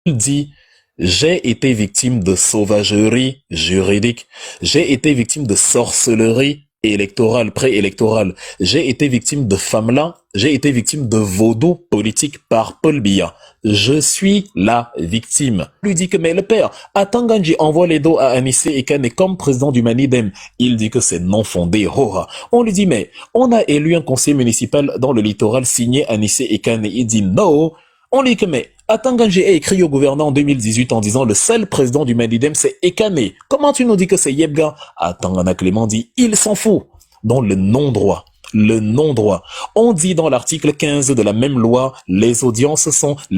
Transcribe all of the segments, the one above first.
Il dit, j'ai été victime de sauvagerie juridique, j'ai été victime de sorcellerie électorale, préélectorale, j'ai été victime de famela, j'ai été victime de vaudou politique par Paul Biya. Je suis la victime. Lui dit que, mais le père, Atanganji envoie les dos à Anissé Ekane comme président du Manidem. Il dit que c'est non fondé. On lui dit, mais on a élu un conseil municipal dans le littoral signé Anissé Ekane. Il dit, non. On lui dit que, mais Atanganji a écrit au gouverneur en 2018 en disant le seul président du Manidem c'est Ekane. Comment tu nous dis que c'est Yebga? Atangana Clément dit, il s'en fout. Dans le non-droit. Le non-droit. On dit dans l'article 15 de la même loi, les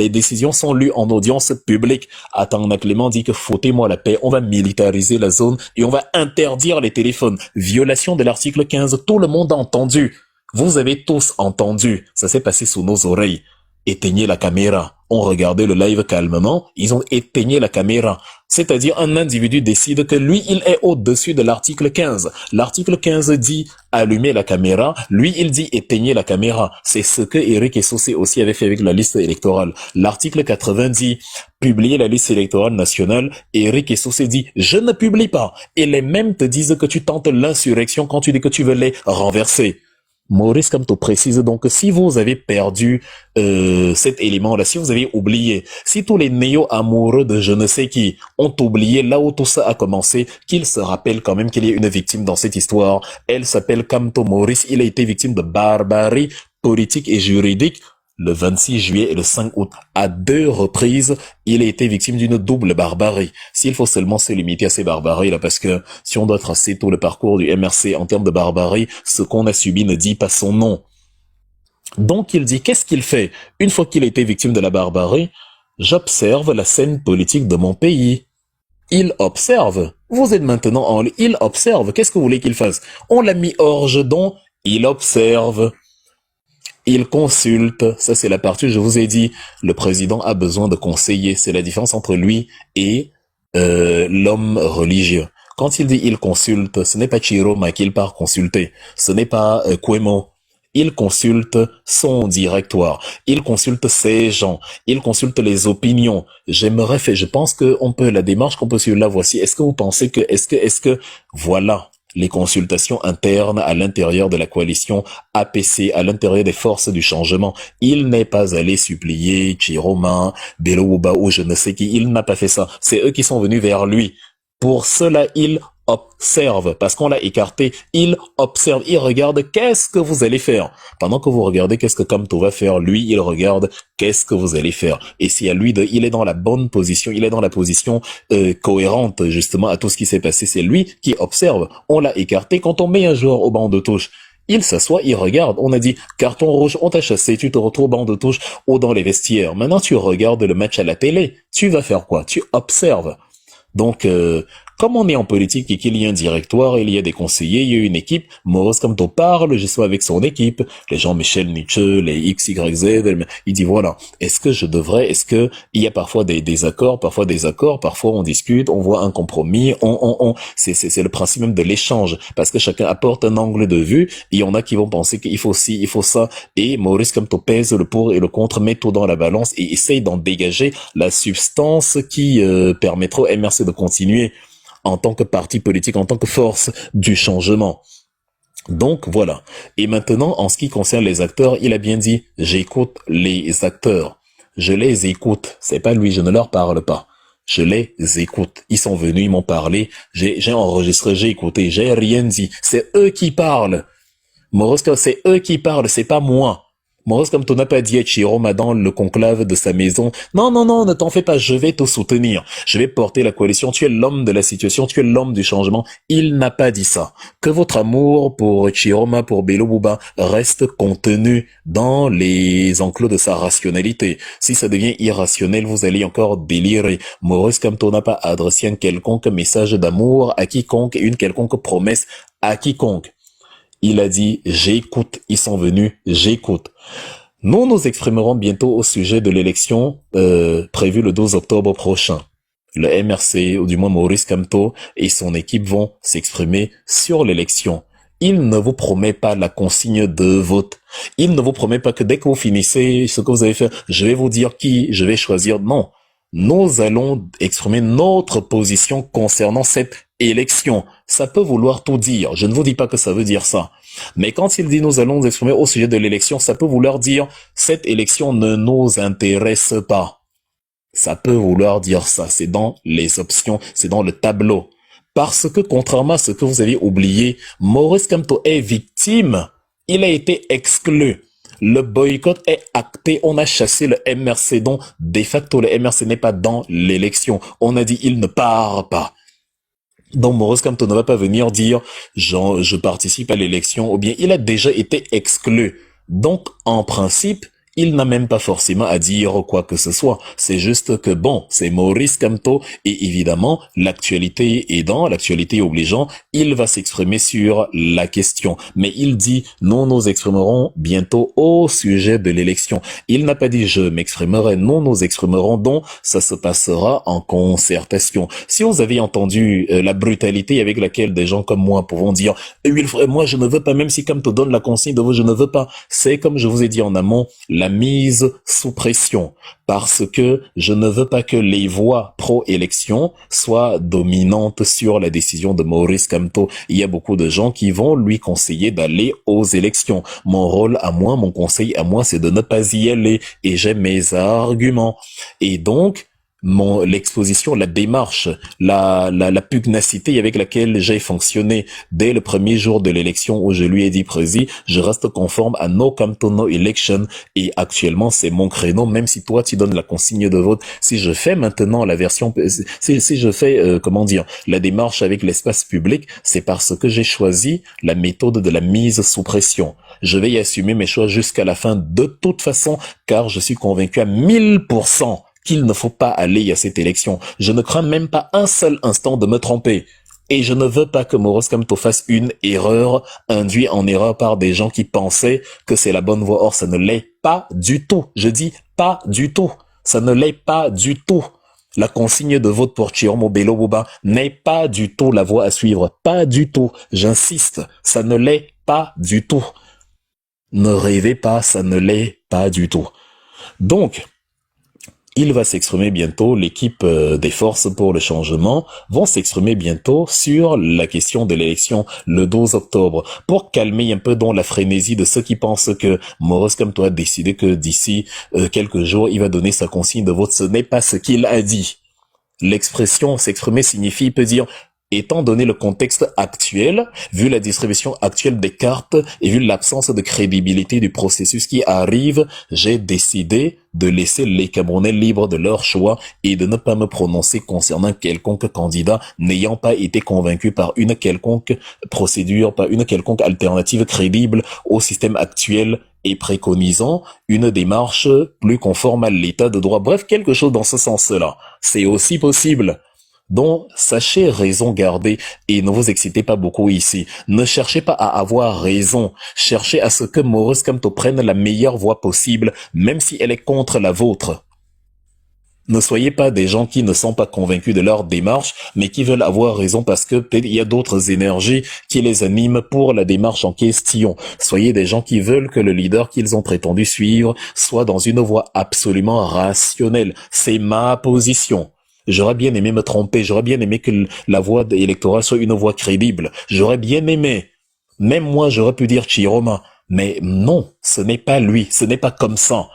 décisions sont lues en audience publique. Atangana Clément dit que foutez-moi la paix, on va militariser la zone et on va interdire les téléphones. Violation de l'article 15, tout le monde a entendu. Vous avez tous entendu. Ça s'est passé sous nos oreilles. Éteignez la caméra. On regardait le live calmement, ils ont éteigné la caméra. C'est-à-dire un individu décide que lui, il est au-dessus de l'article 15. L'article 15 dit allumer la caméra, lui, il dit éteignez la caméra. C'est ce que Eric Essosé aussi avait fait avec la liste électorale. L'article 80 dit publier la liste électorale nationale. Eric Essosé dit je ne publie pas. Et les mêmes te disent que tu tentes l'insurrection quand tu dis que tu veux les renverser. Maurice Kamto précise donc que si vous avez perdu cet élément-là, si vous avez oublié, si tous les néo-amoureux de je ne sais qui ont oublié là où tout ça a commencé, qu'ils se rappellent quand même qu'il y a une victime dans cette histoire. Elle s'appelle Kamto Maurice, il a été victime de barbarie politique et juridique le 26 juillet et le 5 août. À 2 reprises, il a été victime d'une double barbarie. S'il faut seulement se limiter à ces barbaries-là, parce que si on doit tracer tout le parcours du MRC en termes de barbarie, ce qu'on a subi ne dit pas son nom. Donc il dit, qu'est-ce qu'il fait? Une fois qu'il a été victime de la barbarie, j'observe la scène politique de mon pays. Il observe. Vous êtes maintenant en... Il observe. Qu'est-ce que vous voulez qu'il fasse? On l'a mis hors jeton. Il observe. Il consulte, ça c'est la partie où je vous ai dit, le président a besoin de conseiller, c'est la différence entre lui et l'homme religieux. Quand il dit il consulte, ce n'est pas Chiroma qu'il part consulter, ce n'est pas Kwemo. Il consulte son directoire, il consulte ses gens, il consulte les opinions. J'aimerais faire, je pense que on peut, la démarche qu'on peut suivre là, voici. Est-ce que vous pensez que, voilà, les consultations internes à l'intérieur de la coalition APC, à l'intérieur des forces du changement. Il n'est pas allé supplier Chiroma, Belouba ou je ne sais qui. Il n'a pas fait ça. C'est eux qui sont venus vers lui. Pour cela, il observe, parce qu'on l'a écarté, il observe, il regarde qu'est-ce que vous allez faire. Pendant que vous regardez qu'est-ce que Kamto va faire, lui, il regarde qu'est-ce que vous allez faire. Et si à lui, il est dans la bonne position, il est dans la position cohérente justement à tout ce qui s'est passé, c'est lui qui observe. On l'a écarté. Quand on met un joueur au banc de touche, il s'assoit, il regarde. On a dit, carton rouge, on t'a chassé, tu te retrouves au banc de touche ou dans les vestiaires. Maintenant, tu regardes le match à la télé. Tu vas faire quoi? Tu observes. Donc, comme on est en politique et qu'il y a un directoire, il y a des conseillers, il y a une équipe, Maurice Kamto parle, je suis avec son équipe, les gens Michel Nietzsche, les X, Y, Z, il dit voilà, est-ce que je devrais, est-ce que il y a parfois des désaccords, parfois on discute, on voit un compromis, c'est le principe même de l'échange, parce que chacun apporte un angle de vue, et il y en a qui vont penser qu'il faut ci, il faut ça, et Maurice Kamto pèse le pour et le contre, met tout dans la balance et essaye d'en dégager la substance qui permettra au MRC de continuer en tant que parti politique, en tant que force du changement. Donc voilà. Et maintenant, en ce qui concerne les acteurs, il a bien dit, j'écoute les acteurs. Je les écoute. C'est pas lui, je ne leur parle pas. Je les écoute. Ils sont venus, ils m'ont parlé. J'ai enregistré, j'ai écouté, j'ai rien dit. C'est eux qui parlent. Maurice, c'est eux qui parlent, c'est pas moi. Maurice, comme tu n'as pas dit à Chiroma dans le conclave de sa maison, non, ne t'en fais pas, je vais te soutenir. Je vais porter la coalition, tu es l'homme de la situation, tu es l'homme du changement. Il n'a pas dit ça. Que votre amour pour Chiroma, pour Bello Bouba, reste contenu dans les enclos de sa rationalité. Si ça devient irrationnel, vous allez encore délirer. Maurice, comme tu n'as pas adressé un quelconque message d'amour à quiconque et une quelconque promesse à quiconque. Il a dit, j'écoute, ils sont venus, j'écoute. Nous nous exprimerons bientôt au sujet de l'élection prévue le 12 octobre prochain. Le MRC, ou du moins Maurice Kamto et son équipe vont s'exprimer sur l'élection. Il ne vous promet pas la consigne de vote. Il ne vous promet pas que dès que vous finissez ce que vous avez fait, je vais vous dire qui je vais choisir. Non. nous allons exprimer notre position concernant cette élection. Ça peut vouloir tout dire. Je ne vous dis pas que ça veut dire ça. Mais quand il dit nous allons exprimer au sujet de l'élection, ça peut vouloir dire cette élection ne nous intéresse pas. Ça peut vouloir dire ça. C'est dans les options, c'est dans le tableau. Parce que contrairement à ce que vous avez oublié, Maurice Kamto est victime. Il a été exclu. Le boycott est acté. On a chassé le MRC. Donc, de facto, le MRC n'est pas dans l'élection. On a dit il ne part pas. Donc Maurice Kamto ne va pas venir dire genre je participe à l'élection ou bien il a déjà été exclu. Donc en principe, il n'a même pas forcément à dire quoi que ce soit. C'est juste que bon, c'est Maurice Kamto et évidemment, l'actualité aidant, l'actualité obligeant, il va s'exprimer sur la question. Mais il dit, nous nous exprimerons bientôt au sujet de l'élection. Il n'a pas dit je m'exprimerai, nous nous exprimerons, donc ça se passera en concertation. Si vous avez entendu la brutalité avec laquelle des gens comme moi pouvons dire, Wilfred, moi je ne veux pas, même si Kamto donne la consigne de vous, je ne veux pas. C'est comme je vous ai dit en amont, la mise sous pression, parce que je ne veux pas que les voix pro-élection soient dominantes sur la décision de Maurice Kamto. Il y a beaucoup de gens qui vont lui conseiller d'aller aux élections. Mon rôle à moi, mon conseil à moi, c'est de ne pas y aller, et j'ai mes arguments. Et donc, l'exposition, la démarche, la pugnacité avec laquelle j'ai fonctionné dès le premier jour de l'élection où je lui ai dit précis, je reste conforme à No Kamto No Election et actuellement c'est mon créneau, même si toi tu donnes la consigne de vote. Si je fais maintenant la version, si je fais, la démarche avec l'espace public, c'est parce que j'ai choisi la méthode de la mise sous pression. Je vais y assumer mes choix jusqu'à la fin de toute façon, car je suis convaincu à 1000% qu'il ne faut pas aller à cette élection. Je ne crains même pas un seul instant de me tromper. Et je ne veux pas que Maurice Kamto fasse une erreur, induit en erreur par des gens qui pensaient que c'est la bonne voie. Or, ça ne l'est pas du tout. Je dis pas du tout. Ça ne l'est pas du tout. La consigne de vote pour Chiromo Bello Bouba n'est pas du tout la voie à suivre. Pas du tout. J'insiste. Ça ne l'est pas du tout. Ne rêvez pas, ça ne l'est pas du tout. Donc, il va s'exprimer bientôt, l'équipe des forces pour le changement vont s'exprimer bientôt sur la question de l'élection le 12 octobre pour calmer un peu dans la frénésie de ceux qui pensent que Maurice Kamto a décidé que d'ici quelques jours, il va donner sa consigne de vote. Ce n'est pas ce qu'il a dit. L'expression s'exprimer signifie, il peut dire étant donné le contexte actuel, vu la distribution actuelle des cartes et vu l'absence de crédibilité du processus qui arrive, j'ai décidé de laisser les Camerounais libres de leur choix et de ne pas me prononcer concernant quelconque candidat n'ayant pas été convaincu par une quelconque procédure, par une quelconque alternative crédible au système actuel et préconisant une démarche plus conforme à l'état de droit. Bref, quelque chose dans ce sens-là. C'est aussi possible. Donc, sachez raison garder et ne vous excitez pas beaucoup ici. Ne cherchez pas à avoir raison. Cherchez à ce que Maurice Kamto prenne la meilleure voie possible, même si elle est contre la vôtre. Ne soyez pas des gens qui ne sont pas convaincus de leur démarche, mais qui veulent avoir raison parce que peut-être il y a d'autres énergies qui les animent pour la démarche en question. Soyez des gens qui veulent que le leader qu'ils ont prétendu suivre soit dans une voie absolument rationnelle. C'est ma position. J'aurais bien aimé me tromper, j'aurais bien aimé que la voie électorale soit une voie crédible. J'aurais bien aimé. Même moi, j'aurais pu dire Chiroma. Mais non, ce n'est pas lui, ce n'est pas comme ça.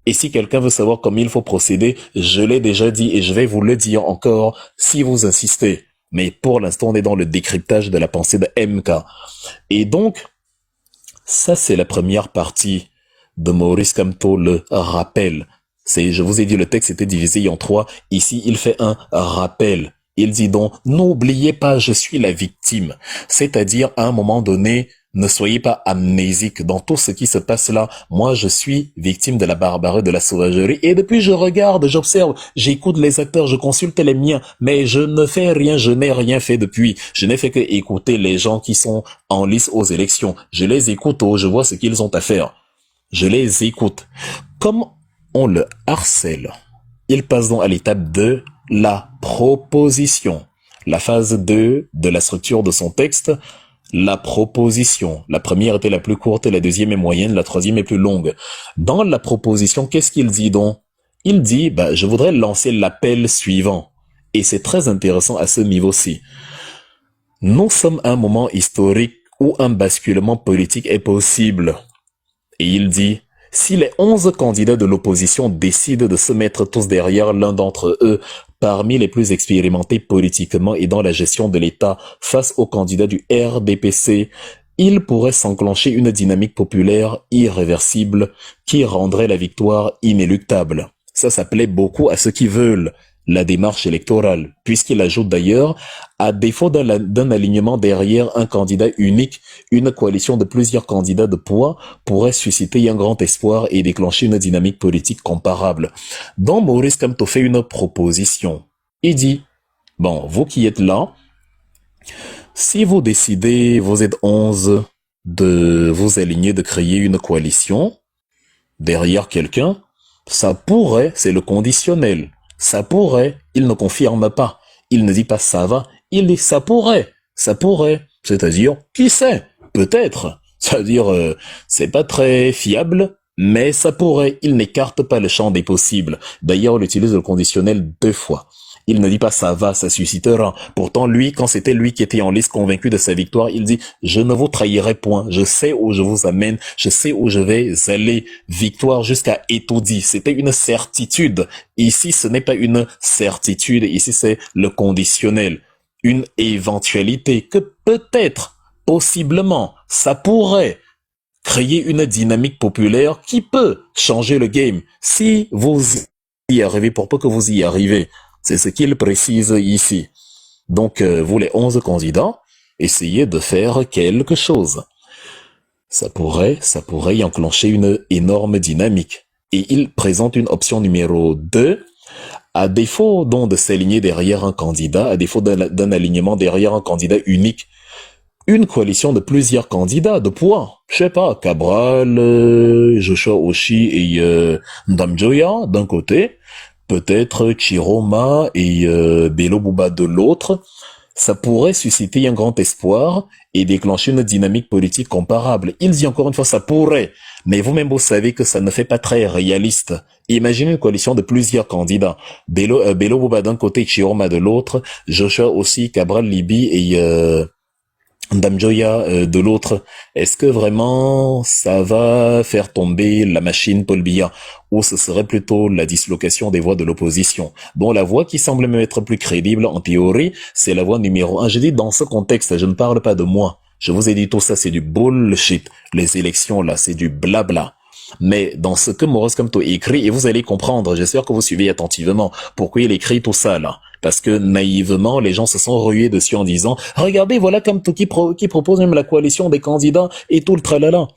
Et si quelqu'un veut savoir comment il faut procéder, je l'ai déjà dit et je vais vous le dire encore si vous insistez. Mais pour l'instant, on est dans le décryptage de la pensée de MK. Et donc, ça c'est la première partie de Maurice Kamto, le rappel. Je vous ai dit, le texte était divisé en 3. Ici, il fait un rappel. Il dit donc, n'oubliez pas, je suis la victime. C'est-à-dire, à un moment donné, ne soyez pas amnésique dans tout ce qui se passe là. Moi, je suis victime de la barbarie, de la sauvagerie. Et depuis, je regarde, j'observe, j'écoute les acteurs, je consulte les miens. Mais je ne fais rien, je n'ai rien fait depuis. Je n'ai fait que écouter les gens qui sont en lice aux élections. Je les écoute, je vois ce qu'ils ont à faire. Je les écoute. Comme on le harcèle, il passe donc à l'étape de la proposition. La phase 2 de la structure de son texte, la proposition. La première était la plus courte, la deuxième est moyenne, la troisième est plus longue. Dans la proposition, qu'est-ce qu'il dit donc? Il dit, je voudrais lancer l'appel suivant. Et c'est très intéressant à ce niveau-ci. Nous sommes à un moment historique où un basculement politique est possible. Et il dit, si les 11 candidats de l'opposition décident de se mettre tous derrière l'un d'entre eux, parmi les plus expérimentés politiquement et dans la gestion de l'État face aux candidats du RDPC, il pourrait s'enclencher une dynamique populaire irréversible qui rendrait la victoire inéluctable. Ça plaît beaucoup à ceux qui veulent la démarche électorale, puisqu'il ajoute d'ailleurs, à défaut d'un alignement derrière un candidat unique, une coalition de plusieurs candidats de poids pourrait susciter un grand espoir et déclencher une dynamique politique comparable. Donc Maurice Kamto fait une proposition. Il dit, bon, vous qui êtes là, si vous décidez, vous êtes 11, de vous aligner, de créer une coalition derrière quelqu'un, ça pourrait, c'est le conditionnel, ça pourrait, il ne confirme pas, il ne dit pas ça va, il dit ça pourrait, c'est-à-dire, qui sait, peut-être, c'est-à-dire, c'est pas très fiable, mais ça pourrait, il n'écarte pas le champ des possibles. D'ailleurs, il utilise le conditionnel 2 fois. Il ne dit pas ça va, ça suscitera. Pourtant, lui, quand c'était lui qui était en liste convaincu de sa victoire, il dit « Je ne vous trahirai point. Je sais où je vous amène. Je sais où je vais aller. Victoire jusqu'à étourdi. » C'était une certitude. Ici, ce n'est pas une certitude. Ici, c'est le conditionnel. Une éventualité que peut-être, possiblement, ça pourrait créer une dynamique populaire qui peut changer le game. Si vous y arrivez, pour peu que vous y arrivez. C'est ce qu'il précise ici. Donc, vous les 11 candidats, essayez de faire quelque chose. Ça pourrait y enclencher une énorme dynamique. Et il présente une option numéro 2. À défaut donc de s'aligner derrière un candidat, à défaut d'un alignement derrière un candidat unique, une coalition de plusieurs candidats de poids. Je sais pas, Cabral, Joshua Oshi et Ndamjoya d'un côté, peut-être Chiroma et Bello Bouba de l'autre, ça pourrait susciter un grand espoir et déclencher une dynamique politique comparable. Il dit encore une fois, ça pourrait, mais vous-même vous savez que ça ne fait pas très réaliste. Imaginez une coalition de plusieurs candidats, Bello Bouba d'un côté, Chiroma de l'autre, Joshua aussi, Cabral Libi et Ndamjoya de l'autre. Est-ce que vraiment ça va faire tomber la machine Paul Biya, ou ce serait plutôt la dislocation des voix de l'opposition? Bon, la voix qui semble même être plus crédible en théorie, c'est la voix numéro 1. Je dis dans ce contexte, je ne parle pas de moi. Je vous ai dit tout ça, c'est du bullshit. Les élections là, c'est du blabla. Mais dans ce que Maurice Kamto écrit, et vous allez comprendre, j'espère que vous suivez attentivement pourquoi il écrit tout ça là. Parce que naïvement, les gens se sont rués dessus en disant « Regardez, voilà Kamto qui propose même la coalition des candidats et tout le tralala. »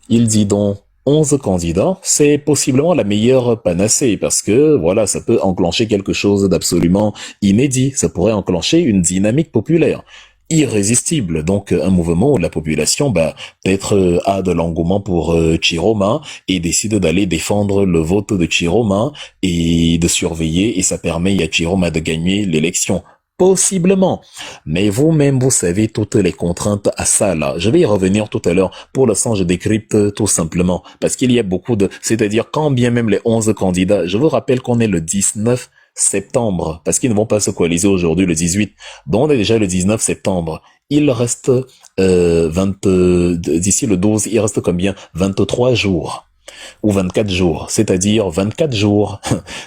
Il dit donc 11 candidats, c'est possiblement la meilleure panacée parce que voilà, ça peut enclencher quelque chose d'absolument inédit. Ça pourrait enclencher une dynamique populaire irrésistible, donc un mouvement où la population peut-être a de l'engouement pour Chiroma et décide d'aller défendre le vote de Chiroma et de surveiller, et ça permet à Chiroma de gagner l'élection. Possiblement. Mais vous-même, vous savez toutes les contraintes à ça, là. Je vais y revenir tout à l'heure. Pour l'instant, je décrypte tout simplement. Parce qu'il y a beaucoup c'est-à-dire quand bien même les 11 candidats, je vous rappelle qu'on est le 19 septembre, parce qu'ils ne vont pas se coaliser aujourd'hui le 18. Donc on est déjà le 19 septembre. Il reste d'ici le 12, il reste combien? 23 jours. Ou 24 jours, c'est-à-dire 24 jours,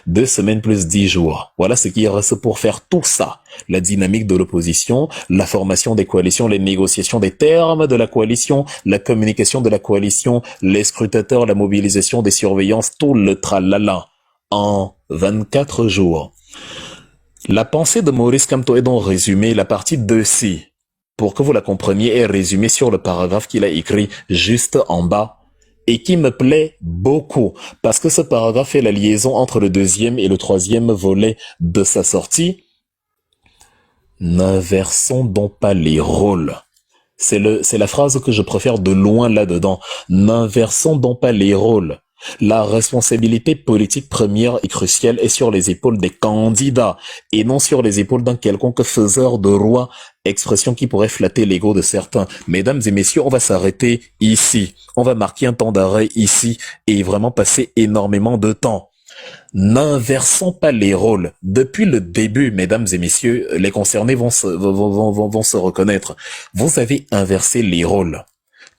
2 semaines plus 10 jours. Voilà ce qui reste pour faire tout ça. La dynamique de l'opposition, la formation des coalitions, les négociations des termes de la coalition, la communication de la coalition, les scrutateurs, la mobilisation des surveillances, tout le tralala. En 24 jours. La pensée de Maurice Kamto est donc résumée, la partie 2C, pour que vous la compreniez, est résumée sur le paragraphe qu'il a écrit juste en bas, et qui me plaît beaucoup, parce que ce paragraphe fait la liaison entre le deuxième et le troisième volet de sa sortie. N'inversons donc pas les rôles. C'est la phrase que je préfère de loin là-dedans. N'inversons donc pas les rôles. La responsabilité politique première et cruciale est sur les épaules des candidats et non sur les épaules d'un quelconque faiseur de roi, expression qui pourrait flatter l'ego de certains. Mesdames et messieurs, on va s'arrêter ici. On va marquer un temps d'arrêt ici et vraiment passer énormément de temps. N'inversons pas les rôles. Depuis le début, mesdames et messieurs, les concernés vont se reconnaître. Vous avez inversé les rôles.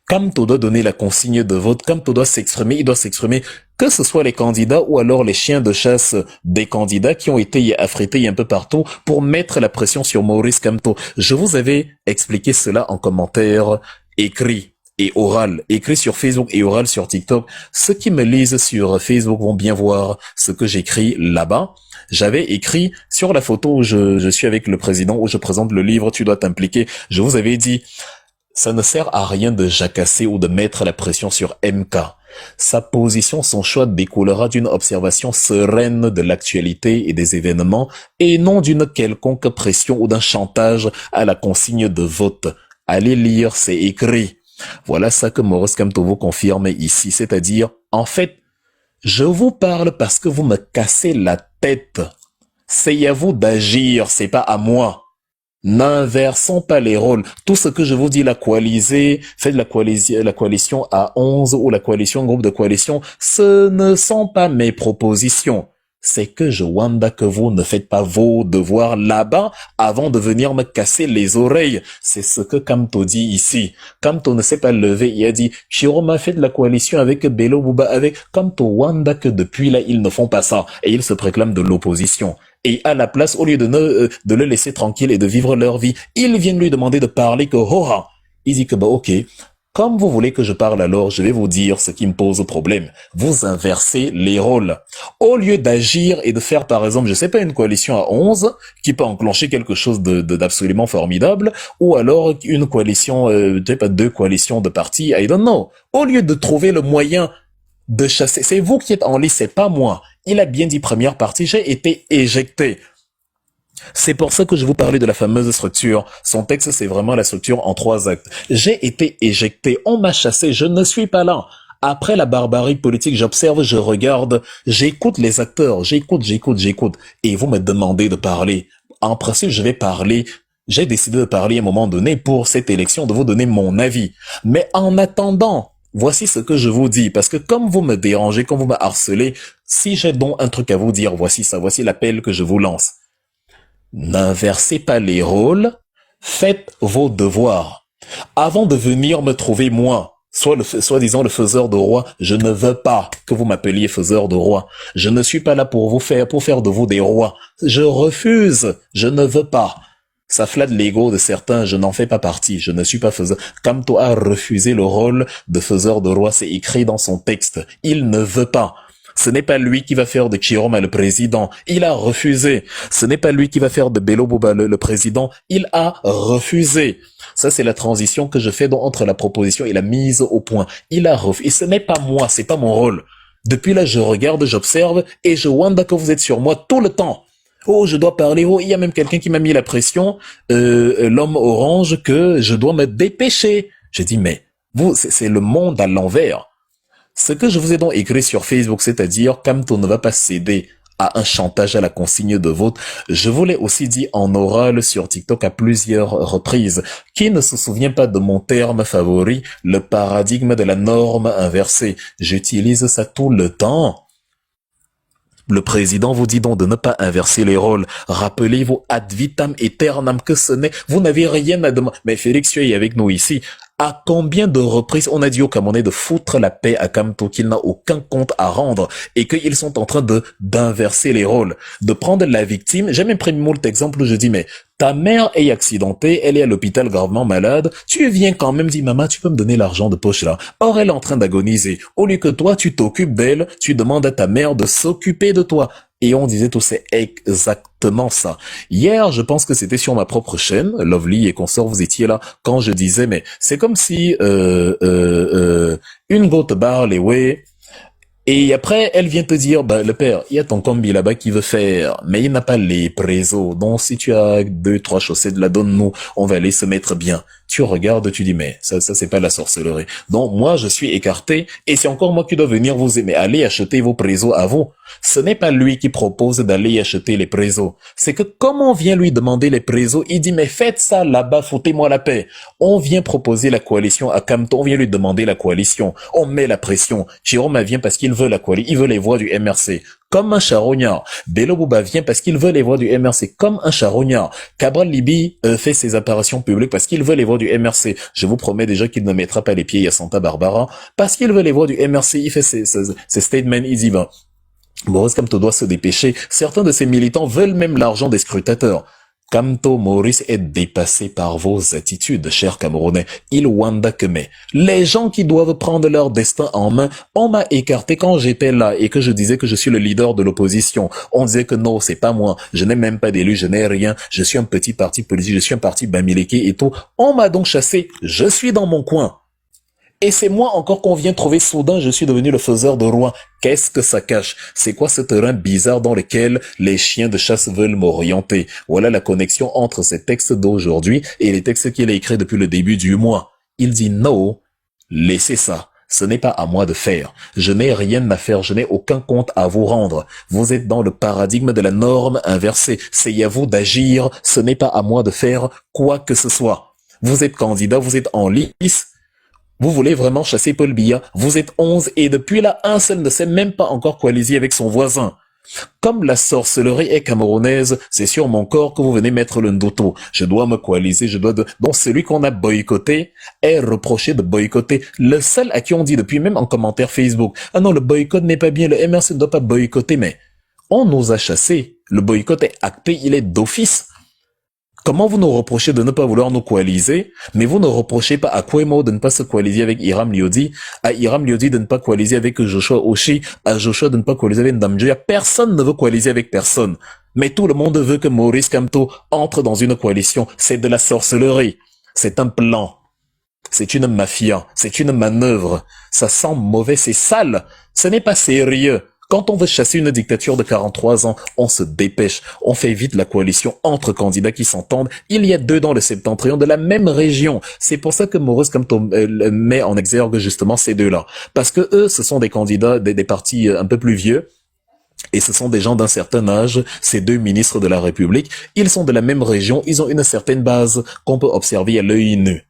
Kamto doit donner la consigne de vote, Kamto doit s'exprimer, il doit s'exprimer, que ce soit les candidats ou alors les chiens de chasse des candidats qui ont été affrétés un peu partout pour mettre la pression sur Maurice Kamto. Je vous avais expliqué cela en commentaire écrit et oral, écrit sur Facebook et oral sur TikTok. Ceux qui me lisent sur Facebook vont bien voir ce que j'écris là-bas. J'avais écrit sur la photo où je suis avec le président, où je présente le livre, tu dois t'impliquer. Je vous avais dit, ça ne sert à rien de jacasser ou de mettre la pression sur MK. Sa position, son choix découlera d'une observation sereine de l'actualité et des événements et non d'une quelconque pression ou d'un chantage à la consigne de vote. Allez lire, c'est écrit. Voilà ça que Maurice Kamto vous confirme ici, c'est-à-dire, en fait, je vous parle parce que vous me cassez la tête. C'est à vous d'agir, c'est pas à moi. N'inversons pas les rôles. Tout ce que je vous dis, la coaliser, faites la coalition à 11 ou la coalition, groupe de coalition, ce ne sont pas mes propositions. C'est que je wanda que vous ne faites pas vos devoirs là-bas avant de venir me casser les oreilles. C'est ce que Kamto dit ici. Kamto ne s'est pas levé, il a dit, Chiroma fait de la coalition avec Bello Bouba avec Kamto wanda que depuis là, ils ne font pas ça. Et ils se proclament de l'opposition. Et à la place, au lieu de le laisser tranquille et de vivre leur vie, ils viennent lui demander de parler que Hora. Il dit que bah ok, comme vous voulez que je parle alors, je vais vous dire ce qui me pose problème. Vous inversez les rôles. Au lieu d'agir et de faire par exemple, je sais pas, une coalition à 11 qui peut enclencher quelque chose d'absolument formidable, ou alors une coalition, je sais pas, 2 coalitions de partis, I don't know. Au lieu de trouver le moyen de chasser, c'est vous qui êtes en lice, c'est pas moi. Il a bien dit première partie, j'ai été éjecté. C'est pour ça que je vous parlais de la fameuse structure. Son texte, c'est vraiment la structure en 3 actes. J'ai été éjecté, on m'a chassé, je ne suis pas là. Après la barbarie politique, j'observe, je regarde, j'écoute les acteurs, j'écoute. Et vous me demandez de parler. En principe, je vais parler. J'ai décidé de parler à un moment donné pour cette élection, de vous donner mon avis. Mais en attendant, voici ce que je vous dis, parce que comme vous me dérangez, comme vous me harcelez, si j'ai donc un truc à vous dire, voici ça, voici l'appel que je vous lance. N'inversez pas les rôles, faites vos devoirs. Avant de venir me trouver moi, soi-disant le faiseur de roi, je ne veux pas que vous m'appeliez faiseur de roi. Je ne suis pas là pour faire de vous des rois. Je refuse, je ne veux pas. Ça flatte l'ego de certains, je n'en fais pas partie, je ne suis pas faiseur. Kamto a refusé le rôle de faiseur de roi, c'est écrit dans son texte. Il ne veut pas. Ce n'est pas lui qui va faire de Chiroma le président. Il a refusé. Ce n'est pas lui qui va faire de Bello Bouba le président. Il a refusé. Ça, c'est la transition que je fais entre la proposition et la mise au point. Il a refusé. Et ce n'est pas moi, c'est pas mon rôle. Depuis là, je regarde, j'observe et je wanda que vous êtes sur moi tout le temps. Oh, je dois parler. Oh, il y a même quelqu'un qui m'a mis la pression, l'homme orange, que je dois me dépêcher. Je dis, mais vous, c'est le monde à l'envers. Ce que je vous ai donc écrit sur Facebook, c'est-à-dire Kamto ne va pas céder à un chantage à la consigne de vote. Je vous l'ai aussi dit en oral sur TikTok à plusieurs reprises. Qui ne se souvient pas de mon terme favori, le paradigme de la norme inversée? J'utilise ça tout le temps. Le président vous dit donc de ne pas inverser les rôles. Rappelez-vous ad vitam aeternam que ce n'est. Vous n'avez rien à demander. Mais Félix, tu es avec nous ici. À combien de reprises on a dit au Camerounais de foutre la paix à Kamto, qu'il n'a aucun compte à rendre et qu'ils sont en train d'inverser les rôles, de prendre la victime. J'ai même pris moult exemple où je dis, mais ta mère est accidentée, elle est à l'hôpital gravement malade, tu viens quand même dire, maman, tu peux me donner l'argent de poche là. Or, elle est en train d'agoniser. Au lieu que toi, tu t'occupes d'elle, tu demandes à ta mère de s'occuper de toi. Et on disait tout, c'est exactement ça. Hier, je pense que c'était sur ma propre chaîne, Lovely et consort, vous étiez là, quand je disais, mais c'est comme si une goutte barre les ouais. Et après, elle vient te dire, bah, le père, il y a ton combi là-bas qui veut faire, mais il n'a pas les présos. Donc, si tu as 2, 3 chaussettes, la donne-nous, on va aller se mettre bien. Tu regardes, tu dis, mais ça c'est pas la sorcellerie. Donc, moi, je suis écarté, et c'est encore moi qui dois venir vous aimer. Allez acheter vos présos à vous. Ce n'est pas lui qui propose d'aller acheter les présos. C'est que comme on vient lui demander les présos, il dit, mais faites ça là-bas, foutez-moi la paix. On vient proposer la coalition à Kamto, on vient lui demander la coalition. On met la pression. Jérôme vient parce qu'il veut la coalition, il veut les voix du MRC. comme un charognard. Bello Bouba vient parce qu'il veut les voix du MRC comme un charognard. Cabral Libi fait ses apparitions publiques parce qu'il veut les voix du MRC. Je vous promets déjà qu'il ne mettra pas les pieds à Santa Barbara parce qu'il veut les voix du MRC. Il fait ses statements, il y va. Maurice Kamto doit se dépêcher. Certains de ses militants veulent même l'argent des scrutateurs. Kamto Maurice est dépassé par vos attitudes, chers Camerounais. Il wanda que mais. Les gens qui doivent prendre leur destin en main, on m'a écarté quand j'étais là et que je disais que je suis le leader de l'opposition. On disait que non, c'est pas moi. Je n'ai même pas d'élu, je n'ai rien. Je suis un petit parti politique, je suis un parti Bamileke et tout. On m'a donc chassé. Je suis dans mon coin. Et c'est moi encore qu'on vient trouver soudain, je suis devenu le faiseur de roi. Qu'est-ce que ça cache? C'est quoi ce terrain bizarre dans lequel les chiens de chasse veulent m'orienter? Voilà la connexion entre ces textes d'aujourd'hui et les textes qu'il a écrits depuis le début du mois. Il dit non, laissez ça. Ce n'est pas à moi de faire. Je n'ai rien à faire, je n'ai aucun compte à vous rendre. Vous êtes dans le paradigme de la norme inversée. C'est à vous d'agir, ce n'est pas à moi de faire quoi que ce soit. Vous êtes candidat, vous êtes en lice. Vous voulez vraiment chasser Paul Biya? Vous êtes 11 et depuis là, un seul ne sait même pas encore coaliser avec son voisin. Comme la sorcellerie est camerounaise, c'est sur mon corps que vous venez mettre le ndoto. Je dois me coaliser, Donc celui qu'on a boycotté est reproché de boycotter. Le seul à qui on dit depuis même en commentaire Facebook, ah non, le boycott n'est pas bien, le MRC ne doit pas boycotter, mais on nous a chassés. Le boycott est acté, il est d'office. Comment vous nous reprochez de ne pas vouloir nous coaliser, mais vous ne reprochez pas à Kwemo de ne pas se coaliser avec Hiram Liodi, à Hiram Liodi de ne pas coaliser avec Joshua Oshi, à Joshua de ne pas coaliser avec Ndamjoya. Personne ne veut coaliser avec personne. Mais tout le monde veut que Maurice Kamto entre dans une coalition. C'est de la sorcellerie. C'est un plan. C'est une mafia. C'est une manœuvre. Ça sent mauvais, c'est sale. Ce n'est pas sérieux. Quand on veut chasser une dictature de 43 ans, on se dépêche, on fait vite la coalition entre candidats qui s'entendent. Il y a deux dans le septentrion de la même région. C'est pour ça que Maurice Kamto met en exergue justement ces deux-là. Parce que eux, ce sont des candidats des partis un peu plus vieux. Et ce sont des gens d'un certain âge, ces deux ministres de la République. Ils sont de la même région, ils ont une certaine base qu'on peut observer à l'œil nu.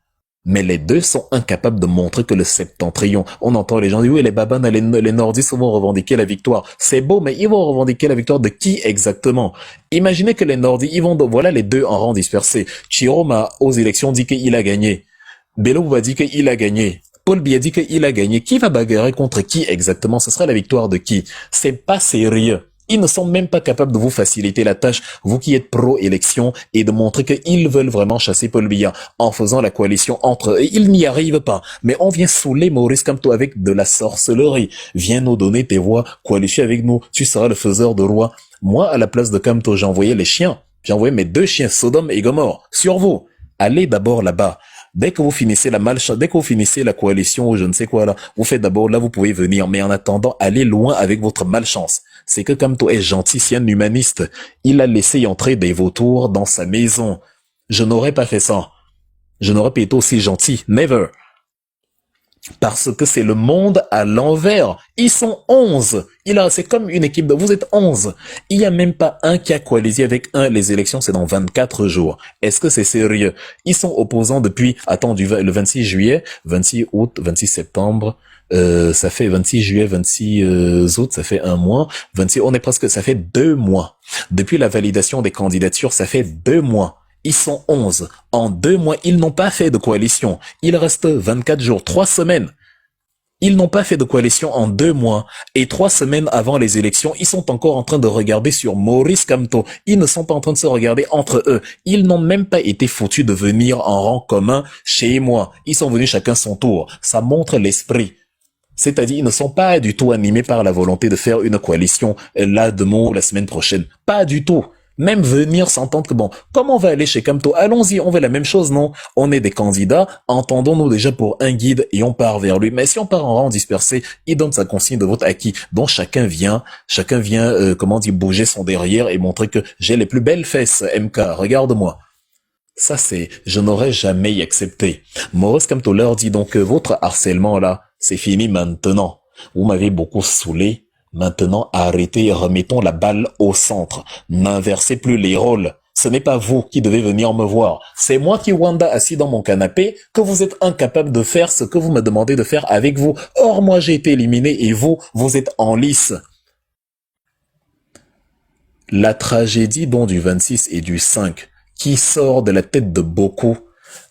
Mais les deux sont incapables de montrer que le septentrion, on entend les gens dire oui, les babanes, les nordistes vont revendiquer la victoire. C'est beau, mais ils vont revendiquer la victoire de qui exactement? Imaginez que les nordistes, voilà les deux en rang dispersé. Chiroma, aux élections, dit qu'il a gagné. Bello va dire qu'il a gagné. Paul Biya dit qu'il a gagné. Qui va bagarrer contre qui exactement? Ce sera la victoire de qui? C'est pas sérieux. Ils ne sont même pas capables de vous faciliter la tâche, vous qui êtes pro-élection, et de montrer qu'ils veulent vraiment chasser Paul Biya en faisant la coalition entre eux. Et ils n'y arrivent pas. Mais on vient saouler Maurice Kamto avec de la sorcellerie. Viens nous donner tes voix, coalition avec nous, tu seras le faiseur de roi. Moi, à la place de Kamto, j'envoyais les chiens. J'envoyais mes deux chiens, Sodome et Gomorre, sur vous. Allez d'abord là-bas. Dès que vous finissez dès que vous finissez la coalition ou je ne sais quoi là, vous faites d'abord là, vous pouvez venir. Mais en attendant, allez loin avec votre malchance. C'est que Kamto est gentil, c'est un humaniste. Il a laissé entrer des vautours dans sa maison. Je n'aurais pas fait ça. Je n'aurais pas été aussi gentil. Never. Parce que c'est le monde à l'envers. Ils sont 11. C'est comme une équipe vous êtes 11. Il n'y a même pas un qui a coalisé avec un. Les élections, c'est dans 24 jours. Est-ce que c'est sérieux? Ils sont opposants depuis, le 26 juillet, 26 août, 26 septembre, ça fait 26 juillet, 26 août, ça fait un mois. Ça fait 2 mois. Depuis la validation des candidatures, ça fait 2 mois. Ils sont 11. En 2 mois, ils n'ont pas fait de coalition. Il reste 24 jours, 3 semaines. Ils n'ont pas fait de coalition en 2 mois. Et 3 semaines avant les élections, ils sont encore en train de regarder sur Maurice Kamto. Ils ne sont pas en train de se regarder entre eux. Ils n'ont même pas été foutus de venir en rang commun chez moi. Ils sont venus chacun son tour. Ça montre l'esprit. C'est-à-dire, ils ne sont pas du tout animés par la volonté de faire une coalition là demain la semaine prochaine. Pas du tout. Même venir s'entendre que comme on va aller chez Kamto, allons-y, on veut la même chose, non? On est des candidats, entendons-nous déjà pour un guide et on part vers lui. Mais si on part en rang dispersé, il donne sa consigne de vote à qui? Donc chacun vient, bouger son derrière et montrer que j'ai les plus belles fesses, MK, regarde-moi. Ça je n'aurais jamais y accepté. Maurice Kamto leur dit donc que votre harcèlement là, c'est fini maintenant. Vous m'avez beaucoup saoulé. Maintenant, arrêtez et remettons la balle au centre. N'inversez plus les rôles. Ce n'est pas vous qui devez venir me voir. C'est moi qui wanda assis dans mon canapé que vous êtes incapable de faire ce que vous me demandez de faire avec vous. Or, moi, j'ai été éliminé et vous êtes en lice. La tragédie dont du 26 et du 5, qui sort de la tête de beaucoup,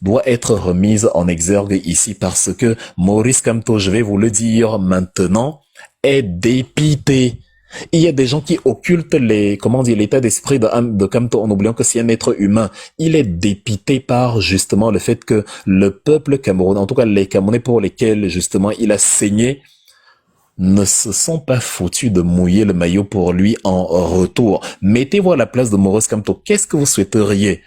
doit être remise en exergue ici parce que Maurice Kamto, je vais vous le dire maintenant, est dépité. Il y a des gens qui occultent l'état d'esprit de Kamto en oubliant que c'est un être humain. Il est dépité par justement le fait que le peuple camerounais, en tout cas les Camerounais pour lesquels justement il a saigné, ne se sont pas foutus de mouiller le maillot pour lui en retour. Mettez-vous à la place de Maurice Kamto. Qu'est-ce que vous souhaiteriez?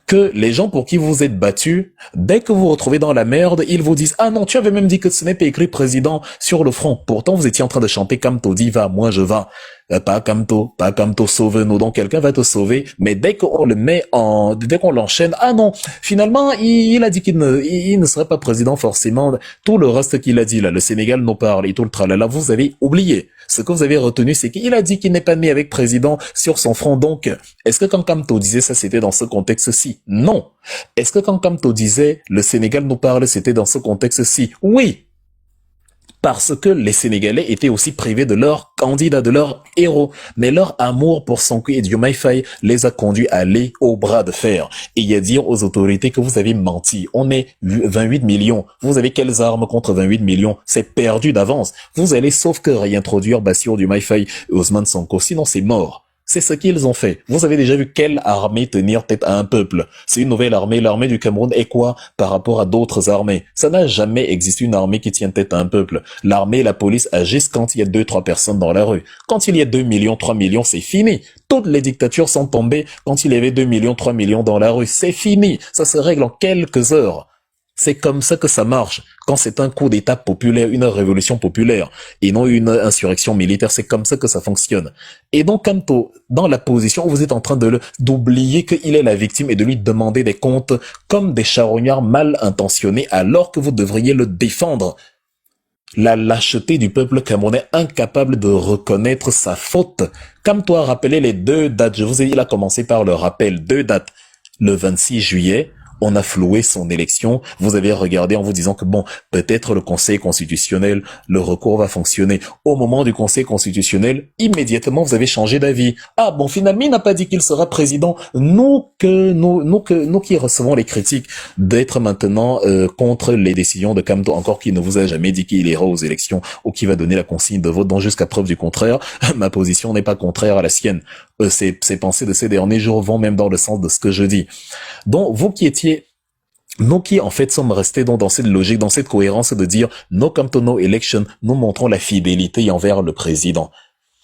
Que les gens pour qui vous êtes battus, dès que vous vous retrouvez dans la merde, ils vous disent « Ah non, tu avais même dit que ce n'était pas écrit président sur le front. Pourtant, vous étiez en train de chanter Kamto dit va, moi je vas. Pas Kamto, sauve-nous. » Donc quelqu'un va te sauver, mais dès qu'on le met dès qu'on l'enchaîne, ah non, finalement, il a dit qu'il ne serait pas président forcément. Tout le reste qu'il a dit là, le Sénégal nous parle et tout le tralala, vous avez oublié. Ce que vous avez retenu, c'est qu'il a dit qu'il n'est pas né avec président sur son front. Donc, est-ce que quand Kamto disait ça, c'était dans ce contexte-ci? Non. Est-ce que quand Kamto disait le Sénégal nous parle, c'était dans ce contexte-ci? Oui. Parce que les Sénégalais étaient aussi privés de leur candidat, de leur héros. Mais leur amour pour Sonko et Diomaye Faye les a conduits à aller au bras de fer et à dire aux autorités que vous avez menti. On est 28 millions. Vous avez quelles armes contre 28 millions? C'est perdu d'avance. Vous allez sauf que réintroduire Bassirou Diomaye Faye et Ousmane Sonko. Sinon, c'est mort. C'est ce qu'ils ont fait. Vous avez déjà vu quelle armée tenir tête à un peuple? C'est une nouvelle armée. L'armée du Cameroun est quoi par rapport à d'autres armées? Ça n'a jamais existé une armée qui tient tête à un peuple. L'armée et la police agissent quand il y a 2-3 personnes dans la rue. Quand il y a 2 millions, 3 millions, c'est fini. Toutes les dictatures sont tombées quand il y avait 2 millions, 3 millions dans la rue. C'est fini. Ça se règle en quelques heures. C'est comme ça que ça marche. Quand c'est un coup d'État populaire, une révolution populaire, et non une insurrection militaire, c'est comme ça que ça fonctionne. Et donc, Kamto, dans la position où vous êtes en train d'oublier qu'il est la victime et de lui demander des comptes comme des charognards mal intentionnés, alors que vous devriez le défendre. La lâcheté du peuple camerounais incapable de reconnaître sa faute. Kamto a rappelé les 2 dates. Je vous ai dit, il a commencé par le rappel. 2 dates. Le 26 juillet, on a floué son élection. Vous avez regardé en vous disant que bon, peut-être le Conseil constitutionnel, le recours va fonctionner. Au moment du Conseil constitutionnel, immédiatement, vous avez changé d'avis. Ah bon, finalement, il n'a pas dit qu'il sera président. Nous qui recevons les critiques d'être maintenant contre les décisions de Kamto, encore qu'il ne vous a jamais dit qu'il ira aux élections ou qu'il va donner la consigne de vote, donc jusqu'à preuve du contraire, ma position n'est pas contraire à la sienne. Ces pensées de ces derniers jours vont même dans le sens de ce que je dis. Donc, nous qui en fait sommes restés dans cette logique, dans cette cohérence de dire no Kamto, no election, nous montrons la fidélité envers le président.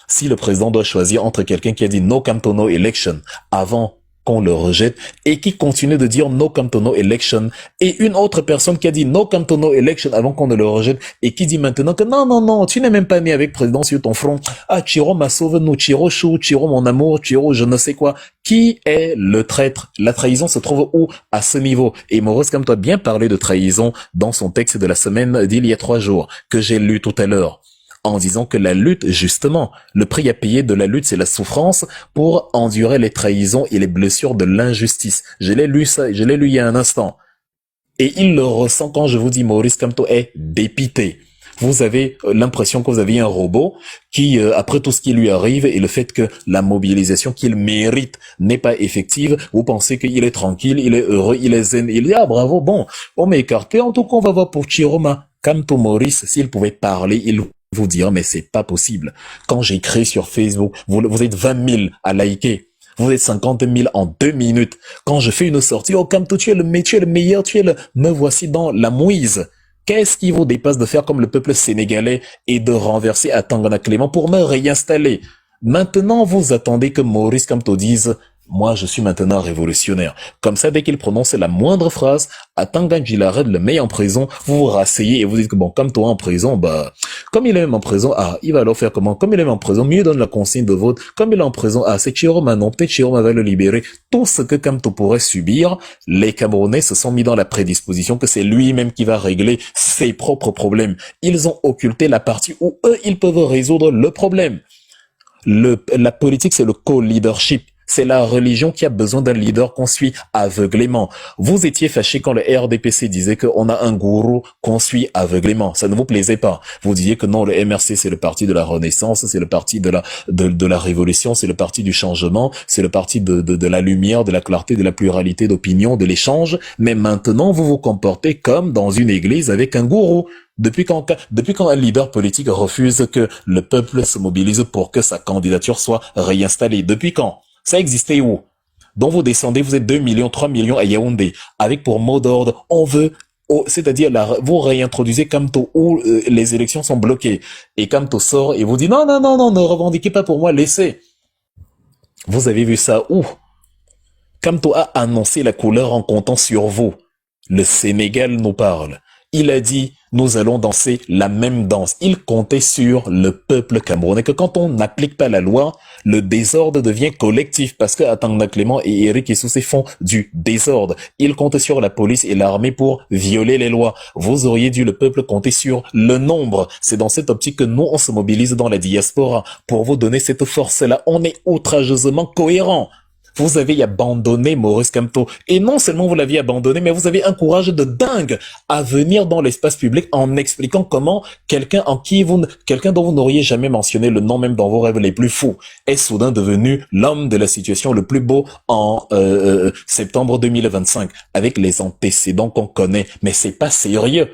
Si le président doit choisir entre quelqu'un qui a dit no Kamto, no election avant qu'on le rejette et qui continue de dire no Kamto, no election et une autre personne qui a dit no Kamto, no election avant qu'on ne le rejette et qui dit maintenant que non, tu n'es même pas né avec président sur ton front. Ah, Chiro m'a sauvé, nous, Chiro chou, Chiro mon amour, Chiro je ne sais quoi. Qui est le traître? La trahison se trouve où? À ce niveau. Et Maurice Kamto a bien parlé de trahison dans son texte de la semaine d'il y a 3 jours, que j'ai lu tout à l'heure, en disant que la lutte, justement, le prix à payer de la lutte, c'est la souffrance pour endurer les trahisons et les blessures de l'injustice. Je l'ai lu il y a un instant. Et il le ressent quand je vous dis Maurice Kamto est dépité. Vous avez l'impression que vous aviez un robot qui, après tout ce qui lui arrive et le fait que la mobilisation qu'il mérite n'est pas effective, vous pensez qu'il est tranquille, il est heureux, il est zen, il dit ah bravo, bon, on m'a écarté, en tout cas on va voir pour Chiroma. Kamto Maurice, s'il pouvait parler, il vous dirait mais c'est pas possible. Quand j'écris sur Facebook, vous êtes 20 000 à liker. Vous êtes 50 000 en 2 minutes. Quand je fais une sortie, oh Kamto, tu es le meilleur, me voici dans la mouise. Qu'est-ce qui vous dépasse de faire comme le peuple sénégalais et de renverser à Tangana Clément pour me réinstaller? Maintenant, vous attendez que Maurice Kamto dise « Moi, je suis maintenant révolutionnaire ». Comme ça, dès qu'il prononce la moindre phrase, à Tangan Gilared le met en prison, vous vous rasseyez et vous dites que bon, comme toi en prison, bah, comme il est même en prison, ah, il va alors faire comment? Comme il est même en prison, mieux donne la consigne de vote. Comme il est en prison, ah, c'est Chiroma, non, peut-être Chiroma va le libérer. Tout ce que Kamto pourrait subir, les Camerounais se sont mis dans la prédisposition que c'est lui-même qui va régler ses propres problèmes. Ils ont occulté la partie où eux, ils peuvent résoudre le problème. La politique, c'est le co-leadership. C'est la religion qui a besoin d'un leader qu'on suit aveuglément. Vous étiez fâché quand le RDPC disait qu'on a un gourou qu'on suit aveuglément. Ça ne vous plaisait pas. Vous disiez que non, le MRC c'est le parti de la Renaissance, c'est le parti de la Révolution, c'est le parti du changement, c'est le parti de la lumière, de la clarté, de la pluralité d'opinions, de l'échange. Mais maintenant, vous vous comportez comme dans une église avec un gourou. Depuis quand un leader politique refuse que le peuple se mobilise pour que sa candidature soit réinstallée? Depuis quand? Ça existait où? Donc vous descendez, vous êtes 2 millions, 3 millions à Yaoundé, avec pour mot d'ordre, on veut, c'est-à-dire vous réintroduisez Kamto où les élections sont bloquées. Et Kamto sort et vous dit non, non, non, non, ne revendiquez pas pour moi, laissez. Vous avez vu ça où? Kamto a annoncé la couleur en comptant sur vous. Le Sénégal nous parle. Il a dit, nous allons danser la même danse. Il comptait sur le peuple camerounais, que quand on n'applique pas la loi, le désordre devient collectif, parce que Atanga Clément et Eric Issoussé font du désordre. Il compte sur la police et l'armée pour violer les lois. Vous auriez dû, le peuple, compter sur le nombre. C'est dans cette optique que nous, on se mobilise dans la diaspora pour vous donner cette force-là. On est outrageusement cohérent. Vous avez abandonné Maurice Kamto. Et non seulement vous l'aviez abandonné, mais vous avez un courage de dingue à venir dans l'espace public en expliquant comment quelqu'un dont vous n'auriez jamais mentionné le nom même dans vos rêves les plus fous est soudain devenu l'homme de la situation le plus beau en septembre 2025 avec les antécédents qu'on connaît. Mais c'est pas sérieux.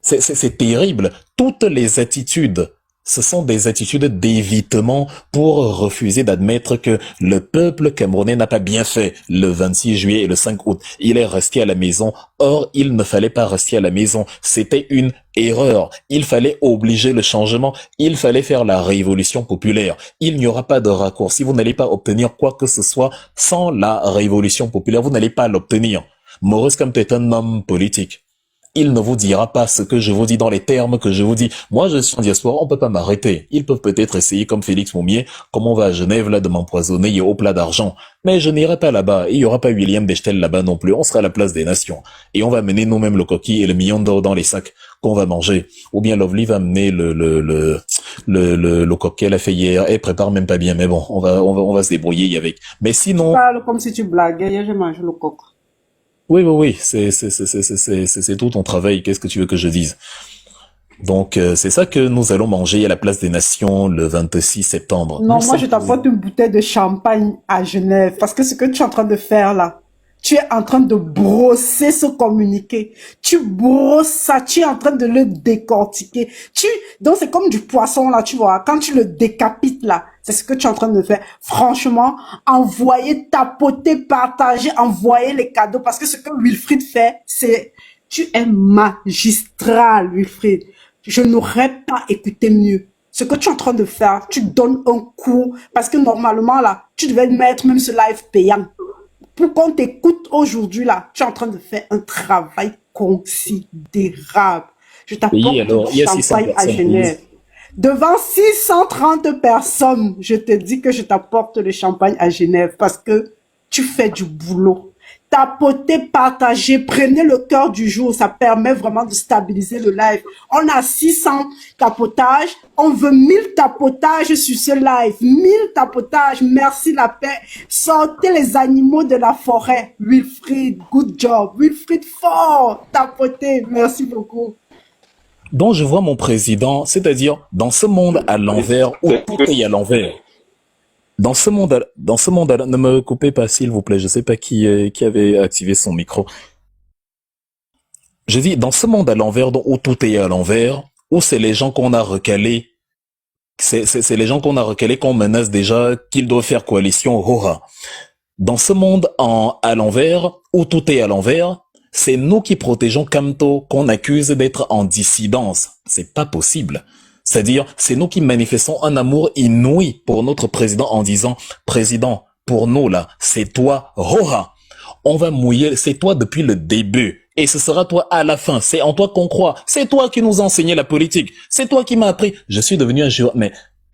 C'est terrible. Toutes les attitudes, ce sont des attitudes d'évitement pour refuser d'admettre que le peuple camerounais n'a pas bien fait le 26 juillet et le 5 août. Il est resté à la maison. Or, il ne fallait pas rester à la maison. C'était une erreur. Il fallait obliger le changement. Il fallait faire la révolution populaire. Il n'y aura pas de raccourci. Vous n'allez pas obtenir quoi que ce soit sans la révolution populaire. Vous n'allez pas l'obtenir. Maurice Kamto est un homme politique. Il ne vous dira pas ce que je vous dis dans les termes que je vous dis. Moi, je suis en diaspora, on peut pas m'arrêter. Ils peuvent peut-être essayer, comme Félix Moumier, comme on va à Genève, là, de m'empoisonner au plat d'argent. Mais je n'irai pas là-bas. Il y aura pas William Bechtel là-bas non plus. On sera à la place des nations. Et on va mener nous-mêmes le coquille et le million d'or dans les sacs qu'on va manger. Ou bien Lovely va mener le coq qu'elle a fait hier. Elle prépare même pas bien. Mais bon, on va se débrouiller avec. Mais sinon. Tu parles comme si tu blaguais. Hier, j'ai mangé le coq. Oui, c'est tout ton travail. Qu'est-ce que tu veux que je dise? Donc, c'est ça que nous allons manger à la place des Nations le 26 septembre. Non, moi, je t'apporte une bouteille de champagne à Genève. Parce que ce que tu es en train de faire là, tu es en train de brosser ce communiqué. Tu brosses ça, tu es en train de le décortiquer. Donc c'est comme du poisson là, tu vois. Quand tu le décapites là, c'est ce que tu es en train de faire. Franchement, envoyer, tapoter, partager, envoyer les cadeaux. Parce que ce que Wilfried fait, tu es magistral, Wilfried. Je n'aurais pas écouté mieux. Ce que tu es en train de faire, tu donnes un coup. Parce que normalement là, tu devais mettre même ce live payant. Pour qu'on t'écoute aujourd'hui, là, tu es en train de faire un travail considérable. Je t'apporte du champagne à Genève. Devant 630 personnes, je te dis que je t'apporte le champagne à Genève parce que tu fais du boulot. Tapotez, partagez, prenez le cœur du jour, ça permet vraiment de stabiliser le live. On a 600 tapotages, on veut 1000 tapotages sur ce live, 1000 tapotages, merci la paix. Sortez les animaux de la forêt. Wilfried, good job. Wilfried fort, tapotez, merci beaucoup. Donc je vois mon président, c'est-à-dire dans ce monde à l'envers où tout est à l'envers. Dans ce monde, ne me coupez pas s'il vous plaît, je sais pas qui avait activé son micro. Je dis, dans ce monde à l'envers, où tout est à l'envers, où c'est les gens qu'on a recalés, c'est les gens qu'on a recalés qu'on menace déjà qu'ils doivent faire coalition, hurrah. Dans ce monde à l'envers, où tout est à l'envers, c'est nous qui protégeons Kamto qu'on accuse d'être en dissidence. C'est pas possible. C'est-à-dire, c'est nous qui manifestons un amour inouï pour notre président en disant, président, pour nous là, c'est toi, Roha. On va mouiller, c'est toi depuis le début. Et ce sera toi à la fin. C'est en toi qu'on croit. C'est toi qui nous a enseigné la politique. C'est toi qui m'as appris. Je suis devenu un juriste. Mais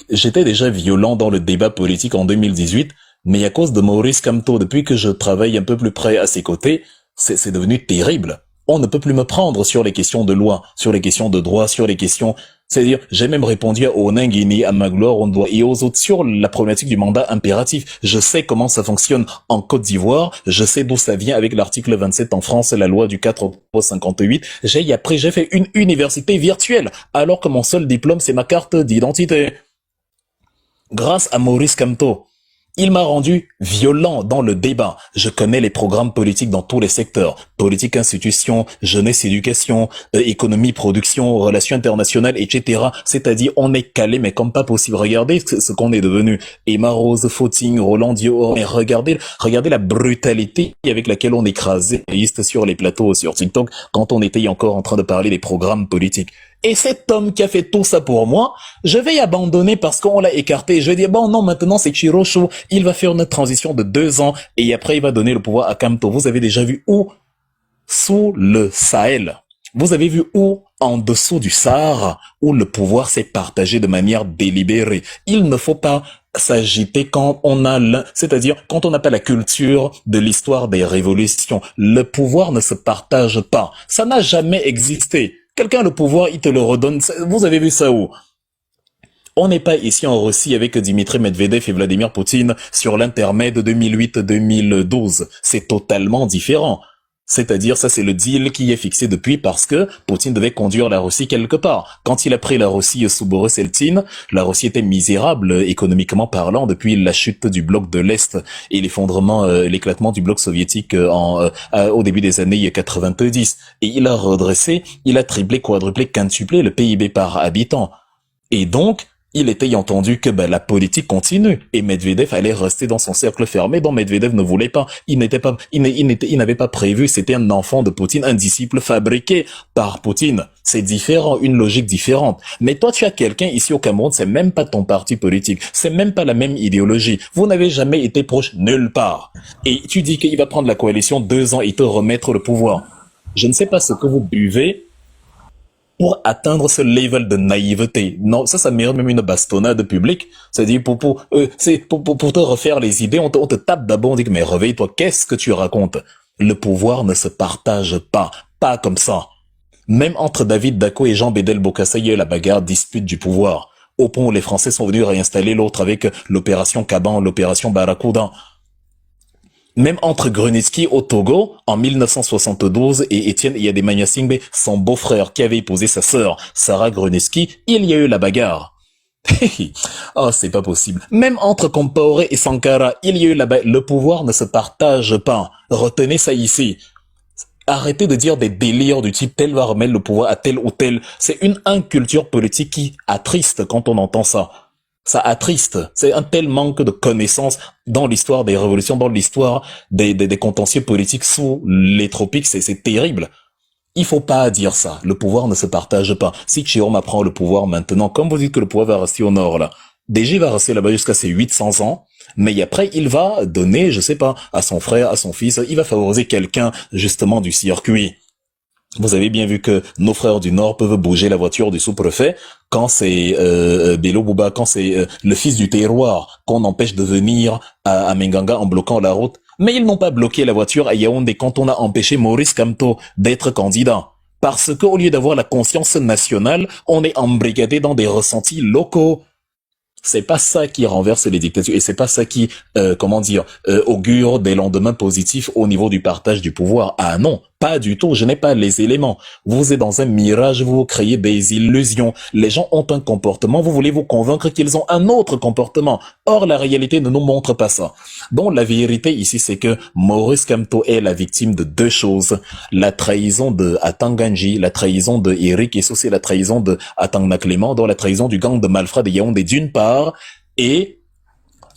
j'étais déjà violent dans le débat politique en 2018. Mais à cause de Maurice Kamto, depuis que je travaille un peu plus près à ses côtés, c'est devenu terrible. On ne peut plus me prendre sur les questions de loi, sur les questions de droit, sur les questions... C'est-à-dire, j'ai même répondu à Onangini, à Magloire, Ondoa et aux autres sur la problématique du mandat impératif. Je sais comment ça fonctionne en Côte d'Ivoire, je sais d'où ça vient avec l'article 27 en France, la loi du 4 octobre 58. J'ai fait une université virtuelle, alors que mon seul diplôme, c'est ma carte d'identité. Grâce à Maurice Kamto. Il m'a rendu violent dans le débat. Je connais les programmes politiques dans tous les secteurs. Politique, institution, jeunesse, éducation, économie, production, relations internationales, etc. C'est-à-dire, on est calé, mais comme pas possible. Regardez ce qu'on est devenu. Emma Rose, Footing, Roland Dio. Mais regardez la brutalité avec laquelle on écrasait les listes sur les plateaux sur TikTok quand on était encore en train de parler des programmes politiques. Et cet homme qui a fait tout ça pour moi, je vais abandonner parce qu'on l'a écarté. Je vais dire, bon, non, maintenant c'est Chirosho, il va faire une transition de 2 ans et après il va donner le pouvoir à Kamto. Vous avez déjà vu où? Sous le Sahel. Vous avez vu où? En dessous du Sahara, où le pouvoir s'est partagé de manière délibérée. Il ne faut pas s'agiter quand on a c'est-à-dire quand on n'a pas la culture de l'histoire des révolutions. Le pouvoir ne se partage pas. Ça n'a jamais existé. Quelqu'un a le pouvoir, il te le redonne. Vous avez vu ça où? On n'est pas ici en Russie avec Dimitri Medvedev et Vladimir Poutine sur l'intermède 2008-2012. C'est totalement différent. C'est-à-dire, ça c'est le deal qui est fixé depuis parce que Poutine devait conduire la Russie quelque part. Quand il a pris la Russie sous Boris Eltsine, la Russie était misérable économiquement parlant depuis la chute du bloc de l'Est et l'effondrement, l'éclatement du bloc soviétique au début des années 90. Et il a redressé, il a triplé, quadruplé, quintuplé le PIB par habitant. Et donc, il était entendu que la politique continue et Medvedev allait rester dans son cercle fermé dont Medvedev ne voulait pas. Il n'avait pas prévu, c'était un enfant de Poutine, un disciple fabriqué par Poutine. C'est différent, une logique différente. Mais toi, tu as quelqu'un ici au Cameroun, c'est même pas ton parti politique, c'est même pas la même idéologie. Vous n'avez jamais été proche nulle part. Et tu dis qu'il va prendre la coalition 2 ans et te remettre le pouvoir. Je ne sais pas ce que vous buvez pour atteindre ce level de naïveté. Non, ça mérite même une bastonnade publique. C'est-à-dire, pour te refaire les idées, on te tape d'abord, on dit, mais réveille-toi, qu'est-ce que tu racontes? Le pouvoir ne se partage pas. Pas comme ça. Même entre David Dacko et Jean Bédel Bokassa, il y a eu la bagarre, dispute du pouvoir. Au point où les Français sont venus réinstaller l'autre avec l'opération Kaban, l'opération Barracuda. Même entre Grunitzky au Togo, en 1972, et Étienne Yademania Singbe, son beau-frère qui avait épousé sa sœur, Sarah Grunitzky, il y a eu la bagarre. Oh, c'est pas possible. Même entre Compaoré et Sankara, il y a eu la bagarre. Le pouvoir ne se partage pas. Retenez ça ici. Arrêtez de dire des délires du type tel va remettre le pouvoir à tel ou tel. C'est une inculture politique qui attriste quand on entend ça. Ça attriste. C'est un tel manque de connaissances dans l'histoire des révolutions, dans l'histoire des contentieux politiques sous les tropiques. C'est terrible. Il faut pas dire ça. Le pouvoir ne se partage pas. Si Chioma prend le pouvoir maintenant, comme vous dites que le pouvoir va rester au nord, là, déjà il va rester là-bas jusqu'à ses 800 ans, mais après il va donner, je sais pas, à son frère, à son fils, il va favoriser quelqu'un, justement, du circuit. Vous avez bien vu que nos frères du Nord peuvent bouger la voiture du sous-préfet quand c'est Bello Bouba, quand c'est le fils du terroir qu'on empêche de venir à Menganga en bloquant la route. Mais ils n'ont pas bloqué la voiture à Yaoundé quand on a empêché Maurice Kamto d'être candidat. Parce qu'au lieu d'avoir la conscience nationale, on est embrigadé dans des ressentis locaux. C'est pas ça qui renverse les dictatures et c'est pas ça qui, augure des lendemains positifs au niveau du partage du pouvoir. Ah non, pas du tout, je n'ai pas les éléments. Vous êtes dans un mirage, vous créez des illusions. Les gens ont un comportement, vous voulez vous convaincre qu'ils ont un autre comportement. Or, la réalité ne nous montre pas ça. Donc, la vérité ici, c'est que Maurice Kamto est la victime de 2 choses. La trahison de Atanganji, la trahison de Eric et c'est la trahison de Atangna Clément, dans la trahison du gang de malfrats de Yaoundé d'une part, et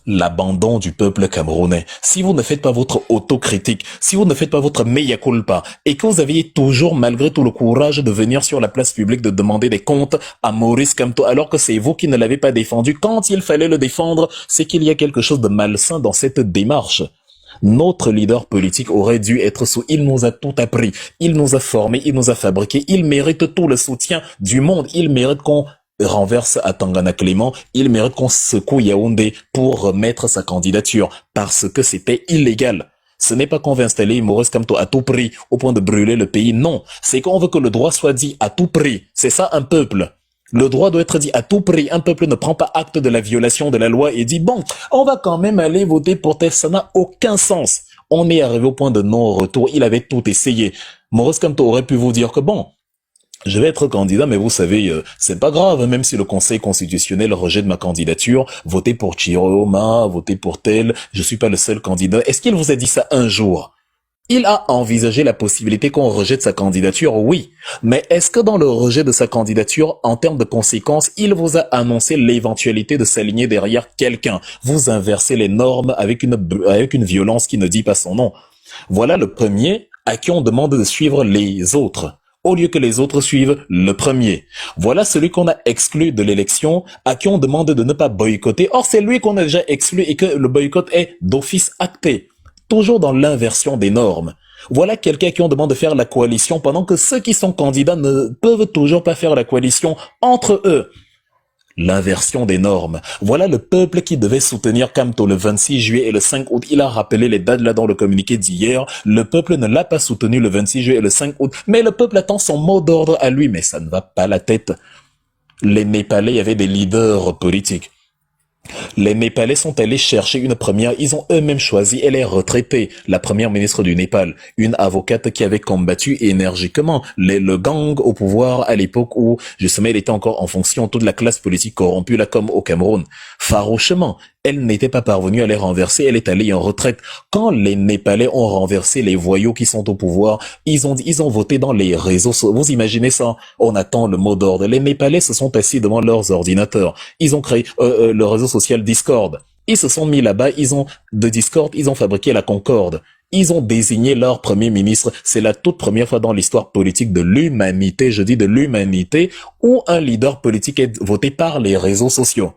l'abandon du peuple camerounais. Si vous ne faites pas votre autocritique, si vous ne faites pas votre mea culpa, et que vous aviez toujours malgré tout le courage de venir sur la place publique de demander des comptes à Maurice Kamto, alors que c'est vous qui ne l'avez pas défendu quand il fallait le défendre, c'est qu'il y a quelque chose de malsain dans cette démarche. Notre leader politique aurait dû être sous. Il nous a tout appris, il nous a formés, il nous a fabriqués, il mérite tout le soutien du monde, il mérite qu'on renverse à Tangana Clément, il mérite qu'on secoue Yaoundé pour remettre sa candidature, parce que c'était illégal. Ce n'est pas qu'on veut installer Maurice Kamto à tout prix, au point de brûler le pays, non. C'est qu'on veut que le droit soit dit à tout prix. C'est ça un peuple. Le droit doit être dit à tout prix. Un peuple ne prend pas acte de la violation de la loi et dit, bon, on va quand même aller voter pour tel. Ça n'a aucun sens. On est arrivé au point de non-retour. Il avait tout essayé. Maurice Kamto aurait pu vous dire que bon, je vais être candidat, mais vous savez, c'est pas grave, même si le Conseil constitutionnel rejette ma candidature, votez pour Chiroma, votez pour tel, je suis pas le seul candidat. Est-ce qu'il vous a dit ça un jour? Il a envisagé la possibilité qu'on rejette sa candidature, oui. Mais est-ce que dans le rejet de sa candidature, en termes de conséquences, il vous a annoncé l'éventualité de s'aligner derrière quelqu'un? Vous inversez les normes avec une violence qui ne dit pas son nom. Voilà le premier à qui on demande de suivre les autres, au lieu que les autres suivent le premier. Voilà celui qu'on a exclu de l'élection, à qui on demande de ne pas boycotter. Or, c'est lui qu'on a déjà exclu et que le boycott est d'office acté. Toujours dans l'inversion des normes. Voilà quelqu'un à qui on demande de faire la coalition pendant que ceux qui sont candidats ne peuvent toujours pas faire la coalition entre eux. L'inversion des normes. Voilà le peuple qui devait soutenir Kamto le 26 juillet et le 5 août. Il a rappelé les dates là dans le communiqué d'hier. Le peuple ne l'a pas soutenu le 26 juillet et le 5 août. Mais le peuple attend son mot d'ordre à lui. Mais ça ne va pas la tête. Les Népalais avaient des leaders politiques. Les Népalais sont allés chercher une première, ils ont eux-mêmes choisi, elle est retraitée, la première ministre du Népal, une avocate qui avait combattu énergiquement le gang au pouvoir à l'époque où, justement, elle était encore en fonction, toute la classe politique corrompue, là, comme au Cameroun. Farouchement, elle n'était pas parvenue à les renverser, elle est allée en retraite. Quand les Népalais ont renversé les voyous qui sont au pouvoir, ils ont voté dans les réseaux sociaux. Vous imaginez ça? On attend le mot d'ordre. Les Népalais se sont assis devant leurs ordinateurs. Ils ont créé le réseau social Discord. Ils se sont mis là-bas, de Discord, ils ont fabriqué la Concorde. Ils ont désigné leur premier ministre. C'est la toute première fois dans l'histoire politique de l'humanité, je dis de l'humanité, où un leader politique est voté par les réseaux sociaux.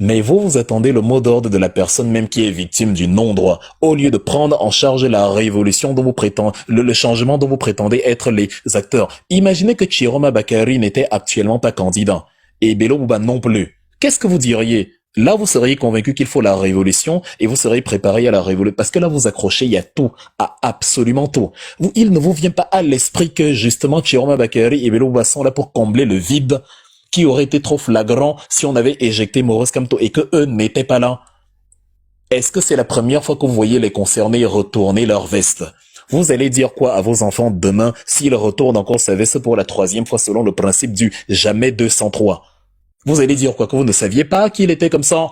Mais vous attendez le mot d'ordre de la personne même qui est victime du non-droit, au lieu de prendre en charge la révolution dont vous prétendez, le changement dont vous prétendez être les acteurs. Imaginez que Chiroma Bakary n'était actuellement pas candidat, et Bello Bouba non plus. Qu'est-ce que vous diriez? Là, vous seriez convaincu qu'il faut la révolution, et vous seriez préparé à la révolution, parce que là, vous accrochez, il y a tout, à absolument tout. Il ne vous vient pas à l'esprit que, justement, Chiroma Bakary et Bello Bouba sont là pour combler le vide qui aurait été trop flagrant si on avait éjecté Maurice Kamto et que eux n'étaient pas là. Est-ce que c'est la première fois que vous voyez les concernés retourner leur veste? Vous allez dire quoi à vos enfants demain s'ils retournent encore sa veste pour la 3e fois selon le principe du jamais 203? Vous allez dire quoi, que vous ne saviez pas qu'il était comme ça?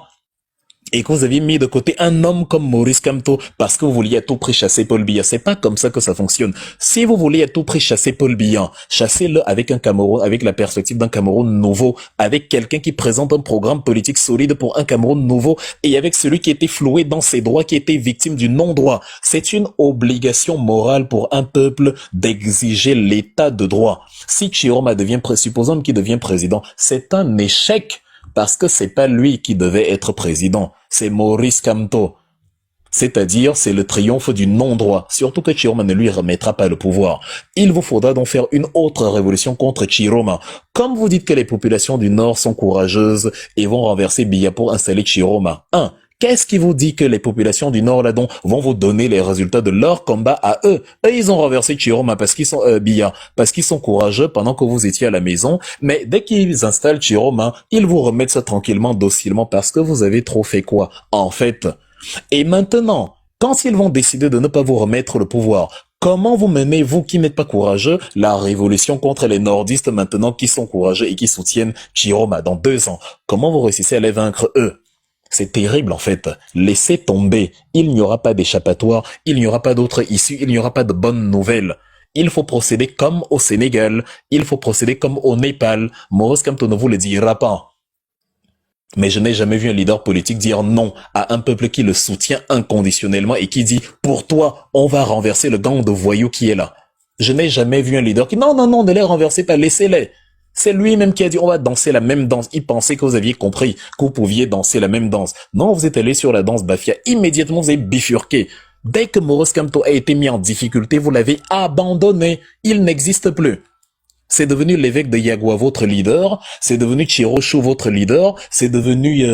Et que vous aviez mis de côté un homme comme Maurice Kamto parce que vous vouliez à tout prix chasser Paul Biya. C'est pas comme ça que ça fonctionne. Si vous voulez à tout prix chasser Paul Biya, chassez-le avec un Cameroun, avec la perspective d'un Cameroun nouveau, avec quelqu'un qui présente un programme politique solide pour un Cameroun nouveau et avec celui qui était floué dans ses droits, qui était victime du non-droit. C'est une obligation morale pour un peuple d'exiger l'état de droit. Si Chiroma supposons qu'il devient président, c'est un échec. Parce que c'est pas lui qui devait être président, c'est Maurice Kamto. C'est-à-dire, c'est le triomphe du non-droit. Surtout que Chiroma ne lui remettra pas le pouvoir. Il vous faudra donc faire une autre révolution contre Chiroma. Comme vous dites que les populations du Nord sont courageuses et vont renverser Biya pour installer Chiroma. Qu'est-ce qui vous dit que les populations du Nord là-dedans vont vous donner les résultats de leur combat à eux? Eux, ils ont renversé Chiroma parce qu'ils sont Biya, parce qu'ils sont courageux pendant que vous étiez à la maison. Mais dès qu'ils installent Chiroma, ils vous remettent ça tranquillement, docilement, parce que vous avez trop fait quoi, en fait. Et maintenant, quand ils vont décider de ne pas vous remettre le pouvoir, comment vous menez, vous qui n'êtes pas courageux, la révolution contre les nordistes maintenant qui sont courageux et qui soutiennent Chiroma dans 2 ans? Comment vous réussissez à les vaincre eux? C'est terrible en fait. Laissez tomber. Il n'y aura pas d'échappatoire, il n'y aura pas d'autre issue, il n'y aura pas de bonnes nouvelles. Il faut procéder comme au Sénégal, il faut procéder comme au Népal. Maurice Kamto ne vous le dira pas. Mais je n'ai jamais vu un leader politique dire non à un peuple qui le soutient inconditionnellement et qui dit « Pour toi, on va renverser le gang de voyous qui est là ». Je n'ai jamais vu un leader qui « Non, ne les renversez pas, laissez-les ». C'est lui-même qui a dit, on va danser la même danse. Il pensait que vous aviez compris, que vous pouviez danser la même danse. Non, vous êtes allé sur la danse Bafia. Immédiatement, vous avez bifurqué. Dès que Maurice Kamto a été mis en difficulté, vous l'avez abandonné. Il n'existe plus. C'est devenu l'évêque de Yagua, votre leader. C'est devenu Chiroshu, votre leader. C'est devenu,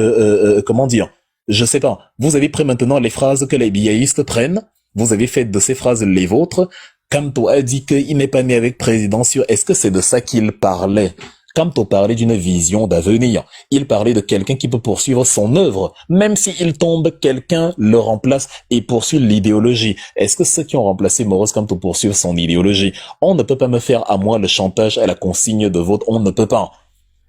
comment dire? Je sais pas. Vous avez pris maintenant les phrases que les biaïstes prennent. Vous avez fait de ces phrases les vôtres. Kamto a dit qu'il n'est pas né avec président sûr. Est-ce que c'est de ça qu'il parlait? Kamto parlait d'une vision d'avenir. Il parlait de quelqu'un qui peut poursuivre son œuvre. Même s'il tombe, quelqu'un le remplace et poursuit l'idéologie. Est-ce que ceux qui ont remplacé Maurice Kamto poursuivent son idéologie? On ne peut pas me faire à moi le chantage à la consigne de vote. On ne peut pas.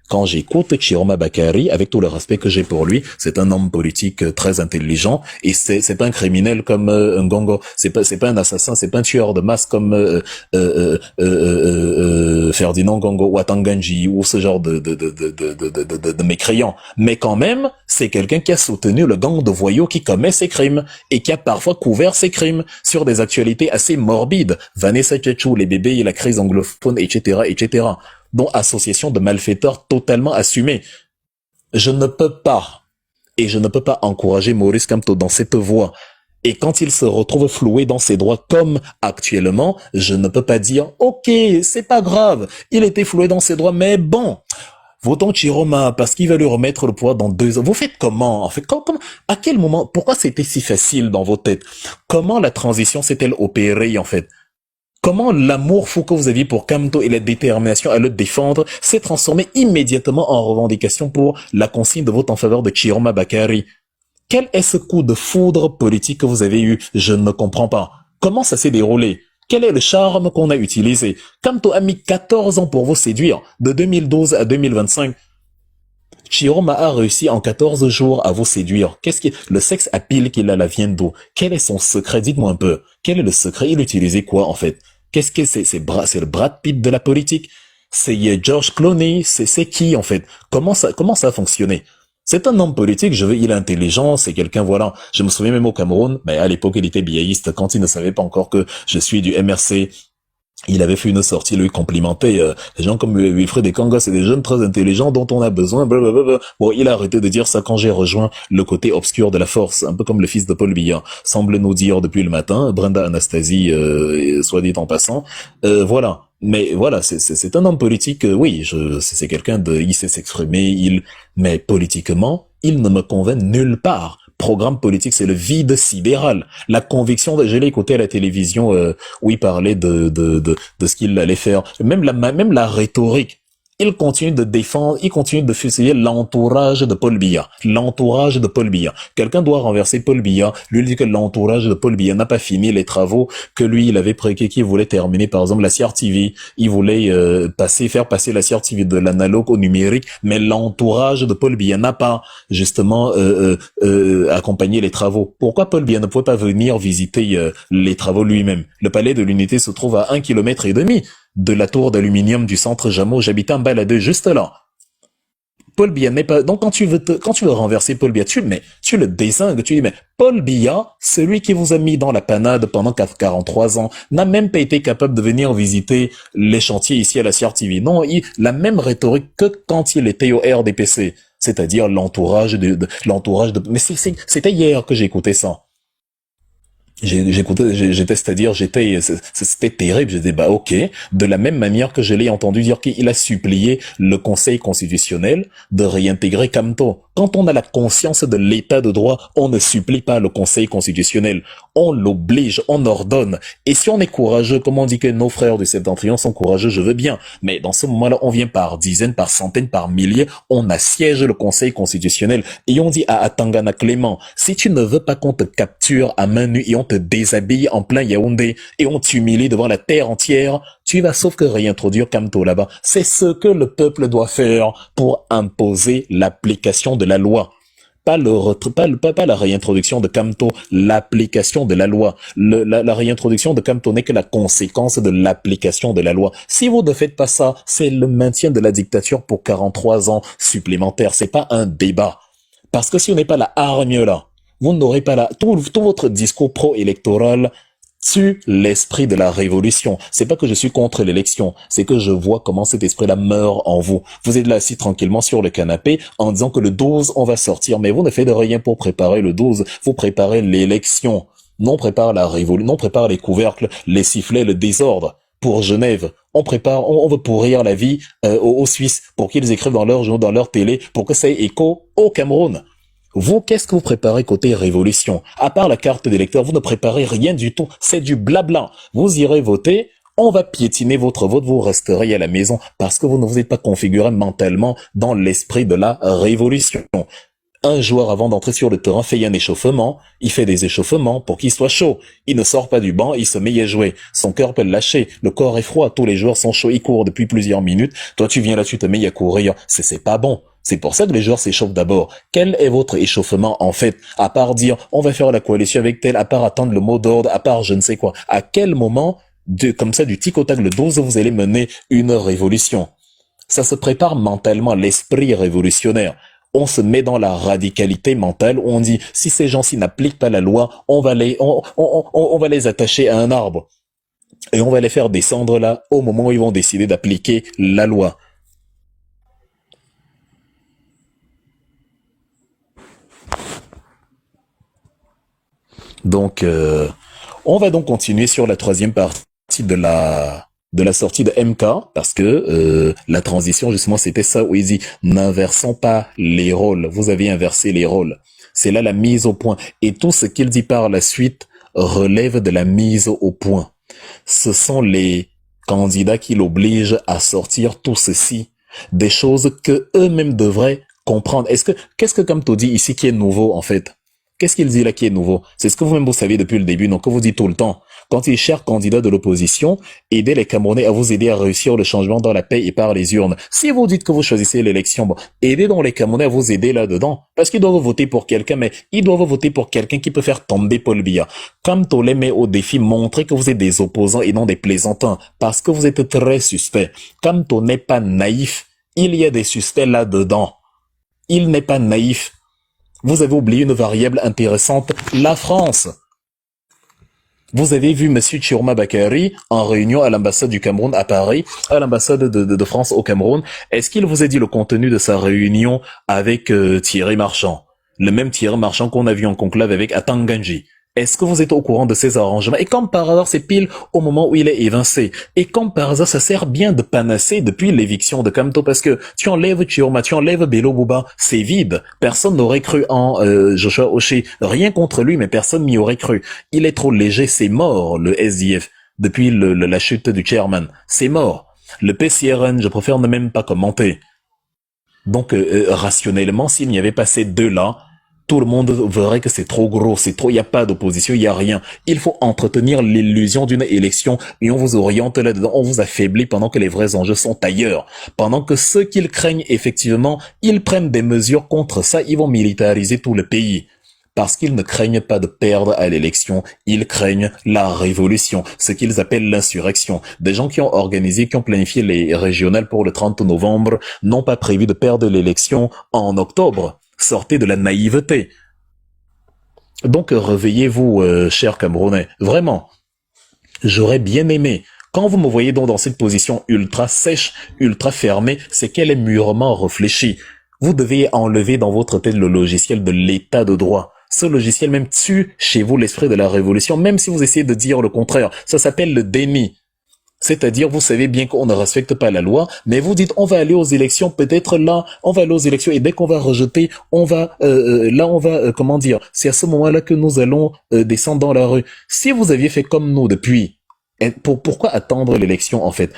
Quand j'écoute Chiroma Bakari, avec tout le respect que j'ai pour lui, c'est un homme politique très intelligent et c'est pas un criminel comme Ngongo, c'est pas un assassin, c'est pas un tueur de masse comme Ferdinand Ngongo ou Atanganji ou ce genre de mécréants. Mais quand même, c'est quelqu'un qui a soutenu le gang de voyous qui commet ses crimes et qui a parfois couvert ses crimes sur des actualités assez morbides. Vanessa Tchetchou, les bébés et la crise anglophone, etc., etc., dont association de malfaiteurs totalement assumée. Je ne peux pas encourager Maurice Kamto dans cette voie. Et quand il se retrouve floué dans ses droits comme actuellement, je ne peux pas dire « Ok, c'est pas grave, il était floué dans ses droits, mais bon, votons Chiroma parce qu'il va lui remettre le pouvoir dans 2 ans. » Vous faites comment en fait à quel moment? Pourquoi c'était si facile dans vos têtes? Comment la transition s'est-elle opérée en fait? Comment l'amour fou que vous aviez pour Kamto et la détermination à le défendre s'est transformé immédiatement en revendication pour la consigne de vote en faveur de Chiroma Bakari? Quel est ce coup de foudre politique que vous avez eu? Je ne comprends pas. Comment ça s'est déroulé? Quel est le charme qu'on a utilisé? Kamto a mis 14 ans pour vous séduire, de 2012 à 2025. Chiroma a réussi en 14 jours à vous séduire. Le sexe à pile qu'il a, la vient d'où? Quel est son secret? Dites-moi un peu. Quel est le secret? Il utilisait quoi, en fait? Qu'est-ce que c'est? C'est le Brad Pitt de la politique? C'est George Clooney? C'est qui, en fait? Comment ça a fonctionné? C'est un homme politique, il est intelligent, c'est quelqu'un, voilà. Je me souviens même au Cameroun, mais à l'époque, il était biaïste quand il ne savait pas encore que je suis du MRC. Il avait fait une sortie, lui, complimentait des gens comme Wilfred Ekanga, c'est des jeunes très intelligents dont on a besoin, blablabla. Bon, il a arrêté de dire ça quand j'ai rejoint le côté obscur de la force, un peu comme le fils de Paul Biya semble nous dire depuis le matin, Brenda Anastasie, soit dit en passant. Voilà. Mais voilà, c'est un homme politique, oui, c'est quelqu'un il sait s'exprimer, mais politiquement, il ne me convainc nulle part. Programme politique, c'est le vide sidéral. La conviction, je l'ai écouté à la télévision où il parlait de ce qu'il allait faire. Même la rhétorique. Il continue de défendre, il continue de fusiller l'entourage de Paul Biya. L'entourage de Paul Biya. Quelqu'un doit renverser Paul Biya. Lui, il dit que l'entourage de Paul Biya n'a pas fini les travaux que lui, il avait prévu, qu'il voulait terminer, par exemple, la CRTV. Il voulait faire passer la CRTV de l'analogue au numérique, mais l'entourage de Paul Biya n'a pas, justement, accompagné les travaux. Pourquoi Paul Biya ne pouvait pas venir visiter les travaux lui-même? Le palais de l'Unité se trouve à 1,5 km de la tour d'aluminium du centre Jameau. J'habitais en Baladeux, juste là. Paul Biya n'est pas... Donc quand tu veux renverser Paul Biya, tu le désingues, tu dis, mais Paul Biya, celui qui vous a mis dans la panade pendant 43 ans, n'a même pas été capable de venir visiter les chantiers ici à la CRTV. Non, la même rhétorique que quand il était au RDPC, c'est-à-dire l'entourage de... Mais c'était hier que j'ai écouté ça. C'était terrible. J'ai dit, bah, ok. De la même manière que je l'ai entendu dire qu'il a supplié le Conseil constitutionnel de réintégrer Kamto. Quand on a la conscience de l'état de droit, on ne supplie pas le Conseil constitutionnel. On l'oblige, on ordonne. Et si on est courageux, comme on dit que nos frères du Septentrion sont courageux, je veux bien. Mais dans ce moment-là, on vient par dizaines, par centaines, par milliers. On assiège le Conseil constitutionnel. Et on dit à Atangana Clément, si tu ne veux pas qu'on te capture à main nue et on te déshabille en plein Yaoundé et on t'humilie devant la terre entière, tu vas sauf que réintroduire Kamto là-bas. C'est ce que le peuple doit faire pour imposer l'application de la loi. Pas la réintroduction de Kamto, l'application de la loi. La réintroduction de Kamto n'est que la conséquence de l'application de la loi. Si vous ne faites pas ça, c'est le maintien de la dictature pour 43 ans supplémentaires. C'est pas un débat. Parce que si on n'est pas la hargne là, vous n'aurez pas tout votre discours pro-électoral tue l'esprit de la révolution. C'est pas que je suis contre l'élection, c'est que je vois comment cet esprit-là meurt en vous. Vous êtes là assis tranquillement sur le canapé en disant que le 12, on va sortir, mais vous ne faites rien pour préparer le 12, vous préparez l'élection. Non, prépare la révolution, non, prépare les couvercles, les sifflets, le désordre. Pour Genève, on veut pourrir la vie aux Suisses pour qu'ils écrivent dans leurs journaux, dans leur télé, pour que ça ait écho au Cameroun. Vous, qu'est-ce que vous préparez côté révolution? À part la carte d'électeur, vous ne préparez rien du tout. C'est du blabla. Vous irez voter, on va piétiner votre vote, vous resterez à la maison parce que vous ne vous êtes pas configuré mentalement dans l'esprit de la révolution. Un joueur, avant d'entrer sur le terrain, fait un échauffement. Il fait des échauffements pour qu'il soit chaud. Il ne sort pas du banc, il se met à jouer. Son cœur peut le lâcher. Le corps est froid. Tous les joueurs sont chauds. Ils courent depuis plusieurs minutes. Toi, tu viens là, tu te mets à courir. C'est pas bon. C'est pour ça que les joueurs s'échauffent d'abord. Quel est votre échauffement, en fait? À part dire, on va faire la coalition avec tel, à part attendre le mot d'ordre, à part je ne sais quoi. À quel moment, comme ça, du tic au tac, le 12, vous allez mener une révolution? Ça se prépare mentalement, l'esprit révolutionnaire. On se met dans la radicalité mentale où on dit, si ces gens-ci n'appliquent pas la loi, on va les attacher à un arbre. Et on va les faire descendre là au moment où ils vont décider d'appliquer la loi. Donc, on va donc continuer sur la troisième partie de la sortie de MK, parce que la transition, justement, c'était ça où il dit « N'inversons pas les rôles ». Vous avez inversé les rôles. C'est là la mise au point. Et tout ce qu'il dit par la suite relève de la mise au point. Ce sont les candidats qui l'obligent à sortir tout ceci, des choses que eux-mêmes devraient comprendre. Qu'est-ce que Kamto dit ici qui est nouveau, en fait? Qu'est-ce qu'il dit là qui est nouveau? C'est ce que vous-même vous savez depuis le début, donc que vous dites tout le temps. Quand il est cher candidat de l'opposition, aidez les Camerounais à vous aider à réussir le changement dans la paix et par les urnes. Si vous dites que vous choisissez l'élection, bon, aidez donc les Camerounais à vous aider là-dedans. Parce qu'ils doivent voter pour quelqu'un, mais ils doivent voter pour quelqu'un qui peut faire tomber Paul Biya. Comme Tolé met au défi, montrez que vous êtes des opposants et non des plaisantins. Parce que vous êtes très suspect. Comme Tolé n'est pas naïf, il y a des suspects là-dedans. Il n'est pas naïf. Vous avez oublié une variable intéressante, la France. Vous avez vu Monsieur Chiroma Bakary en réunion à l'ambassade du Cameroun à Paris, à l'ambassade de France au Cameroun. Est-ce qu'il vous a dit le contenu de sa réunion avec Thierry Marchand? Le même Thierry Marchand qu'on a vu en conclave avec Atanganji. Est-ce que vous êtes au courant de ces arrangements? Et comme par hasard, c'est pile au moment où il est évincé. Et comme par hasard, ça sert bien de panacée depuis l'éviction de Kamto parce que tu enlèves Chioma, tu enlèves Bello Bouba, c'est vide. Personne n'aurait cru en Joshua Oshé. Rien contre lui, mais personne n'y aurait cru. Il est trop léger, c'est mort, le SDF. Depuis la chute du chairman. C'est mort. Le PCRN, je préfère ne même pas commenter. Donc, rationnellement, s'il n'y avait pas ces deux-là, tout le monde verrait que c'est trop gros, c'est trop, il n'y a pas d'opposition, il n'y a rien. Il faut entretenir l'illusion d'une élection et on vous oriente là-dedans, on vous affaiblit pendant que les vrais enjeux sont ailleurs. Pendant que ceux qu'ils craignent, effectivement, ils prennent des mesures contre ça, ils vont militariser tout le pays. Parce qu'ils ne craignent pas de perdre à l'élection, ils craignent la révolution, ce qu'ils appellent l'insurrection. Des gens qui ont organisé, qui ont planifié les régionales pour le 30 novembre, n'ont pas prévu de perdre l'élection en octobre. Sortez de la naïveté. Donc réveillez-vous, chers Camerounais. Vraiment, j'aurais bien aimé. Quand vous me voyez donc dans cette position ultra sèche, ultra fermée, c'est qu'elle est mûrement réfléchie. Vous devez enlever dans votre tête le logiciel de l'état de droit. Ce logiciel même tue chez vous l'esprit de la révolution, même si vous essayez de dire le contraire. Ça s'appelle le déni. C'est-à-dire, vous savez bien qu'on ne respecte pas la loi, mais vous dites, on va aller aux élections, peut-être là, on va aller aux élections, et dès qu'on va rejeter, on va, comment dire, c'est à ce moment-là que nous allons descendre dans la rue. Si vous aviez fait comme nous depuis, pourquoi attendre l'élection, en fait?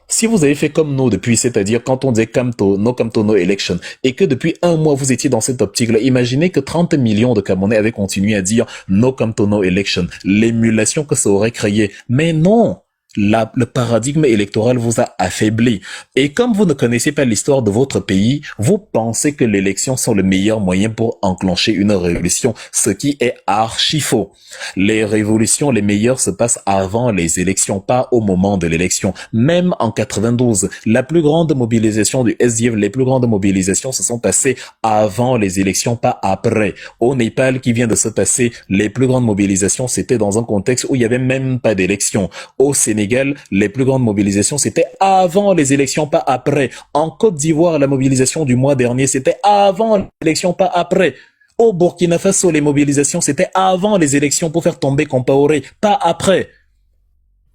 Si vous avez fait comme nous depuis, c'est-à-dire quand on disait Kamto, no election, et que depuis un mois vous étiez dans cette optique-là, imaginez que 30 millions de Camerounais avaient continué à dire no Kamto, no election, l'émulation que ça aurait créé. Mais non! Le paradigme électoral vous a affaibli. Et comme vous ne connaissez pas l'histoire de votre pays, vous pensez que l'élection sont le meilleur moyen pour enclencher une révolution, ce qui est archi faux. Les révolutions les meilleures se passent avant les élections, pas au moment de l'élection. Même en 92, la plus grande mobilisation du SDF, les plus grandes mobilisations se sont passées avant les élections, pas après. Au Népal, qui vient de se passer, les plus grandes mobilisations, c'était dans un contexte où il n'y avait même pas d'élection. Au Sénégal, les plus grandes mobilisations, c'était avant les élections, pas après. En Côte d'Ivoire, la mobilisation du mois dernier, c'était avant l'élection, pas après. Au Burkina Faso, les mobilisations, c'était avant les élections pour faire tomber Compaoré, pas après.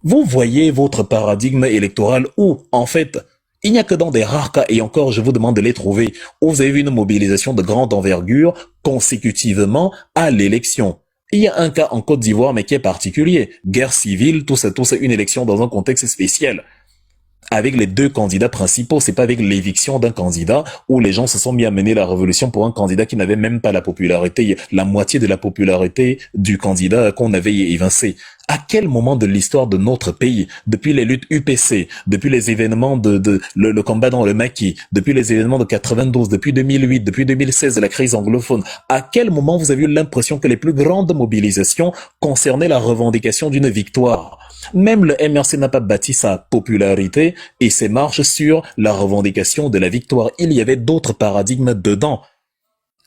Vous voyez votre paradigme électoral où, en fait, Il n'y a que dans des rares cas, et encore je vous demande de les trouver, où vous avez vu une mobilisation de grande envergure consécutivement à l'élection. Il y a un cas en Côte d'Ivoire, mais qui est particulier. Guerre civile, tout ça, une élection dans un contexte spécial. Avec les deux candidats principaux, c'est pas avec l'éviction d'un candidat où les gens se sont mis à mener la révolution pour un candidat qui n'avait même pas la popularité, la moitié de la popularité du candidat qu'on avait évincé. À quel moment de l'histoire de notre pays, depuis les luttes UPC, depuis les événements le combat dans le maquis, depuis les événements de 92, depuis 2008, depuis 2016, la crise anglophone, à quel moment vous avez eu l'impression que les plus grandes mobilisations concernaient la revendication d'une victoire? Même le MRC n'a pas bâti sa popularité et ses marches sur la revendication de la victoire. Il y avait d'autres paradigmes dedans.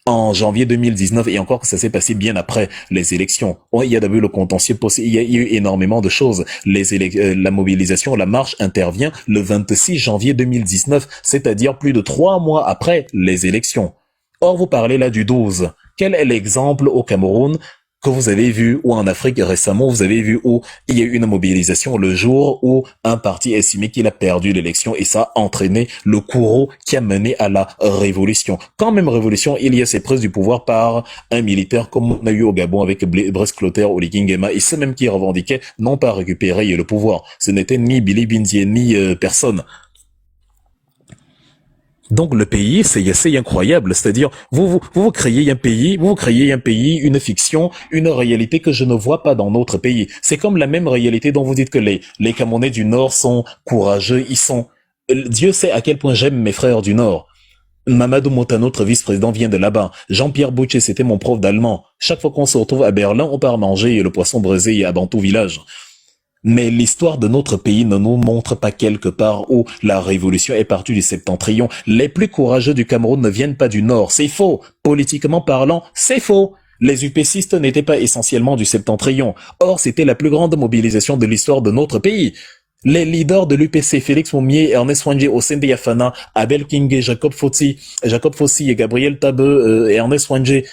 En janvier 2019, et encore que ça s'est passé bien après les élections. Il y a d'abord le contentieux possible, il y a eu énormément de choses. La mobilisation, la marche intervient le 26 janvier 2019, c'est-à-dire plus de 3 mois après les élections. Or, vous parlez là du 12. Quel est l'exemple au Cameroun que vous avez vu, ou en Afrique récemment, vous avez vu où il y a eu une mobilisation le jour où un parti estimait qu'il a perdu l'élection et ça a entraîné le courroux qui a mené à la révolution. Quand même révolution, il y a ces prises du pouvoir par un militaire comme on a eu au Gabon avec Brice Clotaire ou Nguema et ceux même qui revendiquaient non pas récupérer le pouvoir. Ce n'était ni Billy Bindier ni personne. Donc le pays, c'est incroyable. C'est-à-dire, vous créez un pays, une fiction, une réalité que je ne vois pas dans notre pays. C'est comme la même réalité dont vous dites que les Camerounais du Nord sont courageux, Dieu sait à quel point j'aime mes frères du Nord. Mamadou Mota, notre vice-président, vient de là-bas. Jean-Pierre Boucher, c'était mon prof d'allemand. Chaque fois qu'on se retrouve à Berlin, on part manger le poisson braisé à Bantou Village. Mais l'histoire de notre pays ne nous montre pas quelque part où la révolution est partie du septentrion. Les plus courageux du Cameroun ne viennent pas du Nord. C'est faux. Politiquement parlant, c'est faux. Les UPCistes n'étaient pas essentiellement du septentrion. Or, c'était la plus grande mobilisation de l'histoire de notre pays. Les leaders de l'UPC, Félix Moumier, Ernest Wangé, Osende Yafana, Abel Kingé, Jacob Fossi et Gabriel Tabeu, Ernest Wangé,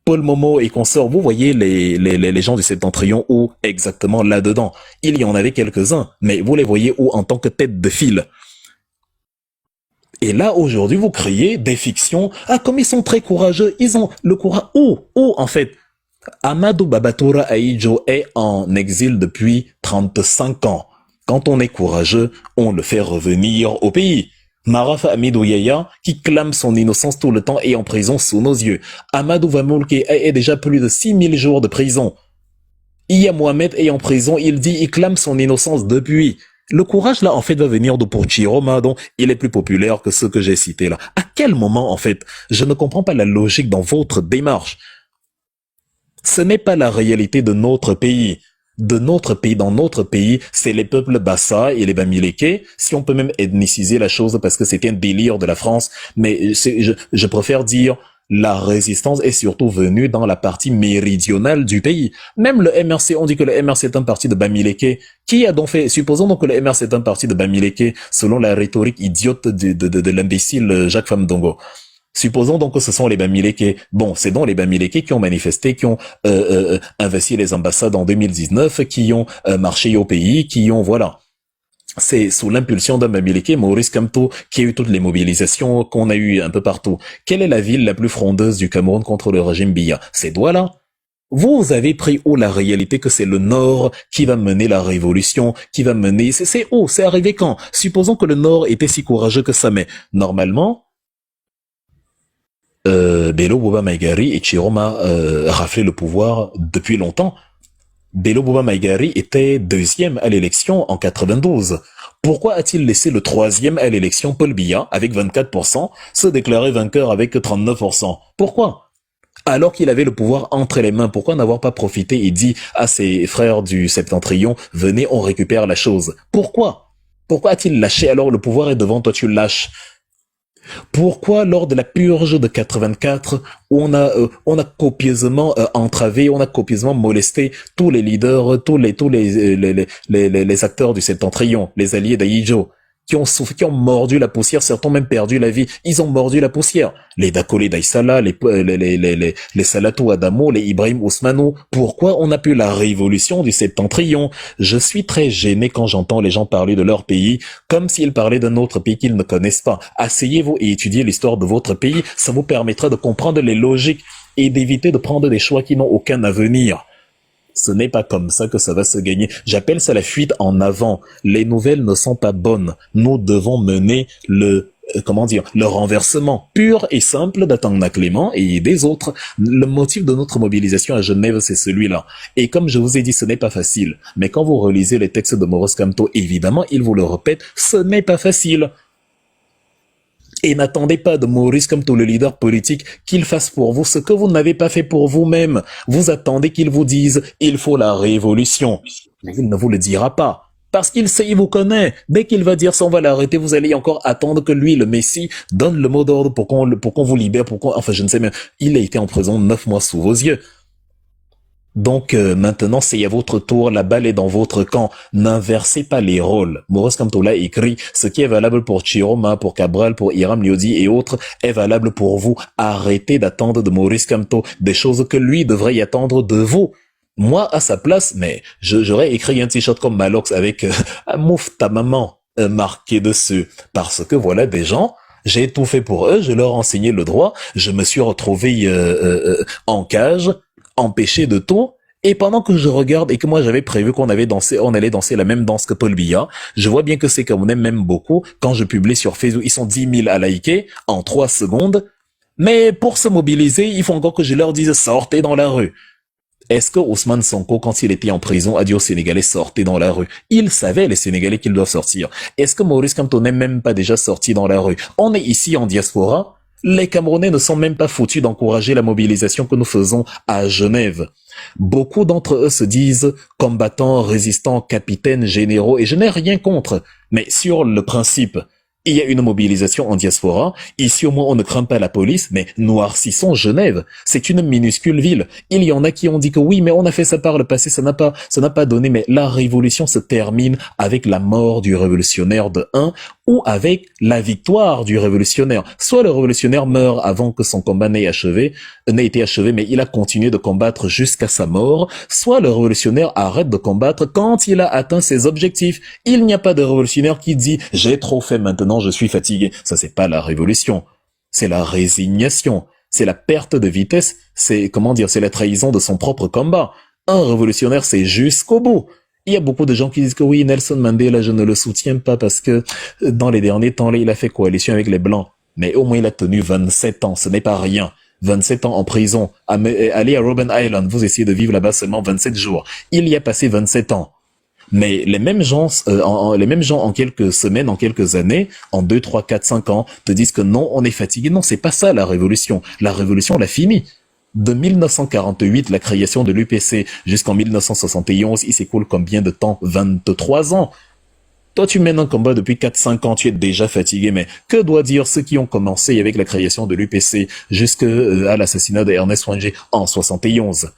Paul Momo et consorts, vous voyez les gens du septentrion où exactement là-dedans. Il y en avait quelques-uns, mais vous les voyez où en tant que tête de file. Et là, aujourd'hui, vous créez des fictions. Ah, comme ils sont très courageux, ils ont le courage. Où, en fait, Amadou Babatoura Aïdjo est en exil depuis 35 ans. Quand on est courageux, on le fait revenir au pays. Marafa Amidou Yaya, qui clame son innocence tout le temps, est en prison sous nos yeux. Amadou Vamoulke est déjà plus de 6000 jours de prison. Iya Mohamed est en prison, il clame son innocence depuis. Le courage là, en fait, va venir de pour Chiroma, dont il est plus populaire que ceux que j'ai cités là. À quel moment, en fait, je ne comprends pas la logique dans votre démarche. Ce n'est pas la réalité de notre pays. Dans notre pays, c'est les peuples Bassa et les Bamileke, si on peut même ethniciser la chose parce que c'était un délire de la France, mais je préfère dire la résistance est surtout venue dans la partie méridionale du pays. Même le MRC, on dit que le MRC est un parti de Bamileke. Qui a donc fait, supposons donc que le MRC est un parti de Bamileke, selon la rhétorique idiote de l'imbécile Jacques Famdongo. Supposons donc que ce sont les Bamileke. Bon, c'est donc les Bamileke qui ont manifesté, qui ont investi les ambassades en 2019, qui ont marché au pays, qui ont, voilà. C'est sous l'impulsion d'un Bamileke, Maurice Kamto, qui a eu toutes les mobilisations qu'on a eues un peu partout. Quelle est la ville la plus frondeuse du Cameroun contre le régime Biya? C'est Douala. Vous avez pris où la réalité que c'est le Nord qui va mener la révolution, qui va mener... C'est où? C'est arrivé quand? Supposons que le Nord était si courageux que ça, mais normalement... Bello Bouba Maïgari et Chiroma raflaient le pouvoir depuis longtemps. Bello Bouba Maïgari était deuxième à l'élection en 92. Pourquoi a-t-il laissé le troisième à l'élection, Paul Biya, avec 24%, se déclarer vainqueur avec 39%? Pourquoi? Alors qu'il avait le pouvoir entre les mains, pourquoi n'avoir pas profité et dit à ses frères du septentrion, venez, on récupère la chose? Pourquoi? Pourquoi a-t-il lâché alors le pouvoir et devant toi tu lâches? Pourquoi lors de la purge de 84, où on a copieusement entravé, on a copieusement molesté tous les leaders, tous les acteurs du septentrion, les alliés d'Aïdjo? qui ont mordu la poussière, certains ont même perdu la vie, ils ont mordu la poussière. Les Dakole Daïsala, les Salatou Adamo, les Ibrahim Ousmano. Pourquoi on a pu la révolution du septentrion? Je suis très gêné quand j'entends les gens parler de leur pays comme s'ils parlaient d'un autre pays qu'ils ne connaissent pas. Asseyez-vous et étudiez l'histoire de votre pays, ça vous permettra de comprendre les logiques et d'éviter de prendre des choix qui n'ont aucun avenir. Ce n'est pas comme ça que ça va se gagner. J'appelle ça la fuite en avant. Les nouvelles ne sont pas bonnes. Nous devons mener le renversement pur et simple d'Atangna Clément et des autres. Le motif de notre mobilisation à Genève, c'est celui-là. Et comme je vous ai dit, ce n'est pas facile. Mais quand vous relisez les textes de Maurice Kamto, évidemment, il vous le répète, ce n'est pas facile. Et n'attendez pas de Maurice Kamto, le leader politique, qu'il fasse pour vous ce que vous n'avez pas fait pour vous-même. Vous attendez qu'il vous dise « il faut la révolution ». Mais il ne vous le dira pas. Parce qu'il sait, il vous connaît. Dès qu'il va dire ça, on va l'arrêter, vous allez encore attendre que lui, le Messie, donne le mot d'ordre pour qu'on vous libère, enfin je ne sais même. Il a été en prison 9 mois sous vos yeux. Donc maintenant, c'est à votre tour, la balle est dans votre camp. N'inversez pas les rôles. Maurice Kamto l'a écrit, ce qui est valable pour Chiroma, pour Cabral, pour Hiram Liodi et autres est valable pour vous. Arrêtez d'attendre de Maurice Kamto des choses que lui devrait y attendre de vous. Moi, à sa place, mais j'aurais écrit un t-shirt comme Malox avec Mouf ta maman marqué dessus. Parce que voilà des gens, j'ai tout fait pour eux, je leur ai enseigné le droit, je me suis retrouvé en cage, empêché de tout, et pendant que je regarde et que moi j'avais prévu on allait danser la même danse que Paul Biya, je vois bien que c'est comme on aime même beaucoup, quand je publie sur Facebook, ils sont 10 000 à liker en 3 secondes, mais pour se mobiliser, il faut encore que je leur dise sortez dans la rue. Est-ce que Ousmane Sonko, quand il était en prison, a dit aux Sénégalais sortez dans la rue? Il savait, les Sénégalais, qu'ils doivent sortir. Est-ce que Maurice Kamto n'est même pas déjà sorti dans la rue? On est ici en diaspora. Les Camerounais ne sont même pas foutus d'encourager la mobilisation que nous faisons à Genève. Beaucoup d'entre eux se disent combattants, résistants, capitaines, généraux, et je n'ai rien contre. Mais sur le principe, il y a une mobilisation en diaspora. Ici, au moins, on ne craint pas la police, mais noircissons Genève. C'est une minuscule ville. Il y en a qui ont dit que oui, mais on a fait ça par le passé, ça n'a pas donné. Mais la révolution se termine avec la mort du révolutionnaire de 1 ou avec la victoire du révolutionnaire. Soit le révolutionnaire meurt avant que son combat n'ait été achevé, mais il a continué de combattre jusqu'à sa mort. Soit le révolutionnaire arrête de combattre quand il a atteint ses objectifs. Il n'y a pas de révolutionnaire qui dit « j'ai trop fait maintenant, je suis fatigué ». Ça, c'est pas la révolution. C'est la résignation. C'est la perte de vitesse. C'est la trahison de son propre combat. Un révolutionnaire, c'est jusqu'au bout. Il y a beaucoup de gens qui disent que oui, Nelson Mandela, je ne le soutiens pas parce que dans les derniers temps, là, il a fait coalition avec les Blancs. Mais au moins, il a tenu 27 ans. Ce n'est pas rien. 27 ans en prison. Allez à Robben Island. Vous essayez de vivre là-bas seulement 27 jours. Il y a passé 27 ans. Mais les mêmes gens en quelques semaines, en quelques années, en 2, 3, 4, 5 ans, te disent que non, on est fatigué. Non, c'est pas ça la révolution. La révolution, on l'a fini. De 1948, la création de l'UPC, jusqu'en 1971, il s'écoule combien de temps? 23 ans. Toi, tu mènes un combat depuis 4-5 ans, tu es déjà fatigué, mais que doit dire ceux qui ont commencé avec la création de l'UPC jusqu'à l'assassinat d'Ernest Wangé en 71?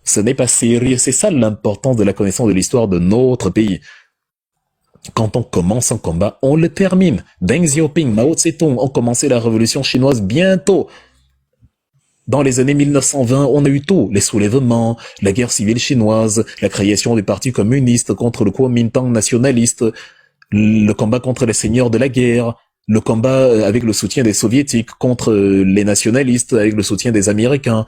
Ce n'est pas sérieux, c'est ça l'importance de la connaissance de l'histoire de notre pays. Quand on commence un combat, on le termine. Deng Xiaoping, Mao Tse-tung ont commencé la révolution chinoise bientôt. Dans les années 1920, on a eu tout. Les soulèvements, la guerre civile chinoise, la création du parti communiste contre le Kuomintang nationaliste, le combat contre les seigneurs de la guerre, le combat avec le soutien des soviétiques contre les nationalistes, avec le soutien des Américains,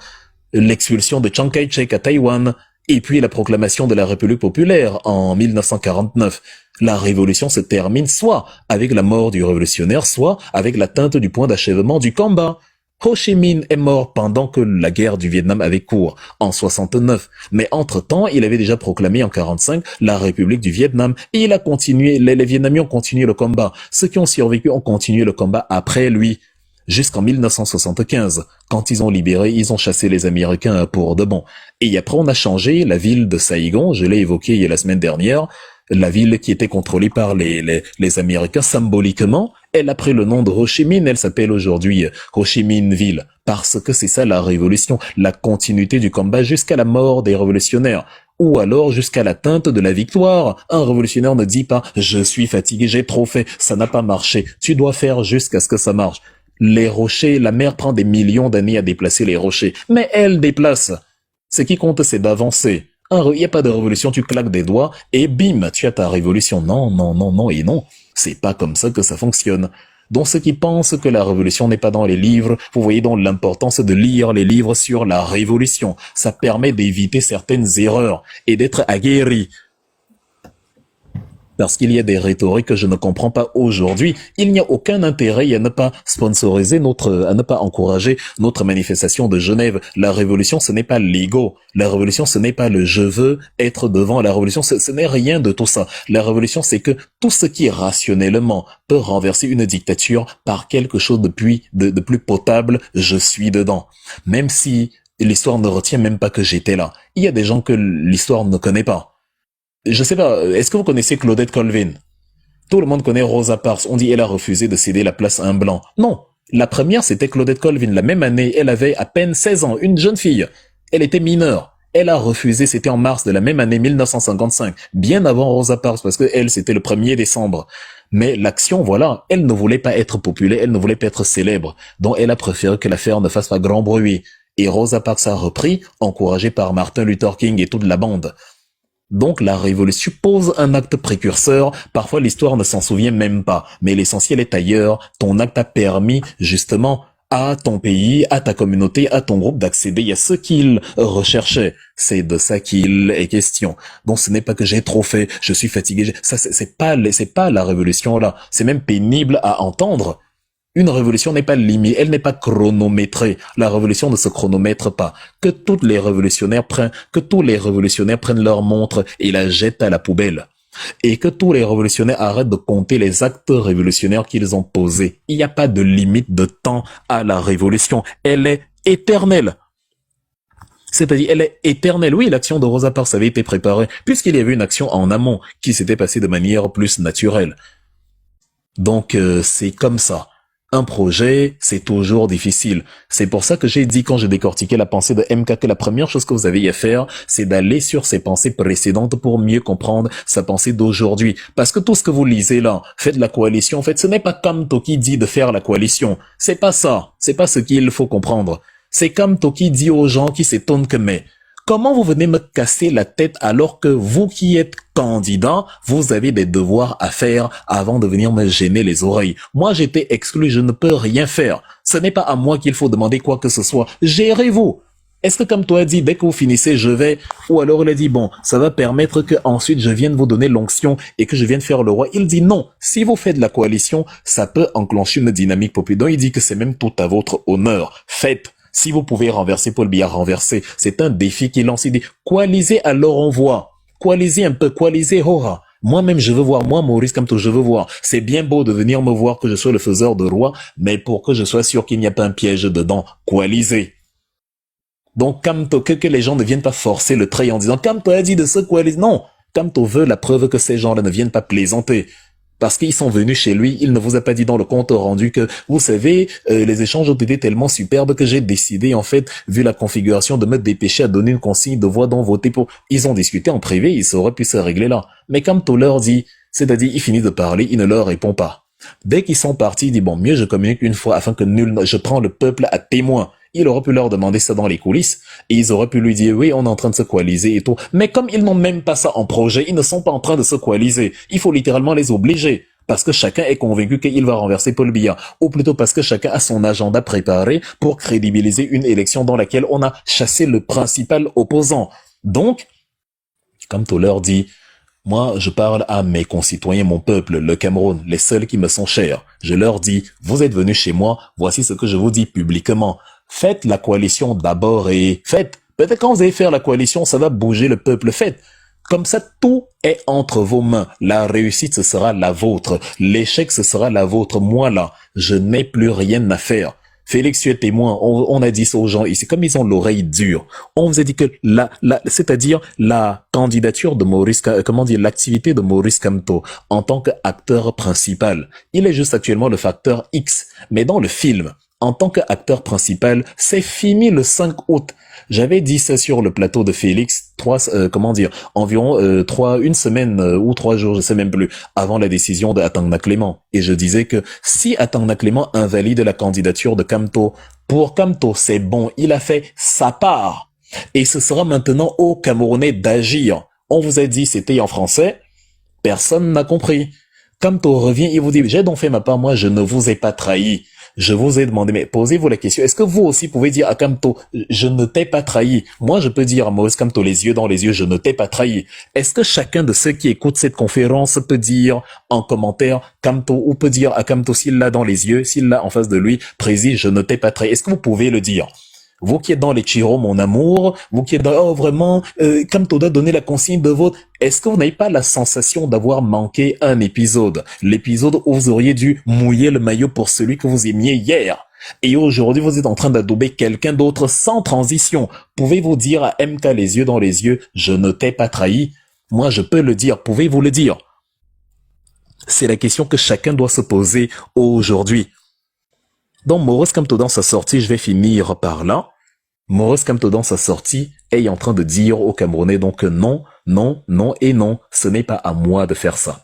l'expulsion de Chiang Kai-shek à Taïwan, et puis la proclamation de la République populaire en 1949. La révolution se termine soit avec la mort du révolutionnaire, soit avec l'atteinte du point d'achèvement du combat. Ho Chi Minh est mort pendant que la guerre du Vietnam avait cours, en 69. Mais entre-temps, il avait déjà proclamé en 45 la République du Vietnam et il a continué, les Vietnamiens ont continué le combat. Ceux qui ont survécu ont continué le combat après lui, jusqu'en 1975. Quand ils ont libéré, ils ont chassé les Américains pour de bon. Et après, on a changé la ville de Saigon, je l'ai évoqué la semaine dernière, la ville qui était contrôlée par les Américains symboliquement, elle a pris le nom de Ho Chi Minh, elle s'appelle aujourd'hui Ho Chi Minh Ville, parce que c'est ça la révolution, la continuité du combat jusqu'à la mort des révolutionnaires. ou alors jusqu'à l'atteinte de la victoire. Un révolutionnaire ne dit pas « je suis fatigué, j'ai trop fait, ça n'a pas marché ». Tu dois faire jusqu'à ce que ça marche. Les rochers, la mer prend des millions d'années à déplacer les rochers, mais elle déplace. Ce qui compte, c'est d'avancer. Il n'y a pas de révolution, tu claques des doigts et bim, tu as ta révolution. Non, non, non, non et non. C'est pas comme ça que ça fonctionne. Donc ceux qui pensent que la révolution n'est pas dans les livres, vous voyez donc l'importance de lire les livres sur la révolution. Ça permet d'éviter certaines erreurs et d'être aguerri. Parce qu'il y a des rhétoriques que je ne comprends pas aujourd'hui. Il n'y a aucun intérêt à ne pas sponsoriser à ne pas encourager notre manifestation de Genève. La révolution, ce n'est pas l'ego. La révolution, ce n'est pas le je veux être devant. La révolution, ce n'est rien de tout ça. La révolution, c'est que tout ce qui rationnellement peut renverser une dictature par quelque chose de plus potable, je suis dedans. Même si l'histoire ne retient même pas que j'étais là. Il y a des gens que l'histoire ne connaît pas. Je sais pas, est-ce que vous connaissez Claudette Colvin? Tout le monde connaît Rosa Parks. On dit elle a refusé de céder la place à un blanc. Non, la première c'était Claudette Colvin. La même année, elle avait à peine 16 ans, une jeune fille. Elle était mineure. Elle a refusé, c'était en mars de la même année 1955, bien avant Rosa Parks, parce que elle c'était le 1er décembre. Mais l'action, voilà, elle ne voulait pas être populaire, elle ne voulait pas être célèbre. Donc elle a préféré que l'affaire ne fasse pas grand bruit. Et Rosa Parks a repris, encouragée par Martin Luther King et toute la bande. Donc la révolution suppose un acte précurseur, parfois l'histoire ne s'en souvient même pas, mais l'essentiel est ailleurs, ton acte a permis justement à ton pays, à ta communauté, à ton groupe d'accéder à ce qu'il recherchait. C'est de ça qu'il est question. Donc ce n'est pas que j'ai trop fait, je suis fatigué, ça c'est pas la révolution là, c'est même pénible à entendre. Une révolution n'est pas limitée, elle n'est pas chronométrée. La révolution ne se chronomètre pas. Que tous les révolutionnaires prennent leur montre et la jettent à la poubelle. Et que tous les révolutionnaires arrêtent de compter les actes révolutionnaires qu'ils ont posés. Il n'y a pas de limite de temps à la révolution. Elle est éternelle. C'est-à-dire, elle est éternelle. Oui, l'action de Rosa Parks avait été préparée, puisqu'il y avait une action en amont qui s'était passée de manière plus naturelle. Donc, c'est comme ça. Un projet, c'est toujours difficile. C'est pour ça que j'ai dit quand j'ai décortiqué la pensée de MK que la première chose que vous avez à faire, c'est d'aller sur ses pensées précédentes pour mieux comprendre sa pensée d'aujourd'hui. Parce que tout ce que vous lisez là, faites la coalition, en fait, ce n'est pas Kamto qui dit de faire la coalition. C'est pas ça. C'est pas ce qu'il faut comprendre. C'est Kamto qui dit aux gens qui s'étonnent que mais, comment vous venez me casser la tête alors que vous qui êtes candidat, vous avez des devoirs à faire avant de venir me gêner les oreilles. Moi, j'étais exclu, je ne peux rien faire. Ce n'est pas à moi qu'il faut demander quoi que ce soit. Gérez-vous. Est-ce que comme toi dit, dès que vous finissez, je vais, ou alors il a dit, bon, ça va permettre que ensuite je vienne vous donner l'onction et que je vienne faire le roi. Il dit non. Si vous faites la coalition, ça peut enclencher une dynamique populaire. Donc il dit que c'est même tout à votre honneur. Faites. Si vous pouvez renverser Paul Biya, renverser. C'est un défi qu'il lance. Il dit, coalisez alors on voit. Coalisez un peu, coalisez Hora. Moi-même, je veux voir, moi, Maurice Kamto, je veux voir. C'est bien beau de venir me voir que je sois le faiseur de roi, mais pour que je sois sûr qu'il n'y a pas un piège dedans, coalisez. Donc, Kamto, que les gens ne viennent pas forcer le trait en disant, Kamto a dit de se coaliser. Non. Kamto veut la preuve que ces gens-là ne viennent pas plaisanter. Parce qu'ils sont venus chez lui, il ne vous a pas dit dans le compte rendu que, vous savez, les échanges ont été tellement superbes que j'ai décidé, en fait, vu la configuration, de me dépêcher à donner une consigne de voix dont voter pour... Ils ont discuté en privé, ils auraient pu se régler là. Mais comme tout leur dit, c'est-à-dire, il finit de parler, il ne leur répond pas. Dès qu'ils sont partis, il dit, bon, mieux je communique une fois afin que je prends le peuple à témoin. Il aurait pu leur demander ça dans les coulisses, et ils auraient pu lui dire, oui, on est en train de se coaliser et tout. Mais comme ils n'ont même pas ça en projet, ils ne sont pas en train de se coaliser. Il faut littéralement les obliger. Parce que chacun est convaincu qu'il va renverser Paul Biya. Ou plutôt parce que chacun a son agenda préparé pour crédibiliser une élection dans laquelle on a chassé le principal opposant. Donc, comme tout leur dit, moi, je parle à mes concitoyens, mon peuple, le Cameroun, les seuls qui me sont chers. Je leur dis, vous êtes venus chez moi, voici ce que je vous dis publiquement. Faites la coalition d'abord et faites. Peut-être quand vous allez faire la coalition, ça va bouger le peuple. Faites. Comme ça, tout est entre vos mains. La réussite, ce sera la vôtre. L'échec, ce sera la vôtre. Moi, là, je n'ai plus rien à faire. Félix, tu es témoin. On a dit ça aux gens ici. Comme ils ont l'oreille dure. On vous a dit que c'est-à-dire la candidature de Maurice, l'activité de Maurice Kamto en tant qu'acteur principal. Il est juste actuellement le facteur X. Mais dans le film, en tant qu'acteur principal, c'est fini le 5 août. J'avais dit ça sur le plateau de Félix, environ une semaine ou 3 jours, je sais même plus, avant la décision de Atangna Clément. Et je disais que si Atangna Clément invalide la candidature de Kamto, pour Kamto, c'est bon, il a fait sa part. Et ce sera maintenant aux Camerounais d'agir. On vous a dit, c'était en français, personne n'a compris. Kamto revient, il vous dit, j'ai donc fait ma part, moi je ne vous ai pas trahi. Je vous ai demandé, mais posez-vous la question, est-ce que vous aussi pouvez dire à Kamto, je ne t'ai pas trahi? Moi, je peux dire à Maurice Kamto, les yeux dans les yeux, je ne t'ai pas trahi. Est-ce que chacun de ceux qui écoutent cette conférence peut dire en commentaire Kamto, ou peut dire à Kamto, s'il l'a dans les yeux, s'il l'a en face de lui, Prési, je ne t'ai pas trahi? Est-ce que vous pouvez le dire? Vous qui êtes dans les Chiro, mon amour, vous qui êtes dans, oh vraiment, Kamto doit donner la consigne de vote, est-ce que vous n'avez pas la sensation d'avoir manqué un épisode? L'épisode où vous auriez dû mouiller le maillot pour celui que vous aimiez hier. Et aujourd'hui, vous êtes en train d'adouber quelqu'un d'autre sans transition. Pouvez-vous dire à MK les yeux dans les yeux, je ne t'ai pas trahi? Moi, je peux le dire. Pouvez-vous le dire? C'est la question que chacun doit se poser aujourd'hui. Donc, Maurice Kamto dans sa sortie, je vais finir par là. Maurice Kamto dans sa sortie est en train de dire aux Camerounais donc non, non, non et non. Ce n'est pas à moi de faire ça.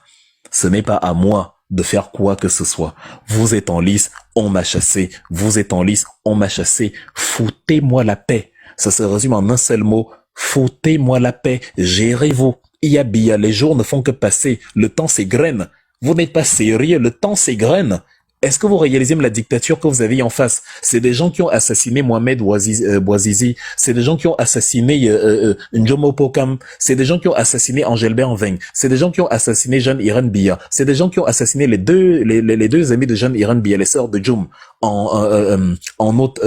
Ce n'est pas à moi de faire quoi que ce soit. Vous êtes en lice, on m'a chassé. Vous êtes en lice, on m'a chassé. Foutez-moi la paix. Ça se résume en un seul mot. Foutez-moi la paix. Gérez-vous. Iabia, les jours ne font que passer. Le temps s'égrène. Vous n'êtes pas sérieux, le temps s'égrène. Est-ce que vous réalisez la dictature que vous avez en face? C'est des gens qui ont assassiné Mohamed Bouazizi, c'est des gens qui ont assassiné Njomo Pokam, c'est des gens qui ont assassiné Angel Benveng, c'est des gens qui ont assassiné Jeanne Irène Bia, c'est des gens qui ont assassiné les deux amis de Jeanne Irène Bia, les sœurs de Djoum, en août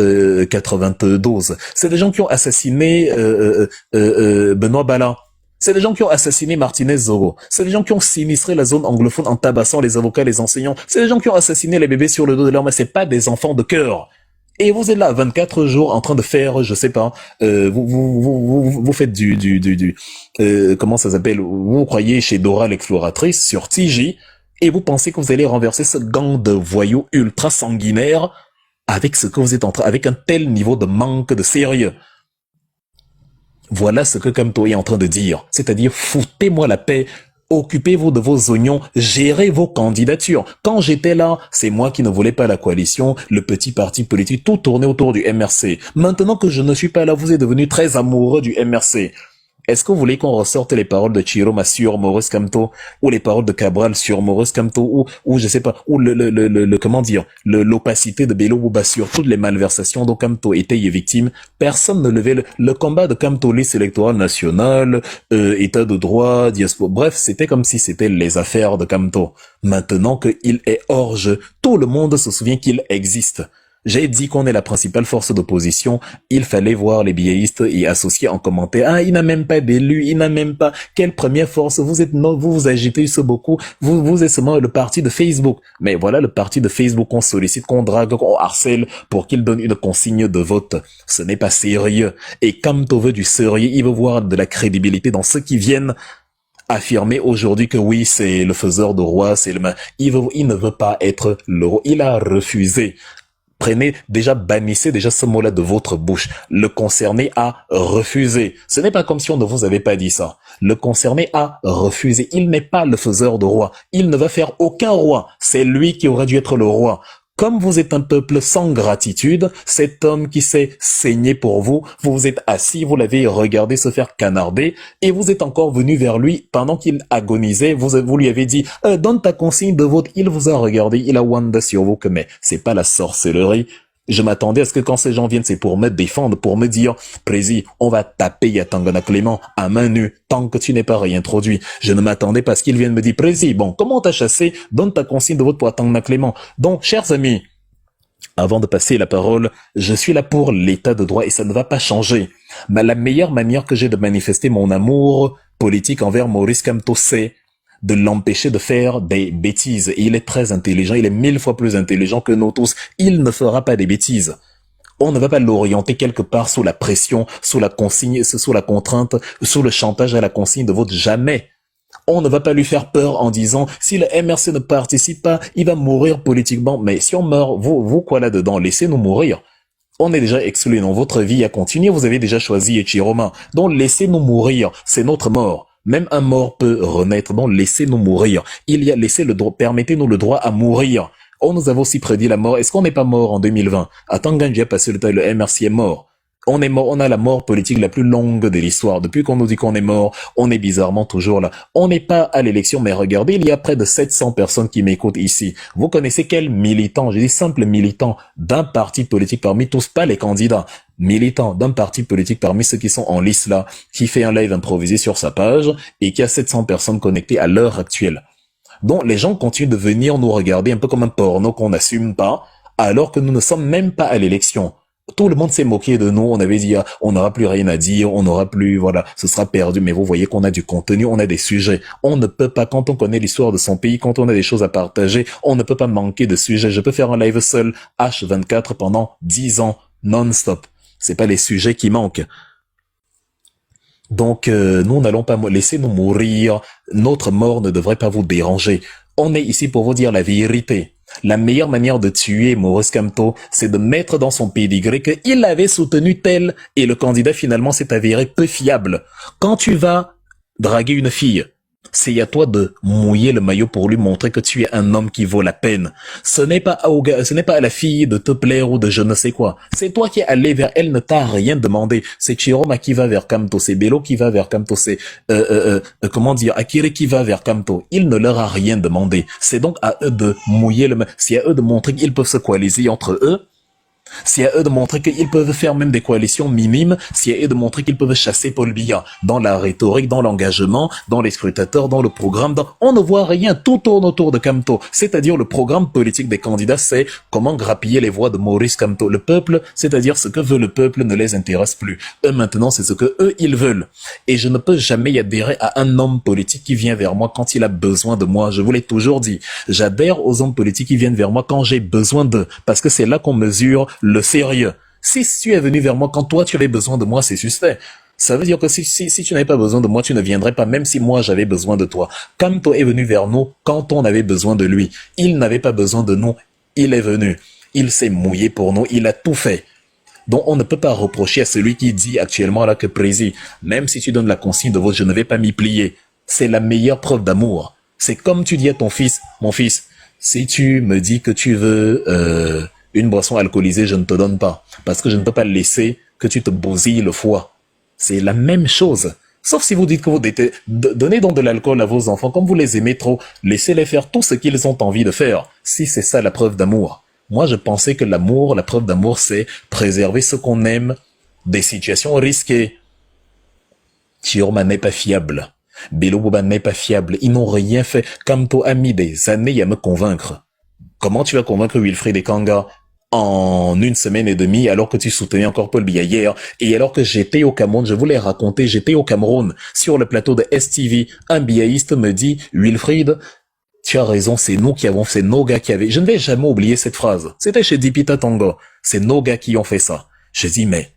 92. C'est des gens qui ont assassiné Benoît Bala. C'est des gens qui ont assassiné Martinez Zoro. C'est des gens qui ont sinistré la zone anglophone en tabassant les avocats, les enseignants. C'est des gens qui ont assassiné les bébés sur le dos de leur mère. C'est pas des enfants de cœur. Et vous êtes là 24 jours en train de faire, je sais pas, vous faites comment ça s'appelle? Vous croyez chez Dora l'exploratrice sur TJ et vous pensez que vous allez renverser ce gang de voyous ultra sanguinaires avec ce que vous êtes en train, avec un tel niveau de manque de sérieux. Voilà ce que Kamto est en train de dire. C'est-à-dire, foutez-moi la paix, occupez-vous de vos oignons, gérez vos candidatures. Quand j'étais là, c'est moi qui ne voulais pas la coalition, le petit parti politique, tout tournait autour du MRC. Maintenant que je ne suis pas là, vous êtes devenu très amoureux du MRC. Est-ce que vous voulez qu'on ressorte les paroles de Chiroma sur Maurice Kamto, ou les paroles de Cabral sur Maurice Kamto, ou je sais pas, ou l'opacité de Bello Bouba sur toutes les malversations dont Kamto était victime? Personne ne levait le combat de Kamto, liste électorale nationale, état de droit, diaspora, bref, c'était comme si c'était les affaires de Kamto. Maintenant qu'il est hors jeu, tout le monde se souvient qu'il existe. J'ai dit qu'on est la principale force d'opposition. Il fallait voir les biéistes et associés en commentaire. Ah, il n'a même pas d'élu, il n'a même pas. Quelle première force? Vous êtes non, vous agitez ce beaucoup. Vous êtes seulement le parti de Facebook. Mais voilà le parti de Facebook qu'on sollicite, qu'on drague, qu'on harcèle pour qu'il donne une consigne de vote. Ce n'est pas sérieux. Et Kamto veut du sérieux, il veut voir de la crédibilité dans ceux qui viennent affirmer aujourd'hui que oui, c'est le faiseur de roi, c'est le il ne veut pas être le roi. Il a refusé. Bannissez déjà ce mot-là de votre bouche. Le concerné a refusé. Ce n'est pas comme si on ne vous avait pas dit ça. Le concerné a refusé. Il n'est pas le faiseur de roi. Il ne va faire aucun roi. C'est lui qui aurait dû être le roi. Comme vous êtes un peuple sans gratitude, cet homme qui s'est saigné pour vous, vous vous êtes assis, vous l'avez regardé se faire canarder, et vous êtes encore venu vers lui pendant qu'il agonisait, vous lui avez dit, donne ta consigne de vote, il vous a regardé, il a wanda sur vous que, mais c'est pas la sorcellerie. Je m'attendais à ce que quand ces gens viennent, c'est pour me défendre, pour me dire, Prési, on va taper Yatangana Clément à main nue tant que tu n'es pas réintroduit. Je ne m'attendais pas à ce qu'ils viennent me dire, Prési, bon, comment on t'a chassé? Donne ta consigne de vote pour Yatangana Clément. Donc, chers amis, avant de passer la parole, je suis là pour l'état de droit et ça ne va pas changer. Mais la meilleure manière que j'ai de manifester mon amour politique envers Maurice Kamto, c'est de l'empêcher de faire des bêtises. Et il est très intelligent, il est 1000 fois plus intelligent que nous tous. Il ne fera pas des bêtises. On ne va pas l'orienter quelque part sous la pression, sous la consigne, sous la contrainte, sous le chantage à la consigne de vote. Jamais. On ne va pas lui faire peur en disant, si le MRC ne participe pas, il va mourir politiquement. Mais si on meurt, vous quoi là-dedans? Laissez-nous mourir. On est déjà exclus dans votre vie à continuer. Vous avez déjà choisi Echiroma. Donc laissez-nous mourir. C'est notre mort. Même un mort peut renaître. Donc laissez-nous mourir. Laissez le droit, permettez-nous le droit à mourir. On nous avait aussi prédit la mort. Est-ce qu'on n'est pas mort en 2020? À Tanganyika, passé le temps, le MRC est mort. On est mort, on a la mort politique la plus longue de l'histoire. Depuis qu'on nous dit qu'on est mort, on est bizarrement toujours là. On n'est pas à l'élection, mais regardez, il y a près de 700 personnes qui m'écoutent ici. Vous connaissez quel militant, je dis simple militant d'un parti politique parmi tous, pas les candidats, militant d'un parti politique parmi ceux qui sont en liste là, qui fait un live improvisé sur sa page et qui a 700 personnes connectées à l'heure actuelle. Donc les gens continuent de venir nous regarder un peu comme un porno qu'on n'assume pas, alors que nous ne sommes même pas à l'élection. Tout le monde s'est moqué de nous, on avait dit on n'aura plus rien à dire, on n'aura plus, voilà, ce sera perdu, mais vous voyez qu'on a du contenu, on a des sujets. On ne peut pas, quand on connaît l'histoire de son pays, quand on a des choses à partager, on ne peut pas manquer de sujets. Je peux faire un live seul, H24 pendant 10 ans, non-stop. C'est pas les sujets qui manquent. Donc, nous n'allons pas laisser nous mourir. Notre mort ne devrait pas vous déranger. On est ici pour vous dire la vérité. La meilleure manière de tuer Maurice Kamto, c'est de mettre dans son pédigré qu'il avait soutenu tel et le candidat finalement s'est avéré peu fiable. Quand tu vas draguer une fille, c'est à toi de mouiller le maillot pour lui montrer que tu es un homme qui vaut la peine. Ce n'est pas à la fille de te plaire ou de je ne sais quoi. C'est toi qui es allé vers elle, ne t'a rien demandé. C'est Chiroma qui va vers Kamto, c'est Bello qui va vers Kamto, c'est Akire qui va vers Kamto. Il ne leur a rien demandé. C'est donc à eux de mouiller le maillot. C'est à eux de montrer qu'ils peuvent se coaliser entre eux. C'est à eux de montrer qu'ils peuvent faire même des coalitions minimes. C'est à eux de montrer qu'ils peuvent chasser Paul Biya dans la rhétorique, dans l'engagement, dans les scrutateurs, dans le programme. On ne voit rien. Tout tourne autour de Kamto. C'est-à-dire le programme politique des candidats, c'est comment grappiller les voix de Maurice Kamto. Le peuple, c'est-à-dire ce que veut le peuple ne les intéresse plus. Eux maintenant, c'est ce que eux, ils veulent. Et je ne peux jamais adhérer à un homme politique qui vient vers moi quand il a besoin de moi. Je vous l'ai toujours dit. J'adhère aux hommes politiques qui viennent vers moi quand j'ai besoin d'eux. Parce que c'est là qu'on mesure le sérieux. Si tu es venu vers moi quand toi tu avais besoin de moi, c'est suspect. Ça veut dire que si tu n'avais pas besoin de moi, tu ne viendrais pas, même si moi j'avais besoin de toi. Kamto est venu vers nous quand on avait besoin de lui. Il n'avait pas besoin de nous. Il est venu. Il s'est mouillé pour nous. Il a tout fait. Donc on ne peut pas reprocher à celui qui dit actuellement là que Prési, même si tu donnes la consigne de vote, je ne vais pas m'y plier. C'est la meilleure preuve d'amour. C'est comme tu dis à ton fils, mon fils, si tu me dis que tu veux une boisson alcoolisée, je ne te donne pas. Parce que je ne peux pas laisser que tu te bousilles le foie. C'est la même chose. Sauf si vous dites que vous donnez donc de l'alcool à vos enfants, comme vous les aimez trop, laissez-les faire tout ce qu'ils ont envie de faire. Si c'est ça la preuve d'amour. Moi, je pensais que l'amour, la preuve d'amour, c'est préserver ce qu'on aime des situations risquées. Chioma n'est pas fiable. Bello Boba n'est pas fiable. Ils n'ont rien fait. Kamto a mis des années à me convaincre. Comment tu vas convaincre Wilfried et Kanga en 1 semaine et demie alors que tu soutenais encore Paul Biya hier et alors que j'étais au Cameroun, je vous l'ai raconté, j'étais au Cameroun sur le plateau de STV, un biaïste me dit Wilfried, tu as raison, c'est nous qui avons, c'est nos gars qui avaient, je ne vais jamais oublier cette phrase, c'était chez Dipita Tongo, c'est nos gars qui ont fait ça. Je dis mais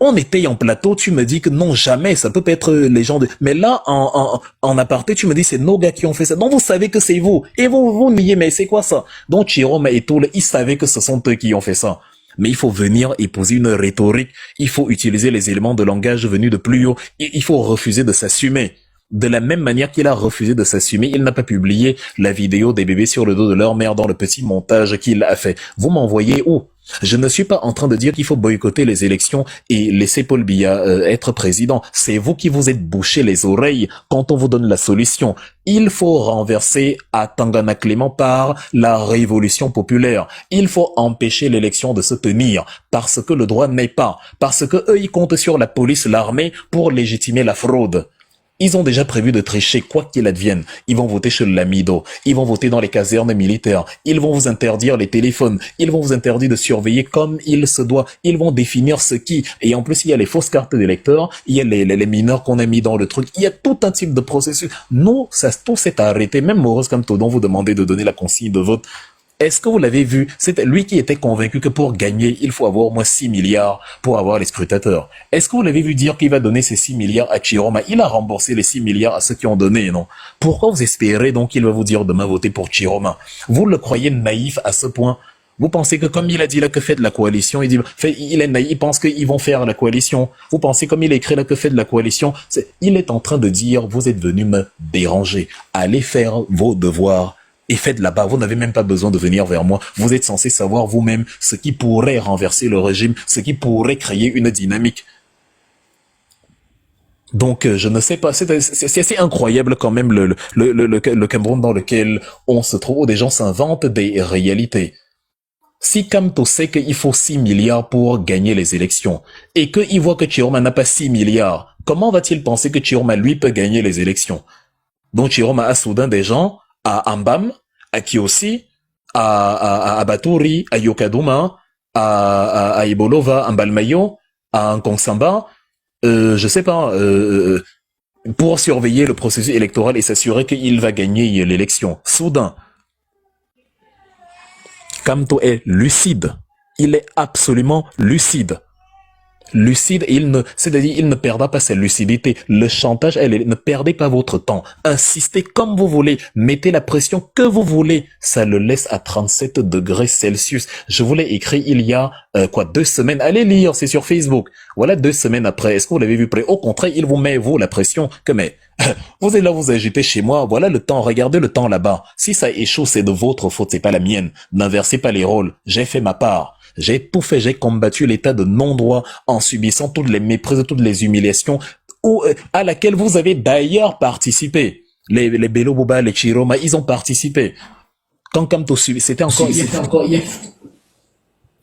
on était en plateau, tu me dis que non, jamais, ça peut pas être les gens de... Mais là, en aparté, tu me dis c'est nos gars qui ont fait ça. Donc vous savez que c'est vous. Et vous niez, mais c'est quoi ça? Donc Chiroma et Toul, ils savaient que ce sont eux qui ont fait ça. Mais il faut venir et poser une rhétorique. Il faut utiliser les éléments de langage venus de plus haut. Il faut refuser de s'assumer. De la même manière qu'il a refusé de s'assumer, il n'a pas publié la vidéo des bébés sur le dos de leur mère dans le petit montage qu'il a fait. Vous m'envoyez où? Je ne suis pas en train de dire qu'il faut boycotter les élections et laisser Paul Biya être président. C'est vous qui vous êtes bouché les oreilles quand on vous donne la solution. Il faut renverser à Tangana Clément par la révolution populaire. Il faut empêcher l'élection de se tenir parce que le droit n'est pas. Parce que eux, ils comptent sur la police, l'armée pour légitimer la fraude. Ils ont déjà prévu de tricher quoi qu'il advienne. Ils vont voter chez le Lamido. Ils vont voter dans les casernes militaires. Ils vont vous interdire les téléphones. Ils vont vous interdire de surveiller comme il se doit. Ils vont définir ce qui. Et en plus, il y a les fausses cartes d'électeurs. Il y a les mineurs qu'on a mis dans le truc. Il y a tout un type de processus. Nous, tout s'est arrêté. Même Maurice Kamto, dont vous demandez de donner la consigne de vote. Est-ce que vous l'avez vu? C'était lui qui était convaincu que pour gagner, il faut avoir au moins 6 milliards pour avoir les scrutateurs. Est-ce que vous l'avez vu dire qu'il va donner ces 6 milliards à Chiroma? Il a remboursé les 6 milliards à ceux qui ont donné, non? Pourquoi vous espérez donc qu'il va vous dire demain voter pour Chiroma? Vous le croyez naïf à ce point? Vous pensez que comme il a dit là que fait de la coalition, il est naïf, il pense qu'ils vont faire la coalition. Vous pensez comme il a écrit là que fait de la coalition, il est en train de dire, vous êtes venu me déranger. Allez faire vos devoirs et faites là-bas. Vous n'avez même pas besoin de venir vers moi. Vous êtes censé savoir vous-même ce qui pourrait renverser le régime, ce qui pourrait créer une dynamique. Donc, je ne sais pas, c'est assez incroyable quand même le Cameroun dans lequel on se trouve, où des gens s'inventent des réalités. Si Kamto sait qu'il faut 6 milliards pour gagner les élections, et qu'il voit que Chiroma n'a pas 6 milliards, comment va-t-il penser que Chiroma, lui, peut gagner les élections? Donc Chiroma a soudain des gens à Ambam, à Kiosi, à Baturi, à Yokaduma, à Ibolova, à Mbalmayo, à Nkongsamba, je sais pas, pour surveiller le processus électoral et s'assurer qu'il va gagner l'élection. Soudain, Kamto est lucide. Il est absolument lucide. Lucide, c'est-à-dire, il ne perdra pas sa lucidité. Le chantage, ne perdez pas votre temps. Insistez comme vous voulez. Mettez la pression que vous voulez. Ça le laisse à 37 degrés Celsius. Je vous l'ai écrit il y a, 2 semaines. Allez lire, c'est sur Facebook. Voilà 2 semaines après. Est-ce que vous l'avez vu près? Au contraire, il vous met, vous, la pression que, mais, vous êtes là, vous agitez chez moi. Voilà le temps. Regardez le temps là-bas. Si ça échoue, c'est de votre faute. C'est pas la mienne. N'inversez pas les rôles. J'ai fait ma part. J'ai tout fait, j'ai combattu l'état de non-droit en subissant toutes les méprises, toutes les humiliations à laquelle vous avez d'ailleurs participé. Les Bello Boba, les Chiroma, ils ont participé. Quand Kamto subit, c'était encore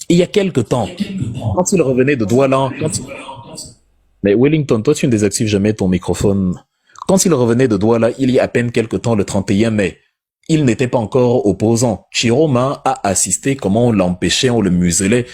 il y a quelques temps. Quand il revenait de Douala, mais Wellington, toi tu ne désactives jamais ton microphone. Quand il revenait de Douala, il y a à peine quelques temps, le 31 mai, il n'était pas encore opposant. Chiroma a assisté comment on l'empêchait, on le muselait.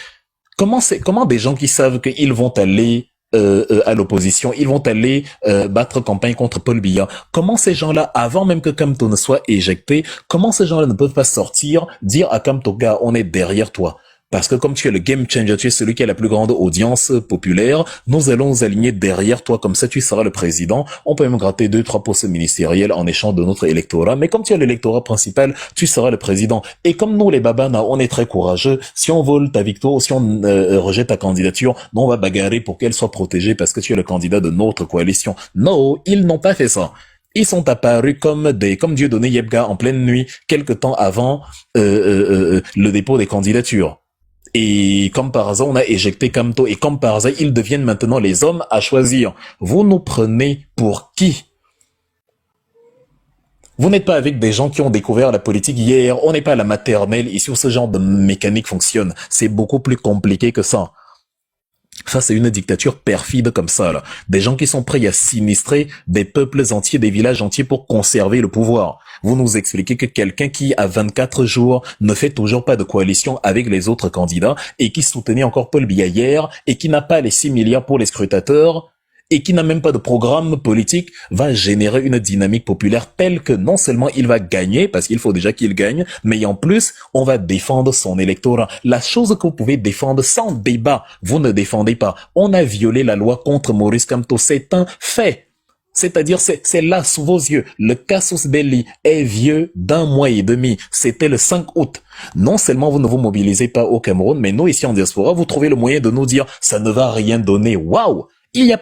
Comment des gens qui savent qu'ils vont aller à l'opposition, ils vont aller battre campagne contre Paul Biya. Comment ces gens-là, avant même que Kamto ne soit éjecté, comment ces gens-là ne peuvent pas sortir, dire à Kamto, gars, on est derrière toi. Parce que comme tu es le game changer, tu es celui qui a la plus grande audience populaire, nous allons nous aligner derrière toi, comme ça tu seras le président. On peut même gratter 2-3 postes ministériels en échange de notre électorat, mais comme tu es l'électorat principal, tu seras le président. Et comme nous les Babana, on est très courageux, si on vole ta victoire, si on rejette ta candidature, nous on va bagarrer pour qu'elle soit protégée parce que tu es le candidat de notre coalition. Non, ils n'ont pas fait ça. Ils sont apparus comme Dieudonné Yebga en pleine nuit, quelque temps avant le dépôt des candidatures. Et comme par hasard, on a éjecté Kamto. Et comme par hasard, ils deviennent maintenant les hommes à choisir. Vous nous prenez pour qui? Vous n'êtes pas avec des gens qui ont découvert la politique hier. On n'est pas à la maternelle ici où ce genre de mécanique fonctionne. C'est beaucoup plus compliqué que ça. Face à une dictature perfide comme ça, là. Des gens qui sont prêts à sinistrer des peuples entiers, des villages entiers pour conserver le pouvoir. Vous nous expliquez que quelqu'un qui, à 24 jours, ne fait toujours pas de coalition avec les autres candidats et qui soutenait encore Paul Biya hier et qui n'a pas les 6 milliards pour les scrutateurs et qui n'a même pas de programme politique, va générer une dynamique populaire telle que non seulement il va gagner, parce qu'il faut déjà qu'il gagne, mais en plus, on va défendre son électorat. La chose que vous pouvez défendre sans débat, vous ne défendez pas. On a violé la loi contre Maurice Kamto, c'est un fait. C'est-à-dire, c'est là, sous vos yeux. Le casus belli est vieux d'1 mois et demi. C'était le 5 août. Non seulement vous ne vous mobilisez pas au Cameroun, mais nous, ici en diaspora, vous trouvez le moyen de nous dire, ça ne va rien donner. Waouh!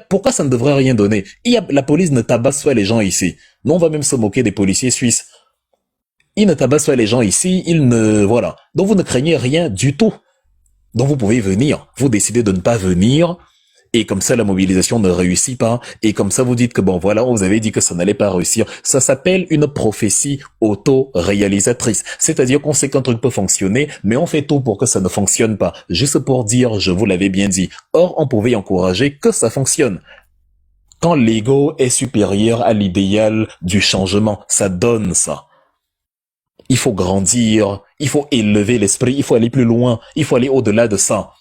Pourquoi ça ne devrait rien donner? La police ne tabasse pas les gens ici. Nous, on va même se moquer des policiers suisses. Ils ne tabassent pas les gens ici, voilà. Donc vous ne craignez rien du tout. Donc vous pouvez venir. Vous décidez de ne pas venir. Et comme ça, la mobilisation ne réussit pas. Et comme ça, vous dites que bon, voilà, on vous avait dit que ça n'allait pas réussir. Ça s'appelle une prophétie auto-réalisatrice. C'est-à-dire qu'on sait qu'un truc peut fonctionner, mais on fait tout pour que ça ne fonctionne pas. Juste pour dire, je vous l'avais bien dit. Or, on pouvait encourager que ça fonctionne. Quand l'ego est supérieur à l'idéal du changement, ça donne ça. Il faut grandir, il faut élever l'esprit, il faut aller plus loin, il faut aller au-delà de ça.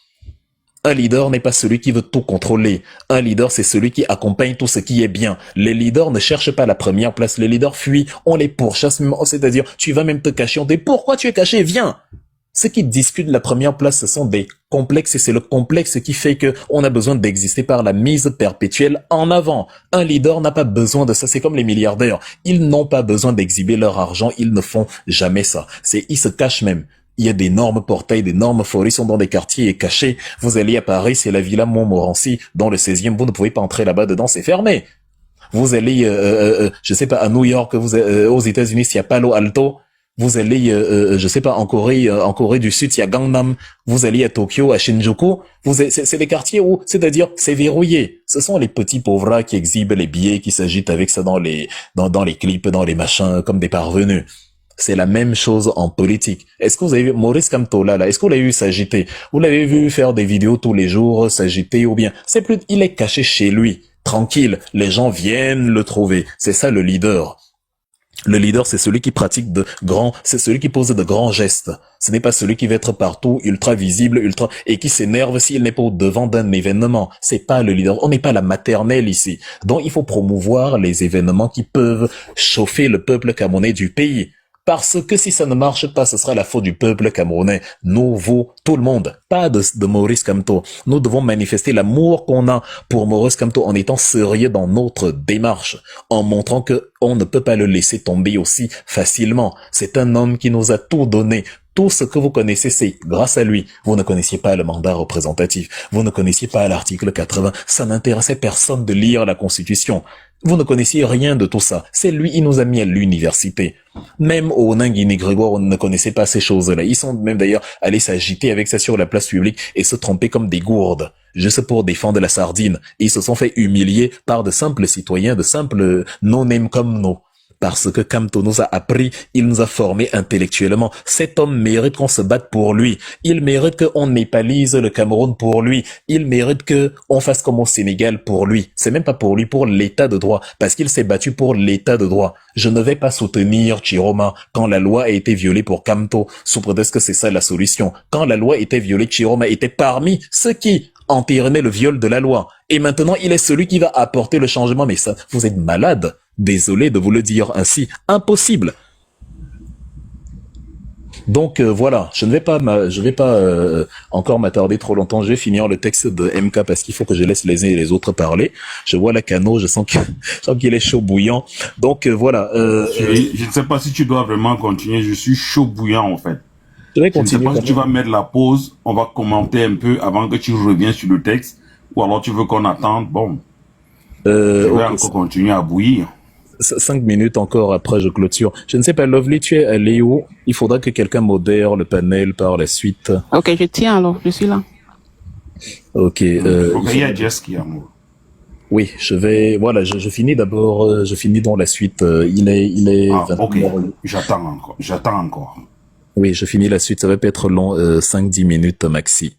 Un leader n'est pas celui qui veut tout contrôler. Un leader, c'est celui qui accompagne tout ce qui est bien. Les leaders ne cherchent pas la première place. Les leaders fuient. On les pourchasse. C'est-à-dire, tu vas même te cacher. On dit, pourquoi tu es caché? Viens. Ceux qui discutent de la première place, ce sont des complexes et c'est le complexe qui fait que on a besoin d'exister par la mise perpétuelle en avant. Un leader n'a pas besoin de ça. C'est comme les milliardaires. Ils n'ont pas besoin d'exhiber leur argent. Ils ne font jamais ça. Ils se cachent même. Il y a d'énormes portails, d'énormes forêts, ils sont dans des quartiers cachés. Vous allez à Paris, c'est la Villa Montmorency, dans le 16e, vous ne pouvez pas entrer là-bas dedans, c'est fermé. Vous allez, je sais pas, à New York, aux États-Unis, il y a Palo Alto. Vous allez, je sais pas, en Corée du Sud, il y a Gangnam. Vous allez à Tokyo, à Shinjuku. C'est des quartiers où, c'est-à-dire, c'est verrouillé. Ce sont les petits pauvres qui exhibent les billets, qui s'agitent avec ça dans les clips, dans les machins, comme des parvenus. C'est la même chose en politique. Est-ce que vous avez vu Maurice Kamto là, est-ce que vous l'avez vu s'agiter? Vous l'avez vu faire des vidéos tous les jours, s'agiter ou bien? Il est caché chez lui, tranquille. Les gens viennent le trouver. C'est ça le leader. Le leader, c'est celui qui pratique c'est celui qui pose de grands gestes. Ce n'est pas celui qui va être partout, ultra visible, et qui s'énerve s'il n'est pas au devant d'un événement. C'est pas le leader. On n'est pas la maternelle ici. Donc, il faut promouvoir les événements qui peuvent chauffer le peuple camerounais du pays. Parce que si ça ne marche pas, ce sera la faute du peuple camerounais. Nous, vous, tout le monde. Pas de Maurice Kamto. Nous devons manifester l'amour qu'on a pour Maurice Kamto en étant sérieux dans notre démarche. En montrant que on ne peut pas le laisser tomber aussi facilement. C'est un homme qui nous a tout donné. Tout ce que vous connaissez, c'est grâce à lui. Vous ne connaissiez pas le mandat représentatif. Vous ne connaissiez pas l'article 80. Ça n'intéressait personne de lire la Constitution. Vous ne connaissiez rien de tout ça. C'est lui, il nous a mis à l'université. Même au Nangini Grégoire, on ne connaissait pas ces choses-là. Ils sont même d'ailleurs allés s'agiter avec ça sur la place publique et se tromper comme des gourdes, juste pour défendre la sardine. Et ils se sont fait humilier par de simples citoyens, de simples non-name comme nous. Parce que Kamto nous a appris, il nous a formés intellectuellement. Cet homme mérite qu'on se batte pour lui. Il mérite qu'on népalise le Cameroun pour lui. Il mérite qu'on fasse comme au Sénégal pour lui. C'est même pas pour lui, pour l'état de droit. Parce qu'il s'est battu pour l'état de droit. Je ne vais pas soutenir Chiroma quand la loi a été violée pour Kamto, sous prétexte que c'est ça la solution. Quand la loi était violée, Chiroma était parmi ceux qui entérinaient le viol de la loi. Et maintenant, il est celui qui va apporter le changement. Mais ça, vous êtes malade. Désolé de vous le dire ainsi. Impossible. Donc voilà, je vais pas encore m'attarder trop longtemps. Je vais finir le texte de MK parce qu'il faut que je laisse les uns et les autres parler. Je vois la cano, je sens qu'il est chaud bouillant. Donc voilà. Je ne sais pas si tu dois vraiment continuer. Je suis chaud bouillant en fait. Je vais continuer. Je ne sais pas si tu vas mettre la pause. On va commenter un peu avant que tu reviennes sur le texte. Ou alors tu veux qu'on attende. Bon. Je vais encore continuer à bouillir. 5 minutes encore après je clôture. Je ne sais pas, Lovely, tu es allé où? Il faudra que quelqu'un modère le panel par la suite. Ok, je tiens alors, je suis là. Ok. Il y a Jess qui est amoureux. Oui, je finis d'abord, je finis dans la suite. Il est. Ok. J'attends encore. Oui, je finis la suite. Ça va pas être long, 5-10 minutes maxi. De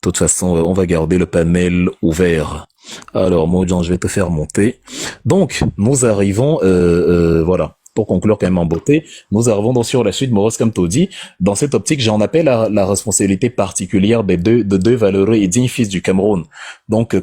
toute façon, on va garder le panel ouvert. Alors, Mojan, je vais te faire monter. Donc, nous arrivons, voilà, pour conclure quand même en beauté, nous arrivons donc sur la suite, Maurice Kamto dit, dans cette optique, j'en appelle à la responsabilité particulière de deux valeureux et dignes fils du Cameroun. Donc,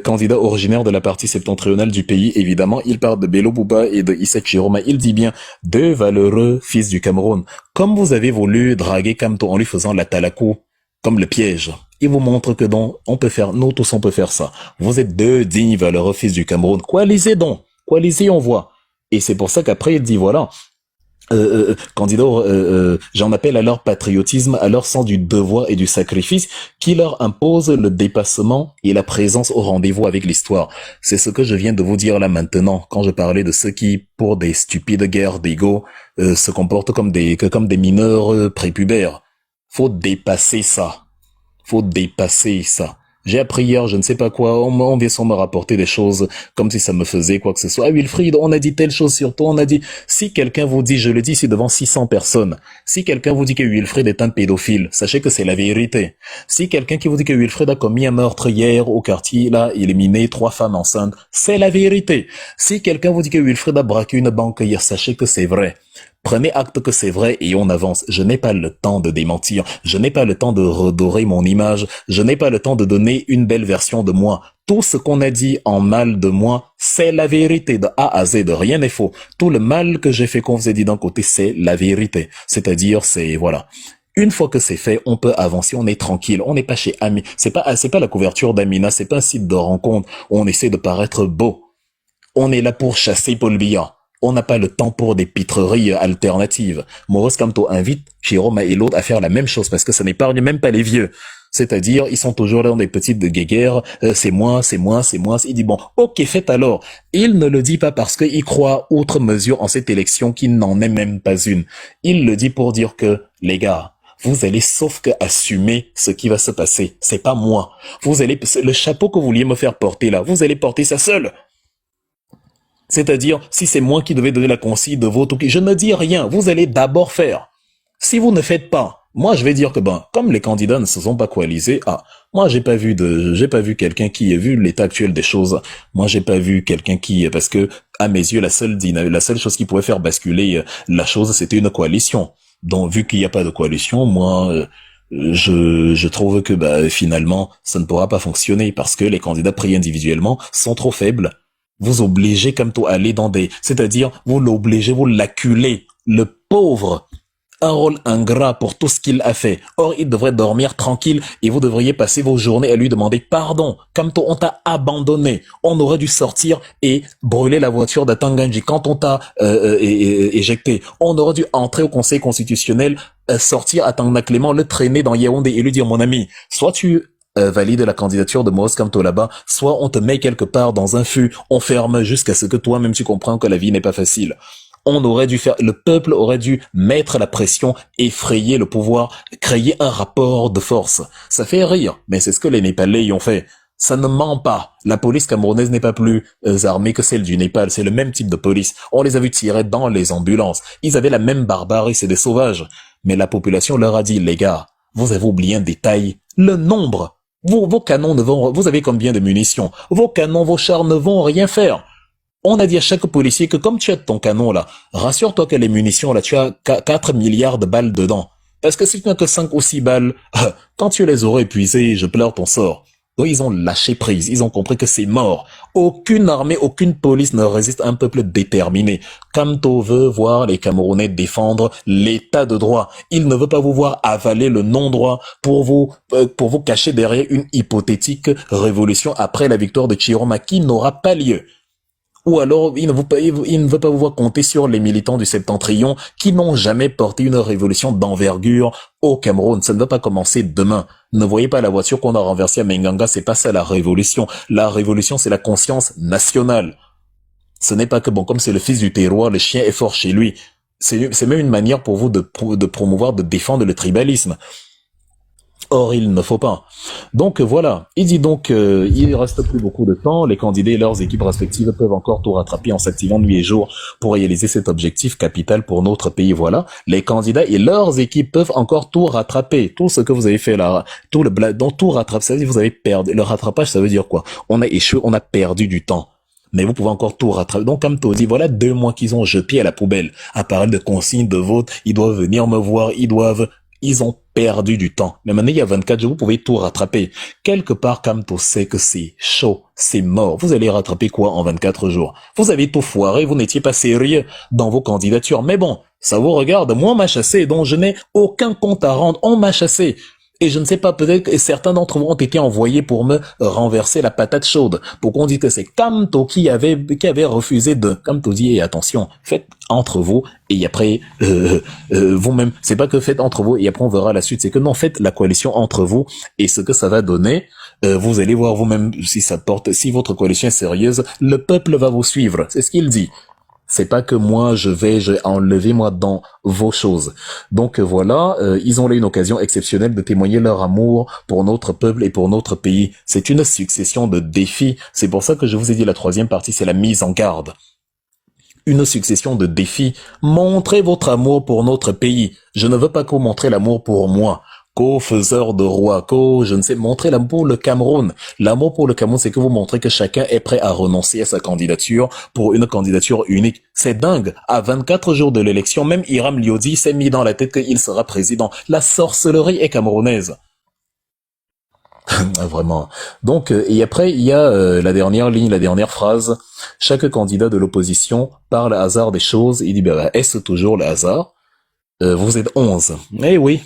candidat originaire de la partie septentrionale du pays, évidemment, il parle de Bello Bouba et de Issa Chiroma. Il dit bien deux valeureux fils du Cameroun. Comme vous avez voulu draguer Kamto en lui faisant la talakou, comme le piège, il vous montre que nous tous on peut faire ça. Vous êtes deux dignes valeureux fils du Cameroun. Coalisez donc. Coalisez, on voit. Et c'est pour ça qu'après il dit voilà, candidat, j'en appelle à leur patriotisme, à leur sens du devoir et du sacrifice qui leur impose le dépassement et la présence au rendez-vous avec l'histoire. C'est ce que je viens de vous dire là maintenant quand je parlais de ceux qui, pour des stupides guerres d'ego, se comportent comme des mineurs prépubères. Faut dépasser ça. J'ai appris hier, je ne sais pas quoi, on vient sans me rapporter des choses comme si ça me faisait quoi que ce soit. Ah Wilfried, on a dit telle chose sur toi, on a dit, si quelqu'un vous dit, je le dis ici devant 600 personnes, si quelqu'un vous dit que Wilfried est un pédophile, sachez que c'est la vérité. Si quelqu'un qui vous dit que Wilfried a commis un meurtre hier au quartier, il a éliminé 3 femmes enceintes, c'est la vérité. Si quelqu'un vous dit que Wilfried a braqué une banque hier, sachez que c'est vrai. Prenez acte que c'est vrai et on avance. Je n'ai pas le temps de démentir. Je n'ai pas le temps de redorer mon image. Je n'ai pas le temps de donner une belle version de moi. Tout ce qu'on a dit en mal de moi, c'est la vérité de A à Z. Rien n'est faux. Tout le mal que j'ai fait qu'on vous a dit d'un côté, c'est la vérité. C'est-à-dire, c'est, voilà. Une fois que c'est fait, on peut avancer, on est tranquille, on n'est pas chez Ami. C'est pas la couverture d'Amina, c'est pas un site de rencontre où on essaie de paraître beau. On est là pour chasser Paul Biya. On n'a pas le temps pour des pitreries alternatives. Maurice Kamto invite Chiroma et l'autre à faire la même chose parce que ça n'épargne même pas les vieux. C'est-à-dire, ils sont toujours là dans des petites guéguerres, c'est moi. Il dit, bon, ok, faites alors. Il ne le dit pas parce qu'il croit outre mesure en cette élection qui n'en est même pas une. Il le dit pour dire que, les gars, vous allez sauf que assumer ce qui va se passer. C'est pas moi. Vous allez, le chapeau que vous vouliez me faire porter là, vous allez porter ça seul. C'est-à-dire, si c'est moi qui devais donner la consigne de vote, je ne dis rien, vous allez d'abord faire. Si vous ne faites pas, moi je vais dire que comme les candidats ne se sont pas coalisés, moi j'ai pas vu quelqu'un qui ait vu l'état actuel des choses. Moi j'ai pas vu quelqu'un parce que, à mes yeux, la seule chose qui pouvait faire basculer la chose, c'était une coalition. Donc, vu qu'il n'y a pas de coalition, moi, je trouve que, finalement, ça ne pourra pas fonctionner parce que les candidats pris individuellement sont trop faibles. Vous obligez comme tout à aller c'est-à-dire, vous l'obligez, vous l'acculez. Le pauvre, un rôle ingrat pour tout ce qu'il a fait. Or, il devrait dormir tranquille et vous devriez passer vos journées à lui demander pardon. Comme on t'a abandonné. On aurait dû sortir et brûler la voiture d'Atanganji quand on t'a éjecté. On aurait dû entrer au Conseil constitutionnel, sortir à Tangna Clément, le traîner dans Yaoundé et lui dire, mon ami, soit tu valide la candidature de Maurice Kamto là-bas, soit on te met quelque part dans un fût, on ferme jusqu'à ce que toi-même tu comprends que la vie n'est pas facile. Le peuple aurait dû mettre la pression, effrayer le pouvoir, créer un rapport de force. Ça fait rire, mais c'est ce que les Népalais y ont fait. Ça ne ment pas. La police camerounaise n'est pas plus armée que celle du Népal. C'est le même type de police. On les a vus tirer dans les ambulances. Ils avaient la même barbarie, c'est des sauvages. Mais la population leur a dit, les gars, vous avez oublié un détail, le nombre. Vos canons vous avez combien de munitions? Vos canons, vos chars ne vont rien faire. On a dit à chaque policier que comme tu as ton canon là, rassure-toi que les munitions là, tu as 4 milliards de balles dedans. Parce que si tu n'as que 5 ou 6 balles, quand tu les aurais épuisées, je pleure ton sort. Donc ils ont lâché prise, ils ont compris que c'est mort. Aucune armée, aucune police ne résiste à un peuple déterminé. Kamto veut voir les Camerounais défendre l'état de droit. Il ne veut pas vous voir avaler le non-droit pour vous cacher derrière une hypothétique révolution après la victoire de Chiroma qui n'aura pas lieu. Ou alors, il ne veut pas vous voir compter sur les militants du Septentrion qui n'ont jamais porté une révolution d'envergure au Cameroun. Ça ne va pas commencer demain. Ne voyez pas la voiture qu'on a renversée à Menganga, c'est pas ça la révolution. La révolution, c'est la conscience nationale. Ce n'est pas que comme c'est le fils du terroir, le chien est fort chez lui. C'est même une manière pour vous de promouvoir, de défendre le tribalisme. Or, il ne faut pas. Donc voilà, il dit donc il reste plus beaucoup de temps, les candidats et leurs équipes respectives peuvent encore tout rattraper en s'activant nuit et jour pour réaliser cet objectif capital pour notre pays. Voilà, les candidats et leurs équipes peuvent encore tout rattraper. Tout ce que vous avez fait là, tout rattrape, ça veut dire vous avez perdu. Le rattrapage, ça veut dire quoi? On a échoué, on a perdu du temps. Mais vous pouvez encore tout rattraper. Donc, comme tu dis, voilà 2 mois qu'ils ont jeté à la poubelle. À parler de consignes de vote, ils doivent venir me voir, ils ont perdu du temps. Mais maintenant, il y a 24 jours, vous pouvez tout rattraper. Quelque part, Kamto sait que c'est chaud, c'est mort. Vous allez rattraper quoi en 24 jours? Vous avez tout foiré, vous n'étiez pas sérieux dans vos candidatures. Mais bon, ça vous regarde. Moi, on m'a chassé, donc je n'ai aucun compte à rendre. On m'a chassé. Et je ne sais pas, peut-être que certains d'entre vous ont été envoyés pour me renverser la patate chaude. Pour qu'on dise que c'est Kamto qui avait refusé de... Kamto dit, et attention, faites entre vous, et après, vous-même. C'est pas que faites entre vous, et après on verra la suite. C'est que non, faites la coalition entre vous, et ce que ça va donner, vous allez voir vous-même si votre coalition est sérieuse, le peuple va vous suivre. C'est ce qu'il dit. C'est pas que moi je vais enlever moi dans vos choses. Donc voilà, ils ont là une occasion exceptionnelle de témoigner leur amour pour notre peuple et pour notre pays. C'est une succession de défis. C'est pour ça que je vous ai dit la 3e partie, c'est la mise en garde. Une succession de défis. Montrez votre amour pour notre pays. Je ne veux pas que vous montrez l'amour pour moi. co-faiseur de roi, je ne sais, montrer l'amour pour le Cameroun. L'amour pour le Cameroun, c'est que vous montrez que chacun est prêt à renoncer à sa candidature pour une candidature unique. C'est dingue. À 24 jours de l'élection, même Hiram Liodi s'est mis dans la tête qu'il sera président. La sorcellerie est camerounaise. Vraiment. Donc, et après, il y a la dernière ligne, la dernière phrase. Chaque candidat de l'opposition, par le hasard des choses, il dit, ben, est-ce toujours le hasard? Vous êtes 11. Eh oui.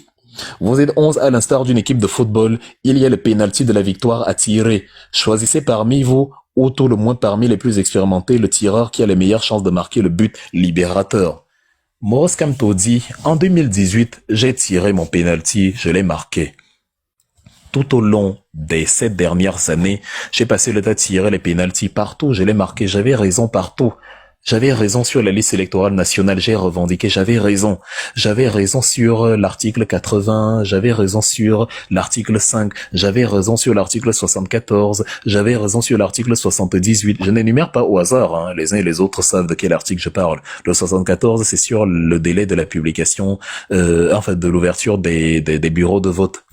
Vous êtes 11 à l'instar d'une équipe de football. Il y a le pénalty de la victoire à tirer. Choisissez parmi vous, ou tout le moins parmi les plus expérimentés, le tireur qui a les meilleures chances de marquer le but libérateur. Maurice Kamto dit, en 2018, j'ai tiré mon pénalty, je l'ai marqué. Tout au long des 7 dernières années, j'ai passé le temps à tirer les pénaltys partout, je l'ai marqué, j'avais raison partout. J'avais raison sur la liste électorale nationale, j'ai revendiqué, j'avais raison. J'avais raison sur l'article 80, j'avais raison sur l'article 5, j'avais raison sur l'article 74, j'avais raison sur l'article 78. Je n'énumère pas au hasard, hein. Les uns et les autres savent de quel article je parle. Le 74, c'est sur le délai de la publication, de l'ouverture des bureaux de vote.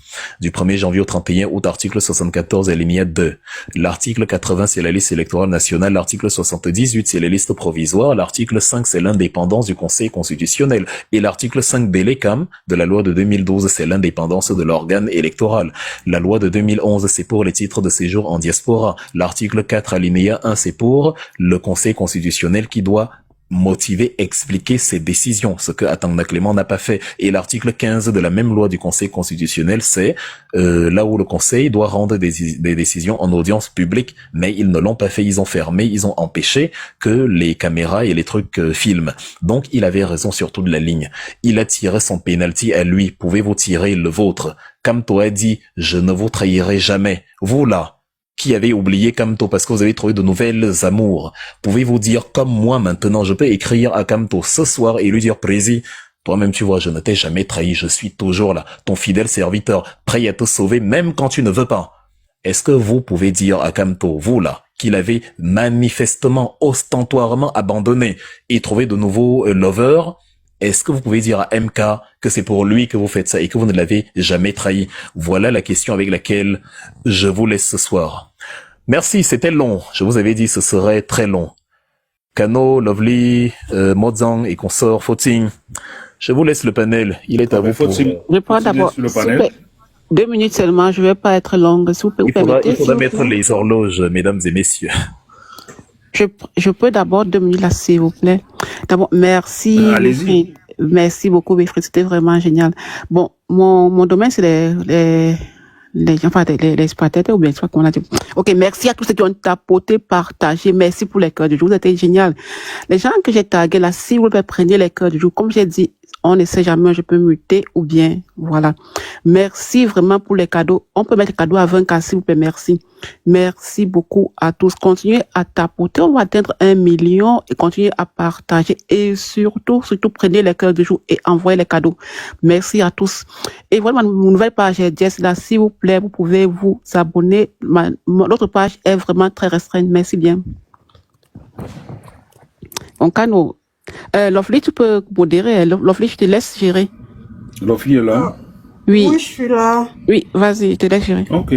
Du 1er janvier au 31 août, article 74, alinéa 2. L'article 80, c'est la liste électorale nationale. L'article 78, c'est les listes provisoires. L'article 5, c'est l'indépendance du Conseil constitutionnel. Et l'article 5 de l'ECAM, de la loi de 2012, c'est l'indépendance de l'organe électoral. La loi de 2011, c'est pour les titres de séjour en diaspora. L'article 4, alinéa 1, c'est pour le Conseil constitutionnel qui doit motiver, expliquer ses décisions, ce que Atangna Clément n'a pas fait. Et l'article 15 de la même loi du Conseil constitutionnel, c'est là où le Conseil doit rendre des décisions en audience publique, mais ils ne l'ont pas fait, ils ont fermé, ils ont empêché que les caméras et les trucs filment. Donc il avait raison sur toute la ligne. Il a tiré son penalty à lui, pouvez-vous tirer le vôtre? Kamto a dit, je ne vous trahirai jamais. Vous là, qui avez oublié Kamto parce que vous avez trouvé de nouvelles amours. Pouvez-vous dire comme moi maintenant, je peux écrire à Kamto ce soir et lui dire Prési, toi-même tu vois, je ne t'ai jamais trahi, je suis toujours là, ton fidèle serviteur, prêt à te sauver même quand tu ne veux pas. Est-ce que vous pouvez dire à Kamto, vous là, qu'il avait manifestement, ostentoirement abandonné et trouvé de nouveaux lovers? Est-ce que vous pouvez dire à MK que c'est pour lui que vous faites ça et que vous ne l'avez jamais trahi? Voilà la question avec laquelle je vous laisse ce soir. Merci, c'était long. Je vous avais dit ce serait très long. Kano, Lovely, Mozang et consort, Footing. Je vous laisse le panel. Il est à vous pour... Je prends d'abord... 2 minutes seulement, je ne vais pas être longue. S'il vous plaît, il faudra mettre les horloges, mesdames et messieurs. Je peux d'abord 2 minutes là, s'il vous plaît. D'abord, merci. Allez-y. Merci beaucoup, Wilfried. C'était vraiment génial. Bon, mon domaine, c'est les spatètes, ou bien, je crois qu'on a dit. Ok, merci à tous ceux qui ont tapoté, partagé. Merci pour les cœurs du jour. Vous êtes génial. Les gens que j'ai tagués là, si vous pouvez prendre les cœurs du jour, comme j'ai dit, on ne sait jamais, je peux muter ou bien, voilà. Merci vraiment pour les cadeaux. On peut mettre les cadeaux à 20K, s'il vous plaît, merci. Merci beaucoup à tous. Continuez à tapoter. On va atteindre 1 million et continuez à partager et surtout prenez les cœurs du jour et envoyez les cadeaux. Merci à tous. Et voilà, mon nouvelle page est Jess là. S'il vous plaît, vous pouvez vous abonner. L'autre page est vraiment très restreinte. Merci bien. Donc, Kano, Lovely, tu peux modérer. Lovely, je te laisse gérer. Lovely est là? Oui, je suis là. Oui, vas-y, je te laisse gérer. Ok.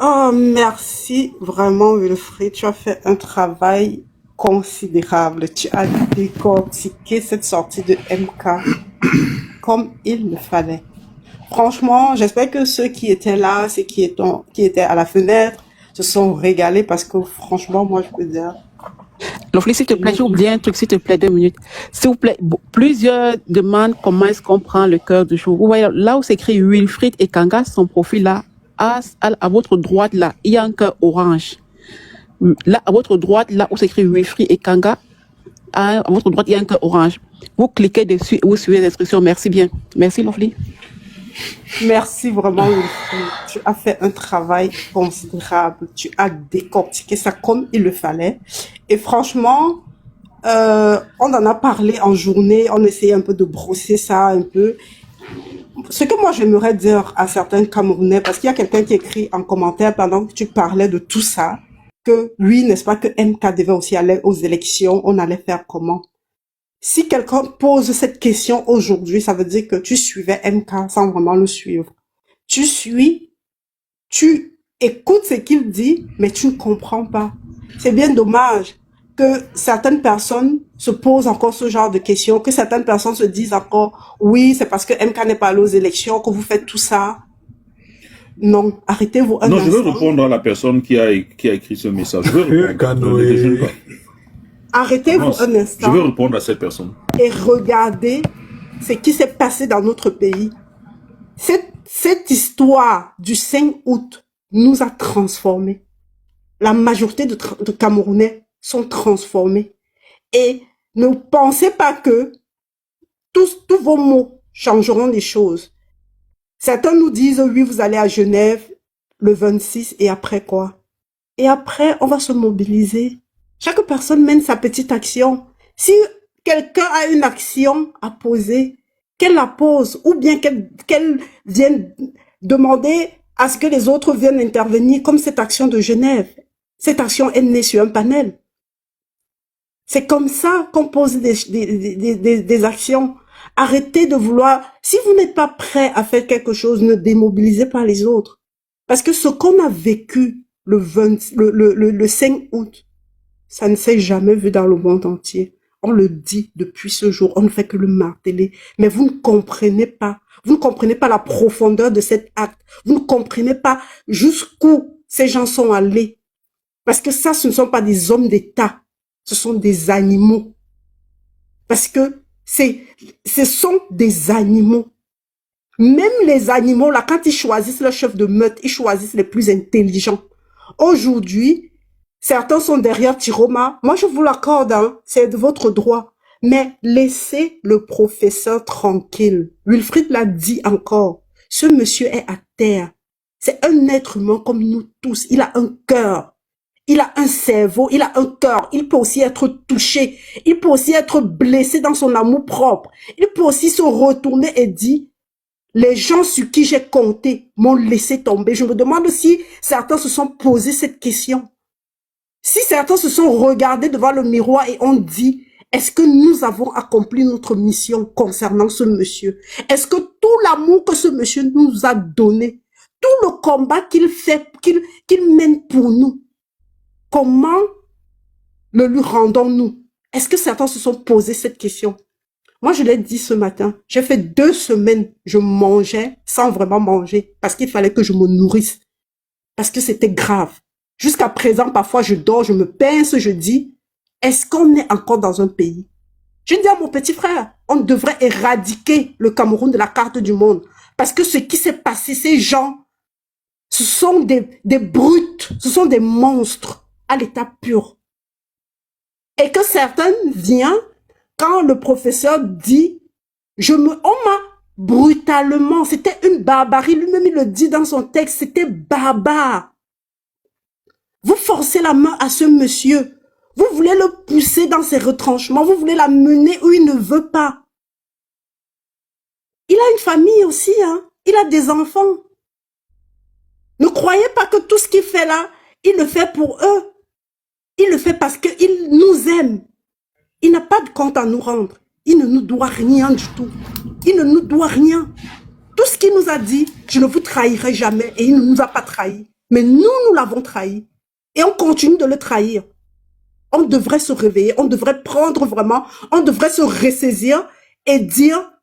Oh, merci vraiment, Wilfried. Tu as fait un travail considérable. Tu as décortiqué cette sortie de MK comme il le fallait. Franchement, j'espère que ceux qui étaient là, ceux qui étaient à la fenêtre, se sont régalés parce que franchement, moi, je peux dire... Lovely, s'il te plaît, j'ai oublié un truc, s'il te plaît, 2 minutes. S'il vous plaît, plusieurs demandent comment est-ce qu'on prend le cœur du jour. Vous voyez, là où c'est écrit Wilfried et Kanga, son profil là, à votre droite là, il y a un cœur orange. Là, à votre droite, là où c'est écrit Wilfried et Kanga, à votre droite, il y a un cœur orange. Vous cliquez dessus et vous suivez les instructions. Merci bien. Merci, Lovely. Merci vraiment, Wilfried. Tu as fait un travail considérable. Tu as décortiqué ça comme il le fallait. Et franchement, on en a parlé en journée. On essayait un peu de brosser ça un peu. Ce que moi j'aimerais dire à certains Camerounais, parce qu'il y a quelqu'un qui écrit en commentaire pendant que tu parlais de tout ça, que oui, n'est-ce pas, que MK devait aussi aller aux élections, on allait faire comment? Si quelqu'un pose cette question aujourd'hui, ça veut dire que tu suivais MK sans vraiment le suivre. tu suis, tu écoutes ce qu'il dit, mais tu ne comprends pas. C'est bien dommage que certaines personnes se posent encore ce genre de questions, que certaines personnes se disent encore, oui, c'est parce que MK n'est pas allé aux élections que vous faites tout ça. Non, arrêtez-vous un Non, je vais instant. répondre à la personne qui a écrit ce message. Je vais répondre. Ne déjeune pas. Arrêtez-vous Non, un je instant vais répondre à cette personne. et regardez ce qui s'est passé dans notre pays. Cette histoire du 5 août nous a transformés. La majorité de Camerounais sont transformés. Et ne pensez pas que tous vos mots changeront les choses. Certains nous disent, oui, vous allez à Genève le 26 et après quoi? Et après, on va se mobiliser. Chaque personne mène sa petite action. Si quelqu'un a une action à poser, qu'elle la pose ou bien qu'elle vienne demander à ce que les autres viennent intervenir comme cette action de Genève. Cette action est née sur un panel. C'est comme ça qu'on pose des actions. Arrêtez de vouloir... Si vous n'êtes pas prêt à faire quelque chose, ne démobilisez pas les autres. Parce que ce qu'on a vécu le 5 août, ça ne s'est jamais vu dans le monde entier. On le dit depuis ce jour, on ne fait que le marteler. Mais vous ne comprenez pas. Vous ne comprenez pas la profondeur de cet acte. Vous ne comprenez pas jusqu'où ces gens sont allés. Parce que ça, ce ne sont pas des hommes d'État. Ce sont des animaux. Parce que ce sont des animaux. Même les animaux, là, quand ils choisissent leur chef de meute, ils choisissent les plus intelligents. Aujourd'hui, certains sont derrière Tiroma. Moi, je vous l'accorde, hein, c'est de votre droit. Mais laissez le professeur tranquille. Wilfried l'a dit encore. Ce monsieur est à terre. C'est un être humain comme nous tous. Il a un cœur. Il a un cerveau, il a un cœur, il peut aussi être touché, il peut aussi être blessé dans son amour propre. Il peut aussi se retourner et dire, les gens sur qui j'ai compté m'ont laissé tomber. Je me demande si certains se sont posé cette question. Si certains se sont regardés devant le miroir et ont dit, est-ce que nous avons accompli notre mission concernant ce monsieur? Est-ce que tout l'amour que ce monsieur nous a donné, tout le combat qu'il fait, qu'il mène pour nous, comment le lui rendons-nous? Est-ce que certains se sont posé cette question? Moi, je l'ai dit ce matin. J'ai fait 2 semaines, je mangeais sans vraiment manger parce qu'il fallait que je me nourrisse. Parce que c'était grave. Jusqu'à présent, parfois, je dors, je me pince, je dis, est-ce qu'on est encore dans un pays? Je dis à mon petit frère, on devrait éradiquer le Cameroun de la carte du monde. Parce que ce qui s'est passé, ces gens, ce sont des brutes, ce sont des monstres à l'état pur. Et que certains viennent, quand le professeur dit, on m'a brutalement, c'était une barbarie, lui-même il le dit dans son texte, c'était barbare. Vous forcez la main à ce monsieur, vous voulez le pousser dans ses retranchements, vous voulez la mener où il ne veut pas. Il a une famille aussi, hein, il a des enfants. Ne croyez pas que tout ce qu'il fait là, il le fait pour eux. Il le fait parce qu'il nous aime. Il n'a pas de compte à nous rendre. Il ne nous doit rien du tout. Il ne nous doit rien. Tout ce qu'il nous a dit, je ne vous trahirai jamais. Et il ne nous a pas trahis. Mais nous l'avons trahi. Et on continue de le trahir. On devrait se réveiller. On devrait prendre vraiment. On devrait se ressaisir et dire...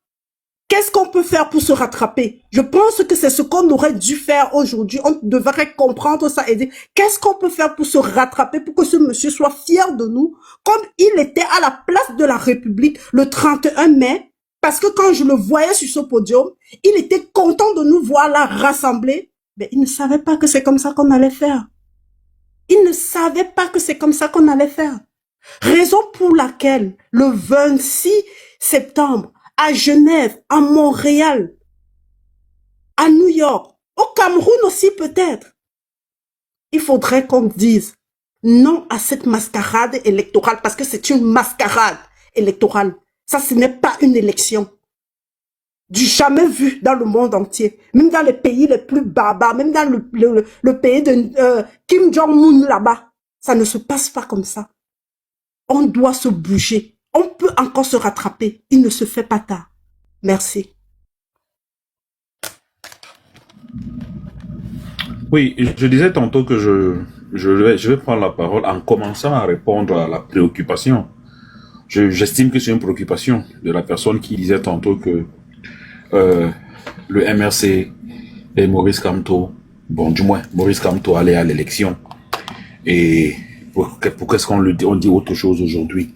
Qu'est-ce qu'on peut faire pour se rattraper? Je pense que c'est ce qu'on aurait dû faire aujourd'hui. On devrait comprendre ça et dire, qu'est-ce qu'on peut faire pour se rattraper, pour que ce monsieur soit fier de nous, comme il était à la place de la République le 31 mai, parce que quand je le voyais sur ce podium, il était content de nous voir là rassemblés, mais il ne savait pas que c'est comme ça qu'on allait faire. Il ne savait pas que c'est comme ça qu'on allait faire. Raison pour laquelle, le 26 septembre, à Genève, à Montréal, à New York, au Cameroun aussi peut-être. Il faudrait qu'on dise non à cette mascarade électorale parce que c'est une mascarade électorale. Ça, ce n'est pas une élection. Du jamais vu dans le monde entier. Même dans les pays les plus barbares, même dans le pays de Kim Jong-un là-bas. Ça ne se passe pas comme ça. On doit se bouger. On peut encore se rattraper. Il ne se fait pas tard. Merci. Oui, je disais tantôt que je vais prendre la parole en commençant à répondre à la préoccupation. J'estime que c'est une préoccupation de la personne qui disait tantôt que le MRC et Maurice Kamto, bon, du moins, Maurice Kamto allait à l'élection. Et pourquoi est-ce on dit autre chose aujourd'hui?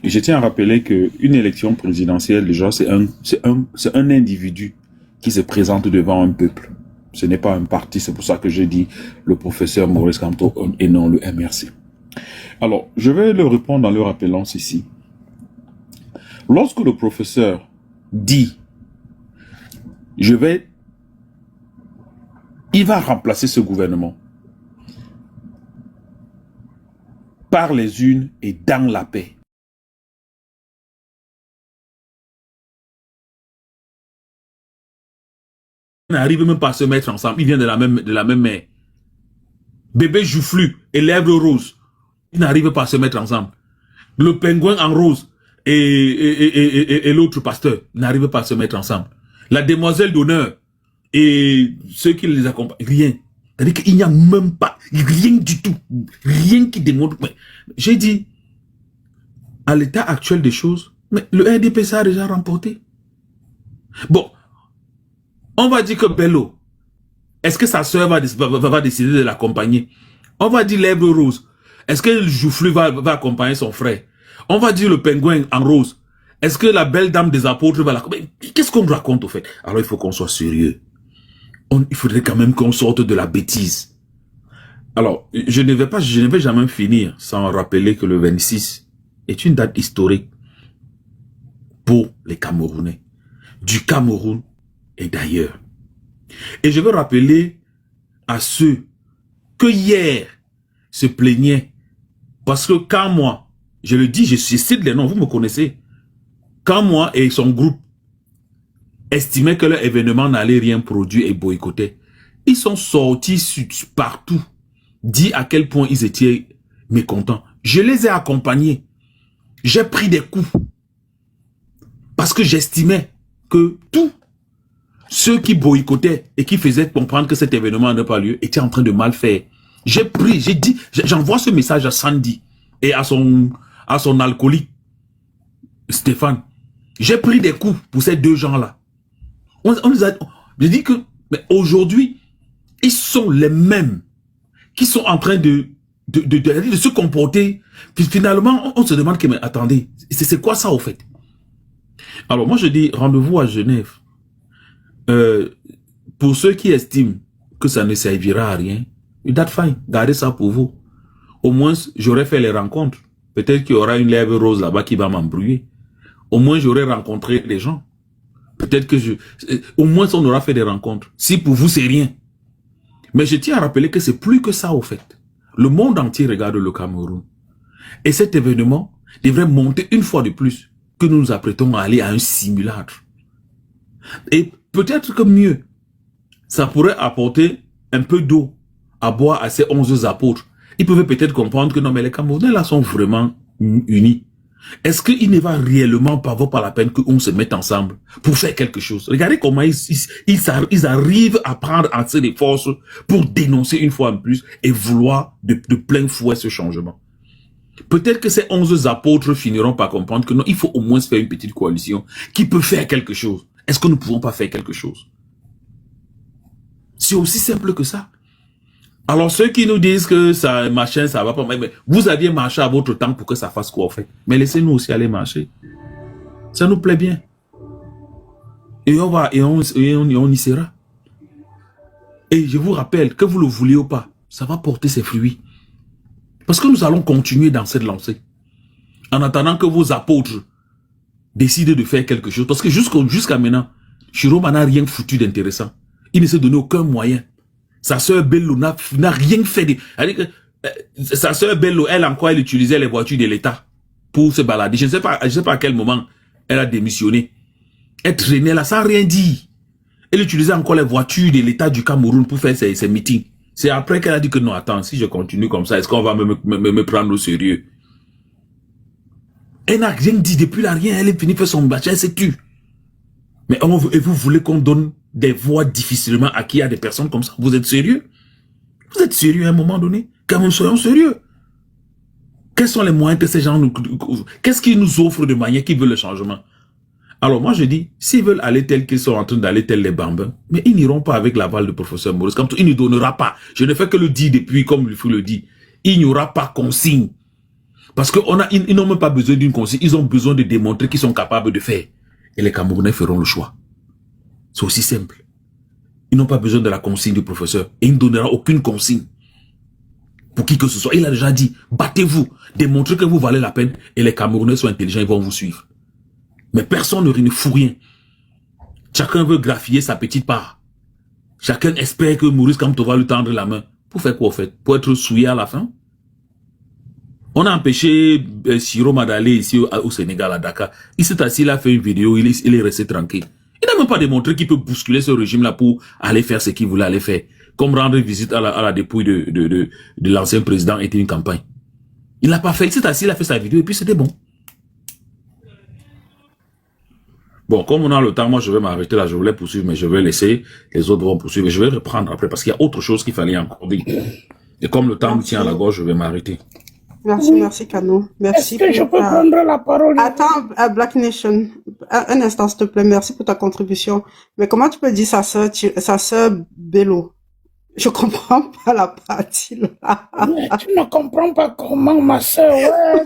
Et je tiens à rappeler que une élection présidentielle, déjà, c'est un individu qui se présente devant un peuple. Ce n'est pas un parti, c'est pour ça que j'ai dit le professeur Maurice Kamto et non le MRC. Alors, je vais le répondre en le rappelant ceci. Lorsque le professeur dit il va remplacer ce gouvernement par les unes et dans la paix. Ils n'arrivent même pas à se mettre ensemble. Ils viennent de la même mère. Bébé Joufflu et Lèvres Rose, ils n'arrivent pas à se mettre ensemble. Le pingouin en rose et l'autre pasteur n'arrivent pas à se mettre ensemble. La demoiselle d'honneur et ceux qui les accompagnent, rien. C'est-à-dire qu'il n'y a même pas, rien du tout. Rien qui démontre. J'ai dit, à l'état actuel des choses, mais le RDPC a déjà remporté. Bon, on va dire que Bello, est-ce que sa sœur va décider de l'accompagner? On va dire Lèvres Rose, est-ce que le Joufflu va accompagner son frère? On va dire le pingouin en rose, est-ce que la belle dame des apôtres va l'accompagner? Qu'est-ce qu'on raconte au fait? Alors il faut qu'on soit sérieux. Il faudrait quand même qu'on sorte de la bêtise. Alors, je ne vais jamais finir sans rappeler que le 26 est une date historique pour les Camerounais, du Cameroun et d'ailleurs. Et je veux rappeler à ceux que hier se plaignaient, parce que quand moi, je le dis, je cite les noms, vous me connaissez, quand moi et son groupe estimaient que leur événement n'allait rien produire et boycotter, ils sont sortis partout, dit à quel point ils étaient mécontents. Je les ai accompagnés. J'ai pris des coups. Parce que j'estimais que tous ceux qui boycottaient et qui faisaient comprendre que cet événement n'a pas lieu étaient en train de mal faire. J'ai dit, j'envoie ce message à Sandy et à son alcoolique, Stéphane. J'ai pris des coups pour ces deux gens-là. Je dis que aujourd'hui, ils sont les mêmes qui sont en train de se comporter. Puis finalement, on se demande que, mais attendez, c'est quoi ça au fait? Alors moi je dis, rendez-vous à Genève. Pour ceux qui estiment que ça ne servira à rien, that's fine, gardez ça pour vous. Au moins, j'aurais fait les rencontres. Peut-être qu'il y aura une lèvre rose là-bas qui va m'embrouiller. Au moins, j'aurais rencontré les gens. Peut-être que au moins, on aura fait des rencontres. Si pour vous, c'est rien. Mais je tiens à rappeler que c'est plus que ça, au fait. Le monde entier regarde le Cameroun. Et cet événement devrait monter une fois de plus que nous nous apprêtons à aller à un simulacre. Et peut-être que mieux, ça pourrait apporter un peu d'eau à boire à ces 11 apôtres. Ils pouvaient peut-être comprendre que non, mais les Camerounais là sont vraiment unis. Est-ce qu'il ne va réellement pas vaut pas la peine qu'on se mette ensemble pour faire quelque chose? Regardez comment ils arrivent à prendre assez de forces pour dénoncer une fois en plus et vouloir de plein fouet ce changement. Peut-être que ces 11 apôtres finiront par comprendre que non, il faut au moins se faire une petite coalition qui peut faire quelque chose. Est-ce que nous ne pouvons pas faire quelque chose? C'est aussi simple que ça. Alors ceux qui nous disent que ça machin, ça va pas, mais vous aviez marché à votre temps pour que ça fasse quoi en fait? Mais laissez-nous aussi aller marcher. Ça nous plaît bien. Et on y sera. Et je vous rappelle, que vous le vouliez ou pas, ça va porter ses fruits. Parce que nous allons continuer dans cette lancée. En attendant que vos apôtres décident de faire quelque chose. Parce que jusqu'à maintenant, Chiroma n'a rien foutu d'intéressant. Il ne s'est donné aucun moyen. Sa sœur Bello n'a rien fait. Sa sœur Bello, elle utilisait les voitures de l'État pour se balader. Je ne sais pas à quel moment elle a démissionné. Elle traînait là sans rien dire. Elle utilisait encore les voitures de l'État du Cameroun pour faire ses meetings. C'est après qu'elle a dit que non, attends, si je continue comme ça, est-ce qu'on va me prendre au sérieux? Elle n'a rien dit depuis là, rien. Elle est finie faire son bâtiment, elle s'est tue. Mais et vous voulez qu'on donne des voix difficilement acquises à des personnes comme ça? Vous êtes sérieux? Vous êtes sérieux à un moment donné? Quand même, soyons sérieux. Quels sont les moyens que ces gens nous... Qu'est-ce qu'ils nous offrent de manière qu'ils veulent le changement? Alors moi je dis, s'ils veulent aller tels qu'ils sont en train d'aller tels les bambins, mais ils n'iront pas avec l'aval du professeur Maurice Kamto. Il ne donnera pas. Je ne fais que le dire depuis, comme il faut le dire. Il n'y aura pas consigne. Parce qu'ils n'ont même pas besoin d'une consigne. Ils ont besoin de démontrer qu'ils sont capables de faire. Et les Camerounais feront le choix. C'est aussi simple. Ils n'ont pas besoin de la consigne du professeur. Et il ne donnera aucune consigne. Pour qui que ce soit. Il a déjà dit, battez-vous, démontrez que vous valez la peine. Et les Camerounais sont intelligents, ils vont vous suivre. Mais personne ne fout rien. Chacun veut graffier sa petite part. Chacun espère que Maurice Kamto va lui tendre la main. Pour faire quoi, au fait? Pour être souillé à la fin? On a empêché Siro d'aller ici au Sénégal, à Dakar. Il s'est assis, il a fait une vidéo, il est resté tranquille. Il n'a même pas démontré qu'il peut bousculer ce régime-là pour aller faire ce qu'il voulait aller faire. Comme rendre visite à la dépouille de l'ancien président était une campagne. Il l'a pas fait. Il s'est assis, il a fait sa vidéo et puis c'était bon. Bon, comme on a le temps, moi je vais m'arrêter là, je voulais poursuivre, mais je vais laisser, les autres vont poursuivre, et je vais reprendre après, parce qu'il y a autre chose qu'il fallait encore dire. Et comme le temps me tient à la gorge, je vais m'arrêter. Merci, merci Kano. Merci. Est-ce que je peux prendre la parole? Attends, Black Nation, un instant s'il te plaît, merci pour ta contribution. Mais comment tu peux dire sa sœur Bello? Je comprends pas la partie là. Mais tu ne comprends pas comment ma soeur, ouais.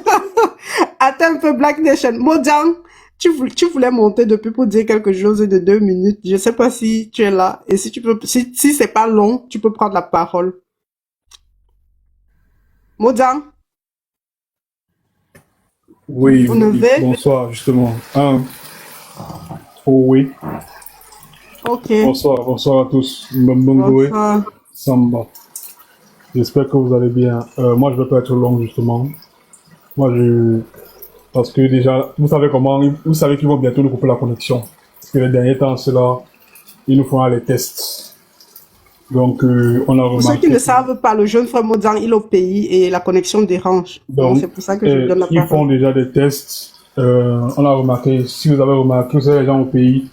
Attends un peu, Black Nation. Modjan, tu voulais monter depuis pour dire quelque chose de 2 minutes. Je sais pas si tu es là. Et si tu peux, si c'est pas long, tu peux prendre la parole. Modjan. Oui, On oui, avait... bonsoir, justement. Oh oui, Ok. bonsoir à tous. Mbongoé, Bonsoir. Samba. J'espère que vous allez bien. Moi, je vais pas être long, justement. Parce que déjà, vous savez qu'ils vont bientôt nous couper la connexion. Parce que les derniers temps, c'est là, ils nous font les tests. Donc, on a Pour ceux remarqué... qui ne savent pas, le jeune frère Modjan, il est au pays et la connexion dérange. Donc, c'est pour ça que je donne la ils parole. font déjà des tests. On a remarqué, si vous avez remarqué, vous savez, les gens au pays,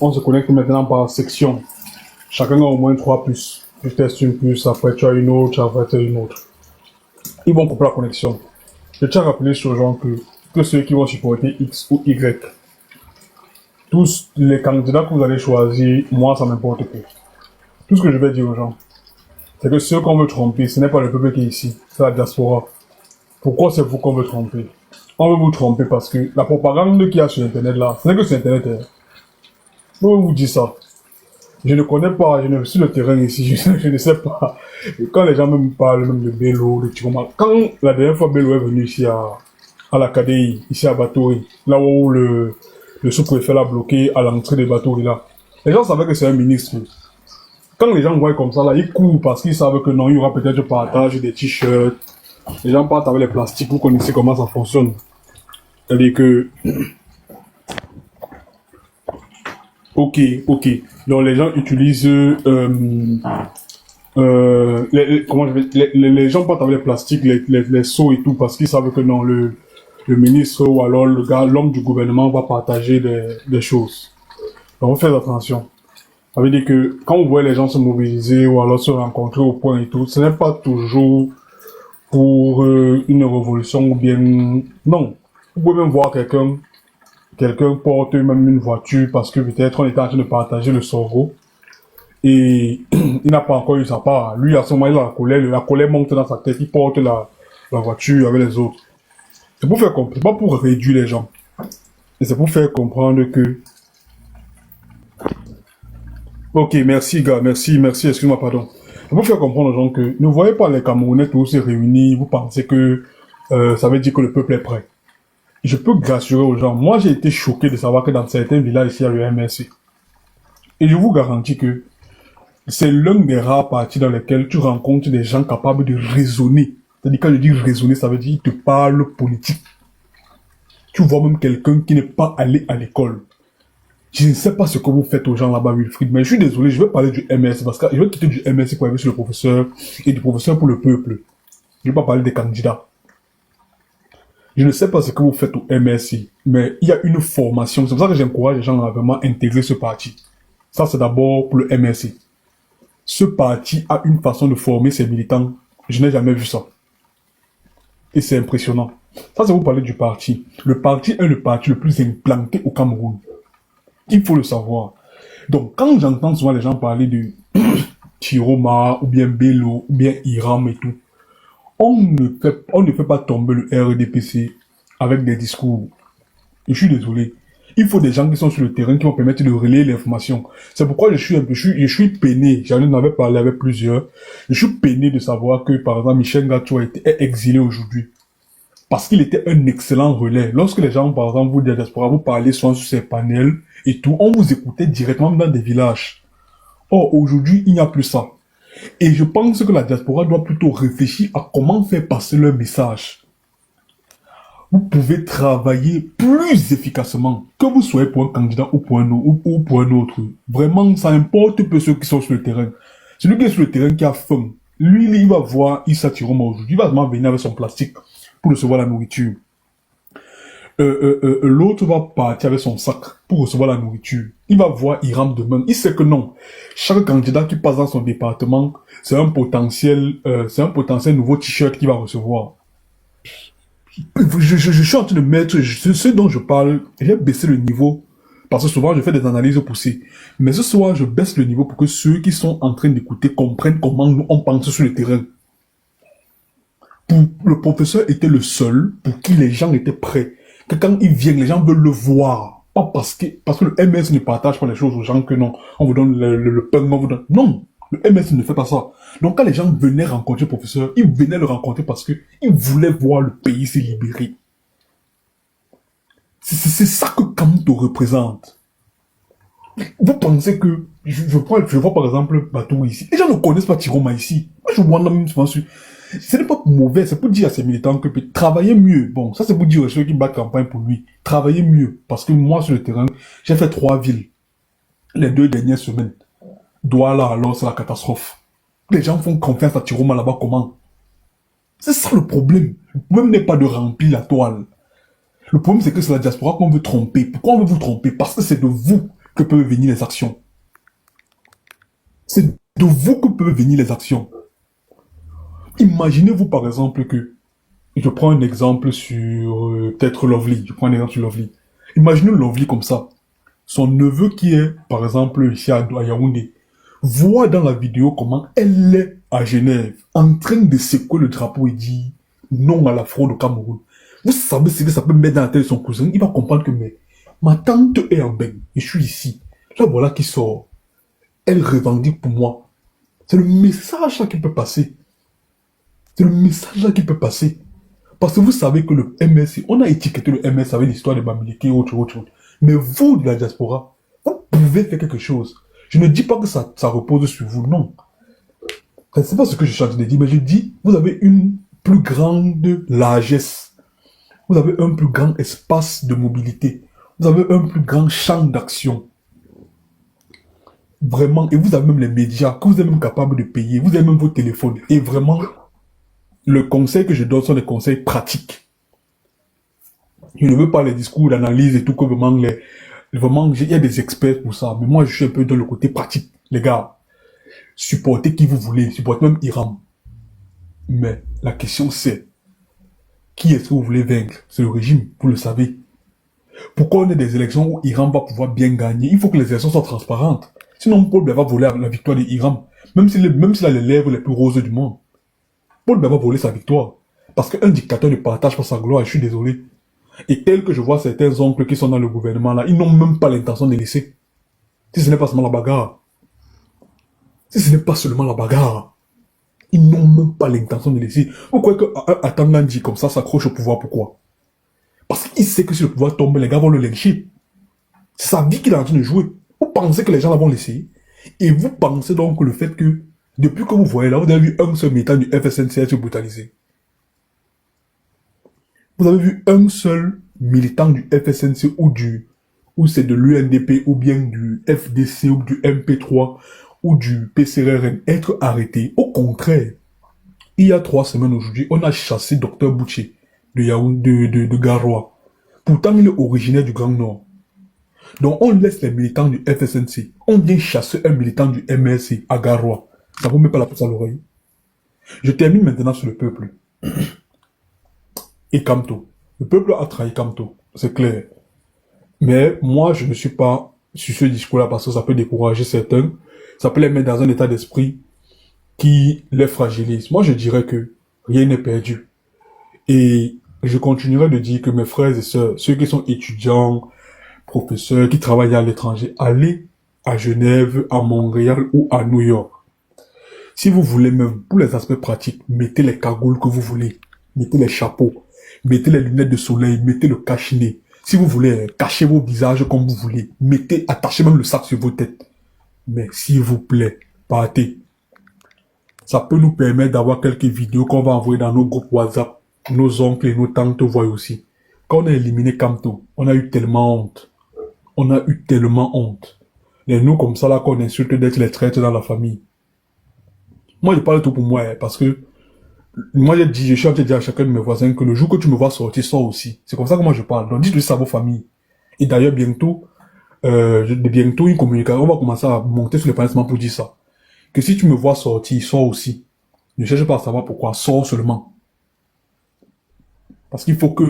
on se connecte maintenant par section. Chacun a au moins 3 puces. Tu testes une puce, après tu as une autre, après tu as une autre. Ils vont couper la connexion. Je tiens à rappeler aux gens que ceux qui vont supporter X ou Y, tous les candidats que vous allez choisir, moi ça m'importe peu. Tout ce que je vais dire aux gens, c'est que ceux qu'on veut tromper, ce n'est pas le peuple qui est ici, c'est la diaspora. Pourquoi c'est vous qu'on veut tromper? On veut vous tromper parce que la propagande qu'il y a sur Internet là, ce n'est que sur Internet. Je vais vous dire ça. Je ne connais pas, je ne suis sur le terrain ici, je ne sais pas. Et quand les gens me parlent même de Bello, de Tiroma, quand la dernière fois Bello est venu ici à la KDI, ici à Batouri, là où le sous-préfet l'a bloqué à l'entrée des Batouri là, les gens savaient que c'est un ministre. Quand les gens voient comme ça là, ils courent parce qu'ils savent que non, il y aura peut-être partage des t-shirts. Les gens partent avec les plastiques, vous connaissez comment ça fonctionne. C'est-à-dire que... Ok. Donc les gens utilisent... les gens partent avec les plastiques, les seaux et tout, parce qu'ils savent que non, le ministre ou alors l'homme du gouvernement va partager des choses. Donc faites attention. Ça veut dire que quand vous voyez les gens se mobiliser ou alors se rencontrer au point et tout, ce n'est pas toujours pour une révolution ou bien... Non. Vous pouvez même voir quelqu'un porte même une voiture parce que peut-être on était en train de partager le sorgho et il n'a pas encore eu sa part. Lui, à ce moment, il a la colère monte dans sa tête, il porte la voiture avec les autres. C'est pour faire comprendre, c'est pas pour réduire les gens. Et c'est pour faire comprendre que... Ok, merci gars, merci, excuse-moi, pardon. C'est pour faire comprendre aux gens que ne voyez pas les Camerounais tous se réunir, vous pensez que ça veut dire que le peuple est prêt. Je peux rassurer aux gens, moi j'ai été choqué de savoir que dans certains villages ici, il y a le MRC. Et je vous garantis que c'est l'un des rares partis dans lesquels tu rencontres des gens capables de raisonner. C'est-à-dire, quand je dis raisonner, ça veut dire qu'ils te parlent politique. Tu vois même quelqu'un qui n'est pas allé à l'école. Je ne sais pas ce que vous faites aux gens là-bas, Wilfried, mais je suis désolé, je vais parler du MRC parce que je vais quitter du MRC pour aller sur le professeur et du professeur pour le peuple. Je ne vais pas parler des candidats. Je ne sais pas ce que vous faites au MRC, mais il y a une formation. C'est pour ça que j'encourage les gens à vraiment intégrer ce parti. Ça, c'est d'abord pour le MRC. ce parti a une façon de former ses militants. Je n'ai jamais vu ça. Et c'est impressionnant. Ça, c'est vous parler du parti. Le parti est le parti le plus implanté au Cameroun. Il faut le savoir. Donc, quand j'entends souvent les gens parler de Chiroma, ou bien Bello, ou bien Iram et tout, on ne fait pas tomber le RDPC avec des discours. Et je suis désolé. Il faut des gens qui sont sur le terrain qui vont permettre de relayer l'information. C'est pourquoi je suis peiné. J'en avais parlé avec plusieurs. Je suis peiné de savoir que, par exemple, Michel Gacho est exilé aujourd'hui. Parce qu'il était un excellent relais. Lorsque les gens, par exemple, vous de la diaspora, vous parlez souvent sur ces panels et tout, on vous écoutait directement dans des villages. Or, aujourd'hui, il n'y a plus ça. Et je pense que la diaspora doit plutôt réfléchir à comment faire passer leur message. Vous pouvez travailler plus efficacement, que vous soyez pour un candidat ou pour un autre. Vraiment, ça importe peu ceux qui sont sur le terrain. Celui qui est sur le terrain qui a faim, lui, il va voir Issa Tiroma aujourd'hui, il va vraiment venir avec son plastique pour recevoir la nourriture. L'autre va partir avec son sac pour recevoir la nourriture. Il va voir Iram demain. Il sait que non. Chaque candidat qui passe dans son département, c'est un potentiel nouveau t-shirt qu'il va recevoir. Je suis en train de mettre ce dont je parle. J'ai baissé le niveau parce que souvent je fais des analyses poussées. Mais ce soir, je baisse le niveau pour que ceux qui sont en train d'écouter comprennent comment nous on pense sur le terrain. Le professeur était le seul pour qui les gens étaient prêts. Que quand il vient, les gens veulent le voir. Pas parce que le MS ne partage pas les choses aux gens que non, on vous donne le pain, on vous donne. Non, le MS ne fait pas ça. Donc quand les gens venaient rencontrer le professeur, ils venaient le rencontrer parce que ils voulaient voir le pays se libérer. C'est ça que Kamto représente. Vous pensez que, je vois par exemple Batou ici. Les gens ne connaissent pas Tiroma ici. Moi je vois même souvent sur. Ce n'est pas mauvais, c'est pour dire à ces militants que travailler mieux. Bon, ça c'est pour dire à ceux qui battent campagne pour lui. Travailler mieux. Parce que moi, sur le terrain, j'ai fait 3 villes. Les 2 dernières semaines. Douala, alors c'est la catastrophe. Les gens font confiance à Tiroma là-bas, comment? C'est ça le problème. Le problème n'est pas de remplir la toile. Le problème c'est que c'est la diaspora qu'on veut tromper. Pourquoi on veut vous tromper? Parce que c'est de vous que peuvent venir les actions. C'est de vous que peuvent venir les actions. Imaginez-vous par exemple que, je prends un exemple sur peut-être Lovely, Imaginez Lovely comme ça. Son neveu qui est par exemple ici à Yaoundé, voit dans la vidéo comment elle est à Genève, en train de secouer le drapeau et dit non à la fraude au Cameroun. Vous savez ce que ça peut mettre dans la tête de son cousin, il va comprendre que mais, ma tante est en bain, et je suis ici. Là voilà qui sort. Elle revendique pour moi. C'est le message là qui peut passer. C'est le message là qui peut passer. Parce que vous savez que le MS, on a étiqueté le MS avec l'histoire de Bamileke et autre. Mais vous, de la diaspora, vous pouvez faire quelque chose. Je ne dis pas que ça repose sur vous, non. C'est pas ce que je suis en train de dire, mais je dis, vous avez une plus grande largesse. Vous avez un plus grand espace de mobilité. Vous avez un plus grand champ d'action. Vraiment, et vous avez même les médias, que vous êtes même capable de payer. Vous avez même vos téléphones. Et vraiment, le conseil que je donne sont des conseils pratiques. Je ne veux pas les discours d'analyse et tout, que vraiment, il y a des experts pour ça. Mais moi, je suis un peu dans le côté pratique. Les gars, supportez qui vous voulez, supportez même Iram. Mais la question c'est, qui est-ce que vous voulez vaincre? C'est le régime, vous le savez. Pourquoi on a des élections où Iram va pouvoir bien gagner? Il faut que les élections soient transparentes. Sinon, Paul Biya va voler la victoire de Iram. Même s'il a les lèvres les plus roses du monde. Paul Biya va voler sa victoire. Parce qu'un dictateur ne partage pas sa gloire, je suis désolé. Et tel que je vois certains oncles qui sont dans le gouvernement là, ils n'ont même pas l'intention de laisser. Si ce n'est pas seulement la bagarre. Ils n'ont même pas l'intention de laisser. Vous croyez qu'un Nandi comme ça s'accroche au pouvoir, pourquoi? Parce qu'il sait que si le pouvoir tombe, les gars vont le lyncher. C'est sa vie qu'il est en train de jouer. Vous pensez que les gens vont laisser. Et vous pensez donc que le fait que, depuis que vous voyez là, vous avez vu un seul militant du FSNC être brutalisé. Vous avez vu un seul militant du FSNC ou c'est de l'UNDP ou bien du FDC ou du MP3 ou du PCRN être arrêté. Au contraire, il y a 3 semaines aujourd'hui, on a chassé Dr Boucher de Yaoundé, de Garoua. Pourtant, il est originaire du Grand Nord. Donc, on laisse les militants du FSNC. On vient chasser un militant du MRC à Garoua. Ça vaut même pas la puce à l'oreille. Je termine maintenant sur le peuple. Et Kamto. Le peuple a trahi Kamto, c'est clair. Mais moi, je ne suis pas sur ce discours-là parce que ça peut décourager certains. Ça peut les mettre dans un état d'esprit qui les fragilise. Moi, je dirais que rien n'est perdu. Et je continuerai de dire que mes frères et sœurs, ceux qui sont étudiants, professeurs, qui travaillent à l'étranger, allez à Genève, à Montréal ou à New York. Si vous voulez même, pour les aspects pratiques, mettez les cagoules que vous voulez, mettez les chapeaux, mettez les lunettes de soleil, mettez le cache-nez. Si vous voulez, cachez vos visages comme vous voulez, mettez, attachez même le sac sur vos têtes. Mais s'il vous plaît, partez. Ça peut nous permettre d'avoir quelques vidéos qu'on va envoyer dans nos groupes WhatsApp. Nos oncles et nos tantes voient aussi. Quand on a éliminé Kamto, on a eu tellement honte. On a eu tellement honte. Et nous, comme ça, là, qu'on insulte d'être les traîtres dans la famille. Moi, je parle tout pour moi, hein, parce que moi, je suis en train de dire à chacun de mes voisins que le jour que tu me vois sortir, sors aussi. C'est comme ça que moi je parle. Donc, dites-le ça à vos familles. Et d'ailleurs, bientôt, une communication, on va commencer à monter sur les panneaux pour dire ça. Que si tu me vois sortir, sors aussi. Ne cherche pas à savoir pourquoi, sors seulement. Parce qu'il faut que